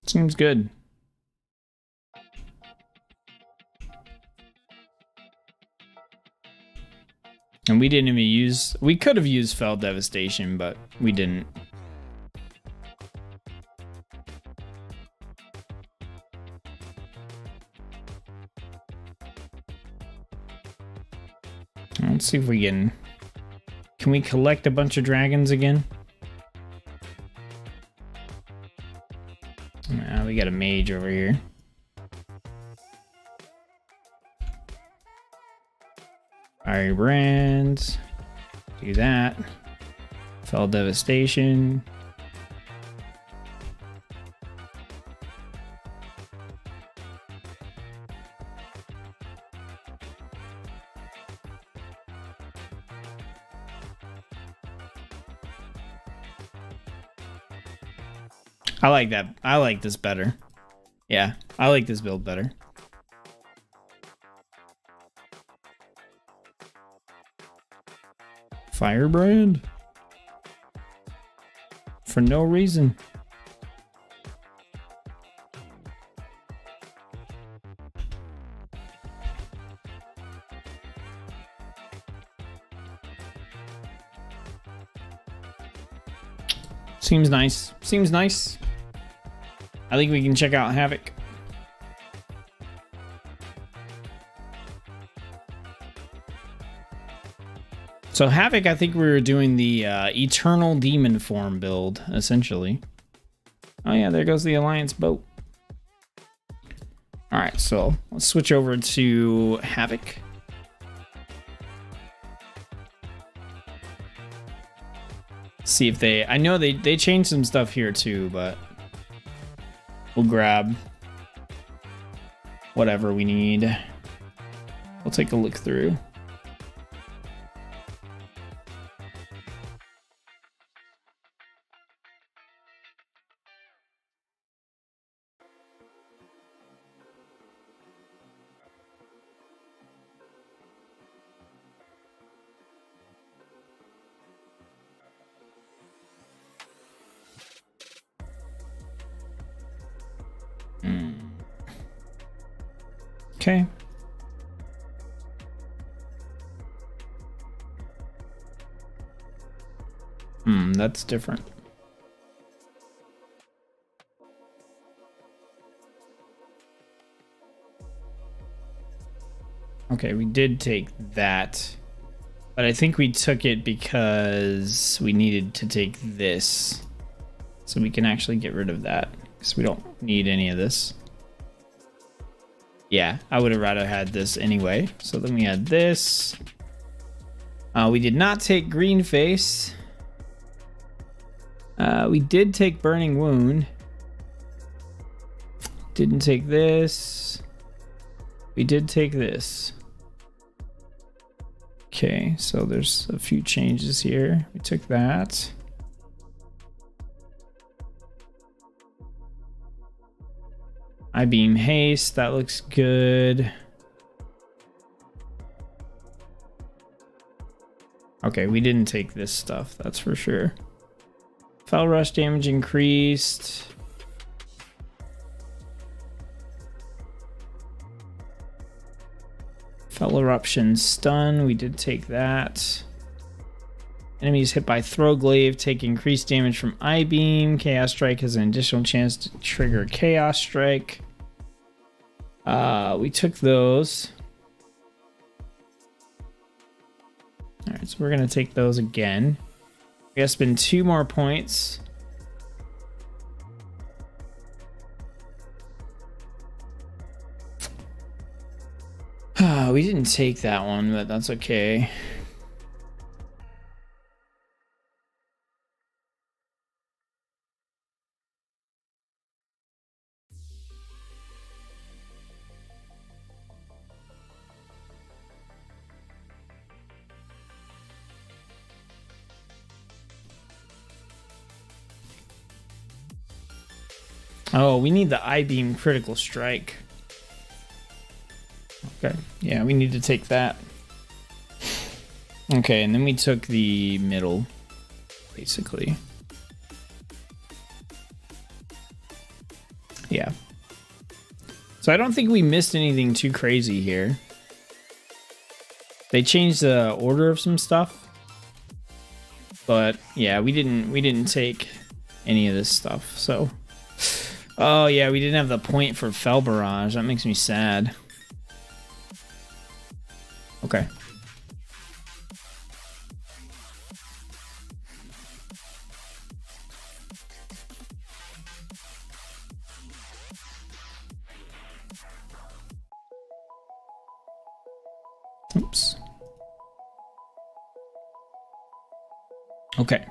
Seems good. And we didn't even use... We could have used Fell Devastation, but we didn't. Let's see if we can... Can we collect a bunch of dragons again? We got a mage over here. Fiery Brand. Do that. Fell Devastation. I like that. I like this better. Yeah, I like this build better. Firebrand? For no reason. Seems nice. Seems nice. I think we can check out Havoc. So Havoc, I think we were doing the Eternal Demon form build, essentially. Oh yeah, there goes the Alliance boat. Alright, so let's switch over to Havoc. See if they... I know they changed some stuff here too, but... We'll grab whatever we need. We'll take a look through. Okay. that's different. Okay, we did take that. But I think we took it because we needed to take this. So we can actually get rid of that. Because we don't need any of this. Yeah, I would have rather had this anyway. So then we had this. We did not take Green Face. We did take Burning Wound. Didn't take this. We did take this. Okay, so there's a few changes here. We took that. I-Beam Haste, that looks good. Okay, we didn't take this stuff, that's for sure. Fell Rush damage increased. Fell Eruption Stun, we did take that. Enemies hit by Throw Glaive take increased damage from I-Beam. Chaos Strike has an additional chance to trigger Chaos Strike. We took those. Alright, so we're going to take those again. We gotta spend 2 more points. We didn't take that one, but that's okay. Oh, we need the I-Beam Critical Strike. Okay, yeah, we need to take that. Okay, and then we took the middle, basically. Yeah. So I don't think we missed anything too crazy here. They changed the order of some stuff. But yeah, we didn't take any of this stuff, so. Oh yeah, we didn't have the point for Fell Barrage. That makes me sad. Okay. Oops. Okay.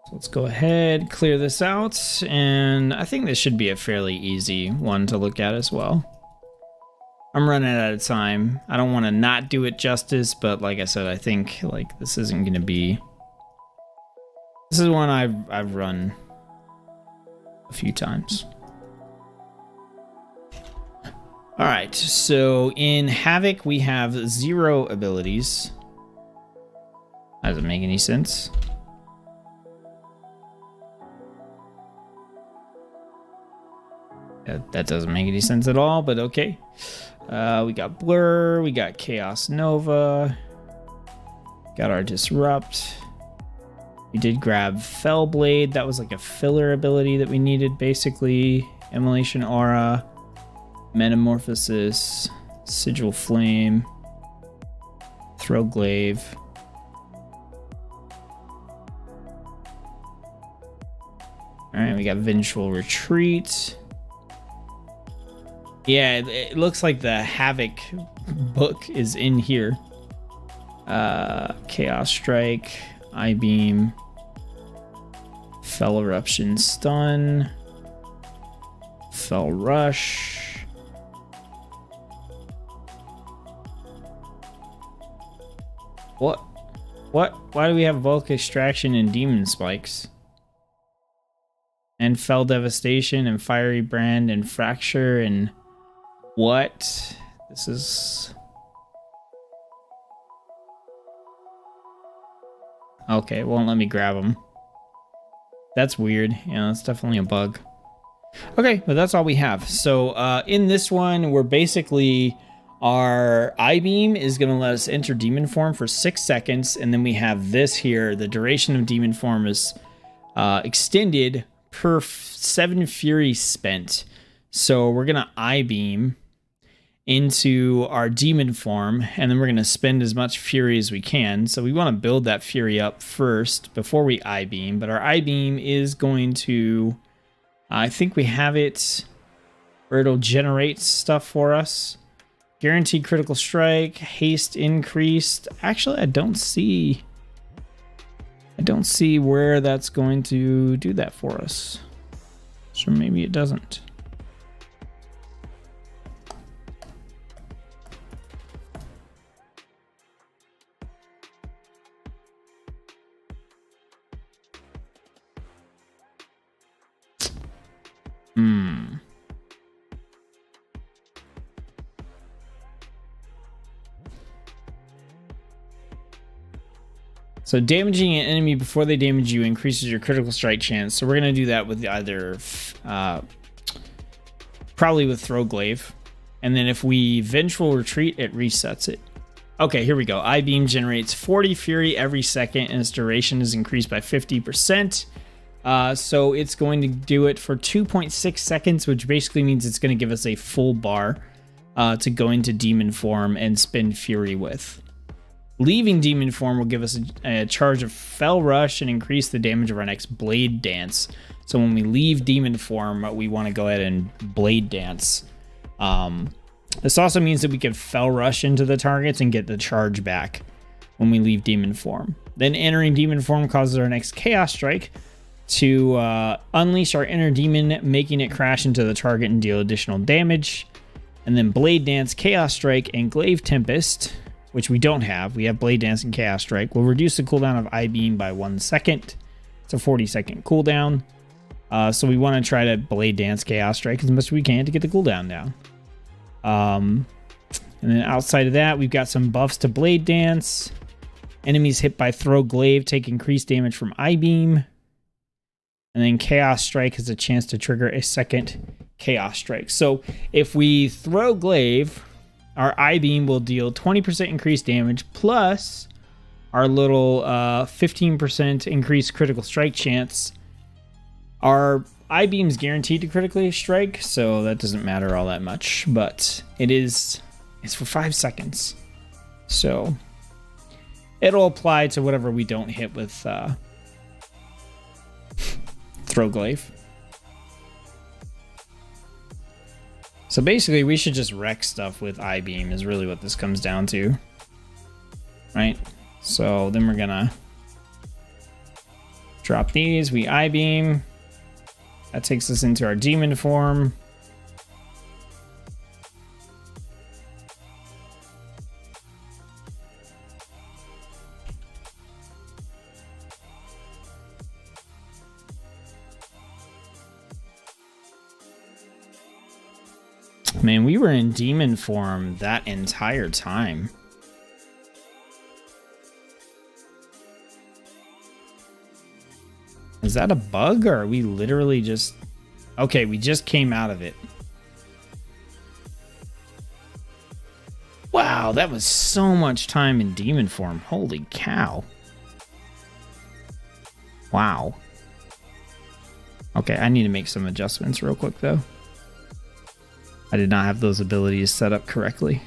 So let's go ahead, clear this out, and I think this should be a fairly easy one to look at as well. I'm running out of time. I don't want to not do it justice, but like I said, I think like this isn't going to be. This is one I've run a few times. All right, so in Havoc we have 0 abilities. That doesn't make any sense. That doesn't make any sense at all, but okay. We got Blur, we got Chaos Nova, got our Disrupt. We did grab Fellblade. That was like a filler ability that we needed, basically. Immolation Aura, Metamorphosis, Sigil Flame, Throw Glaive. Alright, we got Vengeful Retreat. Yeah, it looks like the Havoc book is in here. Chaos Strike, I-Beam, Fell Eruption Stun, Fell Rush. What? Why do we have Bulk Extraction and Demon Spikes? And Fell Devastation and Fiery Brand and Fracture and... What? This is... Okay, it won't let me grab them. That's weird. Yeah, that's definitely a bug. Okay, but that's all we have. So in this one, we're basically Our I-beam is going to let us enter demon form for 6 seconds, and then we have this here. The duration of demon form is extended per 7 fury spent. So we're going to I-beam into our demon form, and then we're going to spend as much fury as we can. So we want to build that fury up first before we I-beam, but our I-beam is going to, I think we have it where it'll generate stuff for us. Guaranteed critical strike, haste increased. Actually, I don't see where that's going to do that for us. So maybe it doesn't. So damaging an enemy before they damage you increases your critical strike chance. So we're going to do that with either, probably with Throw Glaive. And then if we Vengeful Retreat, it resets it. Okay, here we go. I-beam generates 40 fury every second, and its duration is increased by 50%. So it's going to do it for 2.6 seconds, which basically means it's going to give us a full bar to go into demon form and spend fury with. Leaving demon form will give us a charge of Fell Rush and increase the damage of our next Blade Dance. So when we leave demon form, we want to go ahead and Blade Dance. This also means that we can Fell Rush into the targets and get the charge back when we leave demon form. Then entering demon form causes our next Chaos Strike to unleash our inner demon, making it crash into the target and deal additional damage. And then Blade Dance, Chaos Strike, and Glaive Tempest, which we don't have. We have Blade Dance and Chaos Strike. We'll reduce the cooldown of I-beam by 1 second. It's a 40-second cooldown. So we want to try to Blade Dance, Chaos Strike as much as we can to get the cooldown down. And then outside of that, we've got some buffs to Blade Dance. Enemies hit by Throw Glaive take increased damage from I-beam. And then Chaos Strike has a chance to trigger a second Chaos Strike. So if we Throw Glaive, our I-beam will deal 20% increased damage plus our little 15% increased critical strike chance. Our I-beam is guaranteed to critically strike, so that doesn't matter all that much, but it's for 5 seconds. So it'll apply to whatever we don't hit with Throw Glaive. So basically, we should just wreck stuff with I-beam is really what this comes down to. Right? So then we're gonna drop these. We I-beam. That takes us into our demon form. Man, we were in demon form that entire time. Is that a bug, or are we literally just... Okay, we just came out of it. Wow, that was so much time in demon form. Holy cow. Wow. Okay, I need to make some adjustments real quick, though. I did not have those abilities set up correctly.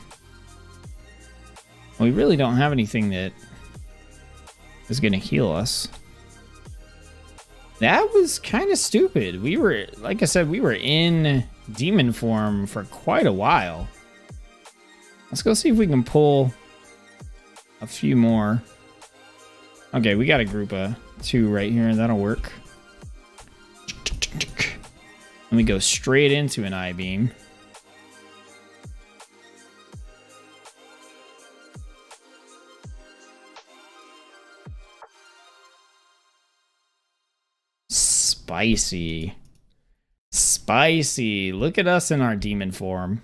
We really don't have anything that is going to heal us. That was kind of stupid. We were, like I said, we were in demon form for quite a while. Let's go see if we can pull a few more. Okay, we got a group of 2 right here. That'll work. And we go straight into an I-beam. Spicy. Spicy. Look at us in our demon form.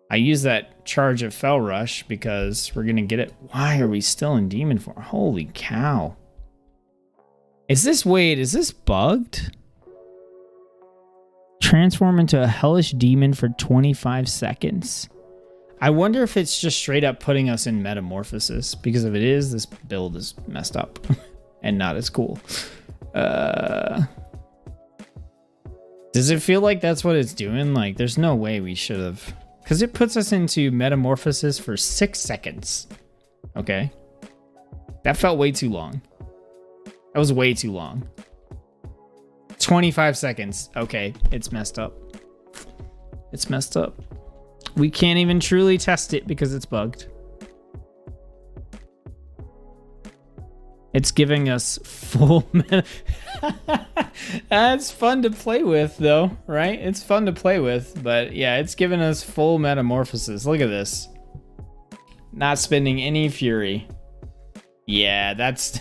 I use that charge of Fell Rush because we're going to get it. Why are we still in demon form? Holy cow. Is this bugged? Transform into a hellish demon for 25 seconds. I wonder if it's just straight up putting us in metamorphosis, because if it is, this build is messed up and not as cool. Does it feel like that's what it's doing? Like, there's no way we should have, because it puts us into metamorphosis for 6 seconds. Okay. That felt way too long. That was way too long. 25 seconds. Okay, it's messed up. It's messed up. We can't even truly test it because it's bugged. It's giving us full meta. That's fun to play with, though, right? It's fun to play with, but yeah, it's giving us full metamorphosis. Look at this. Not spending any fury. Yeah, that's...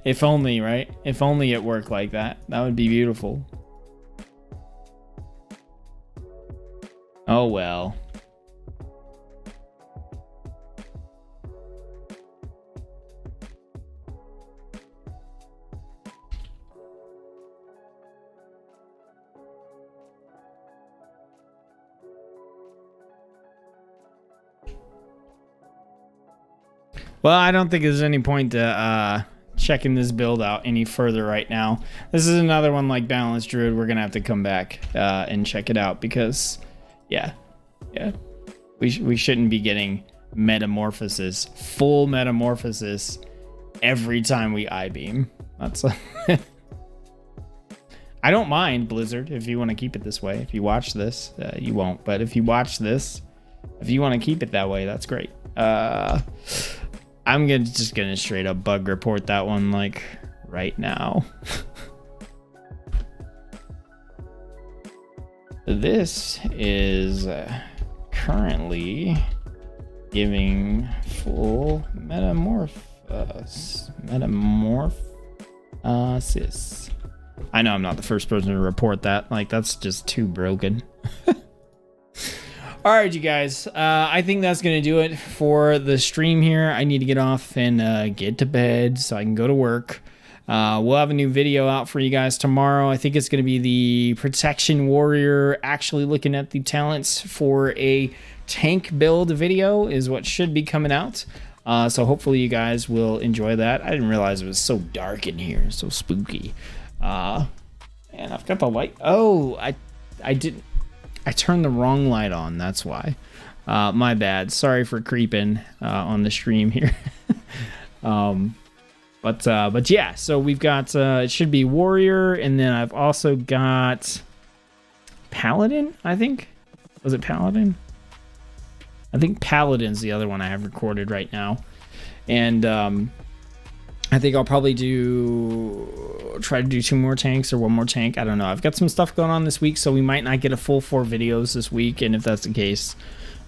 If only, right? If only it worked like that. That would be beautiful. Oh, well. Well, I don't think there's any point to checking this build out any further right now. This is another one like Balanced Druid. We're going to have to come back and check it out because... Yeah, we shouldn't be getting metamorphosis, full metamorphosis every time we I-beam. That's I don't mind, Blizzard, if you want to keep it this way. If you watch this, you won't. But if you watch this, if you want to keep it that way, that's great. I'm just gonna straight up bug report that one like right now. This is currently giving full metamorphosis. I know I'm not the first person to report that. Like, that's just too broken. All right, you guys. I think that's going to do it for the stream here. I need to get off and get to bed so I can go to work. We'll have a new video out for you guys tomorrow. I think it's going to be the Protection Warrior actually looking at the talents for a tank build video is what should be coming out. So hopefully you guys will enjoy that. I didn't realize it was so dark in here, so spooky. And I've got the light. Oh, I didn't. I turned the wrong light on. That's why. My bad. Sorry for creeping on the stream here. But yeah, so we've got, it should be Warrior, and then I've also got Paladin, I think. Was it Paladin? I think Paladin's the other one I have recorded right now. And I think I'll probably try to do 2 more tanks or 1 more tank. I don't know. I've got some stuff going on this week, so we might not get a full 4 videos this week. And if that's the case,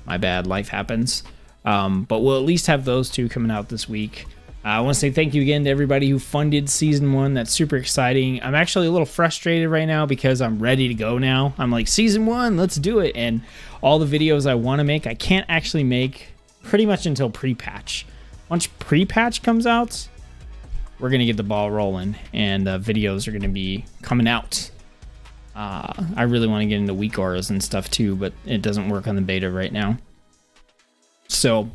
my bad, life happens. But we'll at least have those 2 coming out this week. I want to say thank you again to everybody who funded Season 1. That's super exciting. I'm actually a little frustrated right now because I'm ready to go now. I'm like, Season 1, let's do it. And all the videos I want to make, I can't actually make pretty much until pre-patch. Once pre-patch comes out, we're going to get the ball rolling. And videos are going to be coming out. I really want to get into weak auras and stuff too, but it doesn't work on the beta right now. So...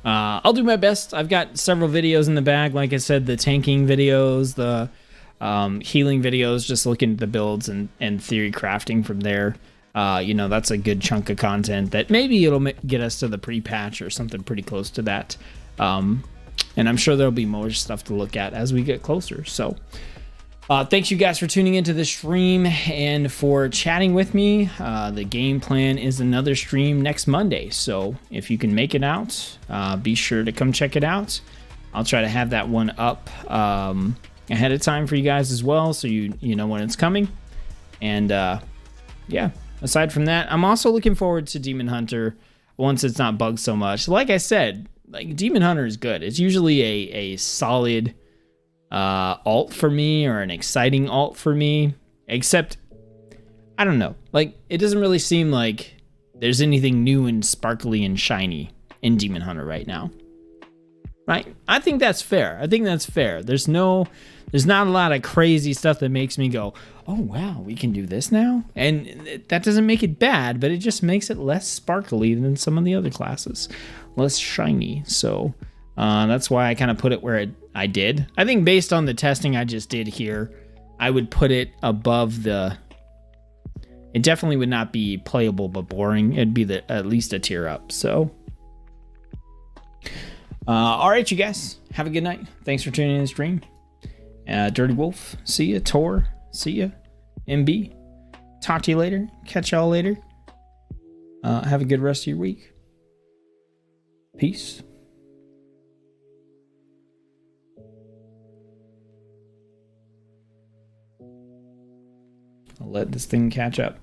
I'll do my best. I've got several videos in the bag. Like I said, the tanking videos, the healing videos, just looking at the builds and theory crafting from there. You know, that's a good chunk of content that maybe it'll get us to the pre-patch or something pretty close to that. And I'm sure there'll be more stuff to look at as we get closer. So thanks you guys for tuning into the stream and for chatting with me. The game plan is another stream next Monday. So if you can make it out, be sure to come check it out. I'll try to have that one up ahead of time for you guys as well, so you know when it's coming. And yeah, aside from that, I'm also looking forward to Demon Hunter once it's not bugged so much. Like I said, like Demon Hunter is good. It's usually a solid alt for me, or an exciting alt for me, except I don't know, like it doesn't really seem like there's anything new and sparkly and shiny in Demon Hunter right now. right? I think that's fair. I think that's fair. There's not a lot of crazy stuff that makes me go, oh wow, we can do this now. And that doesn't make it bad, but it just makes it less sparkly than some of the other classes, less shiny. So that's why I kind of put it where I did. I think based on the testing I just did here, I would put it above the. It definitely would not be playable but boring. It'd be at least a tier up. So. All right, you guys, have a good night. Thanks for tuning in to the stream. Dirty Wolf, see ya. Tor, see ya. MB, talk to you later. Catch y'all later. Have a good rest of your week. Peace. I'll let this thing catch up.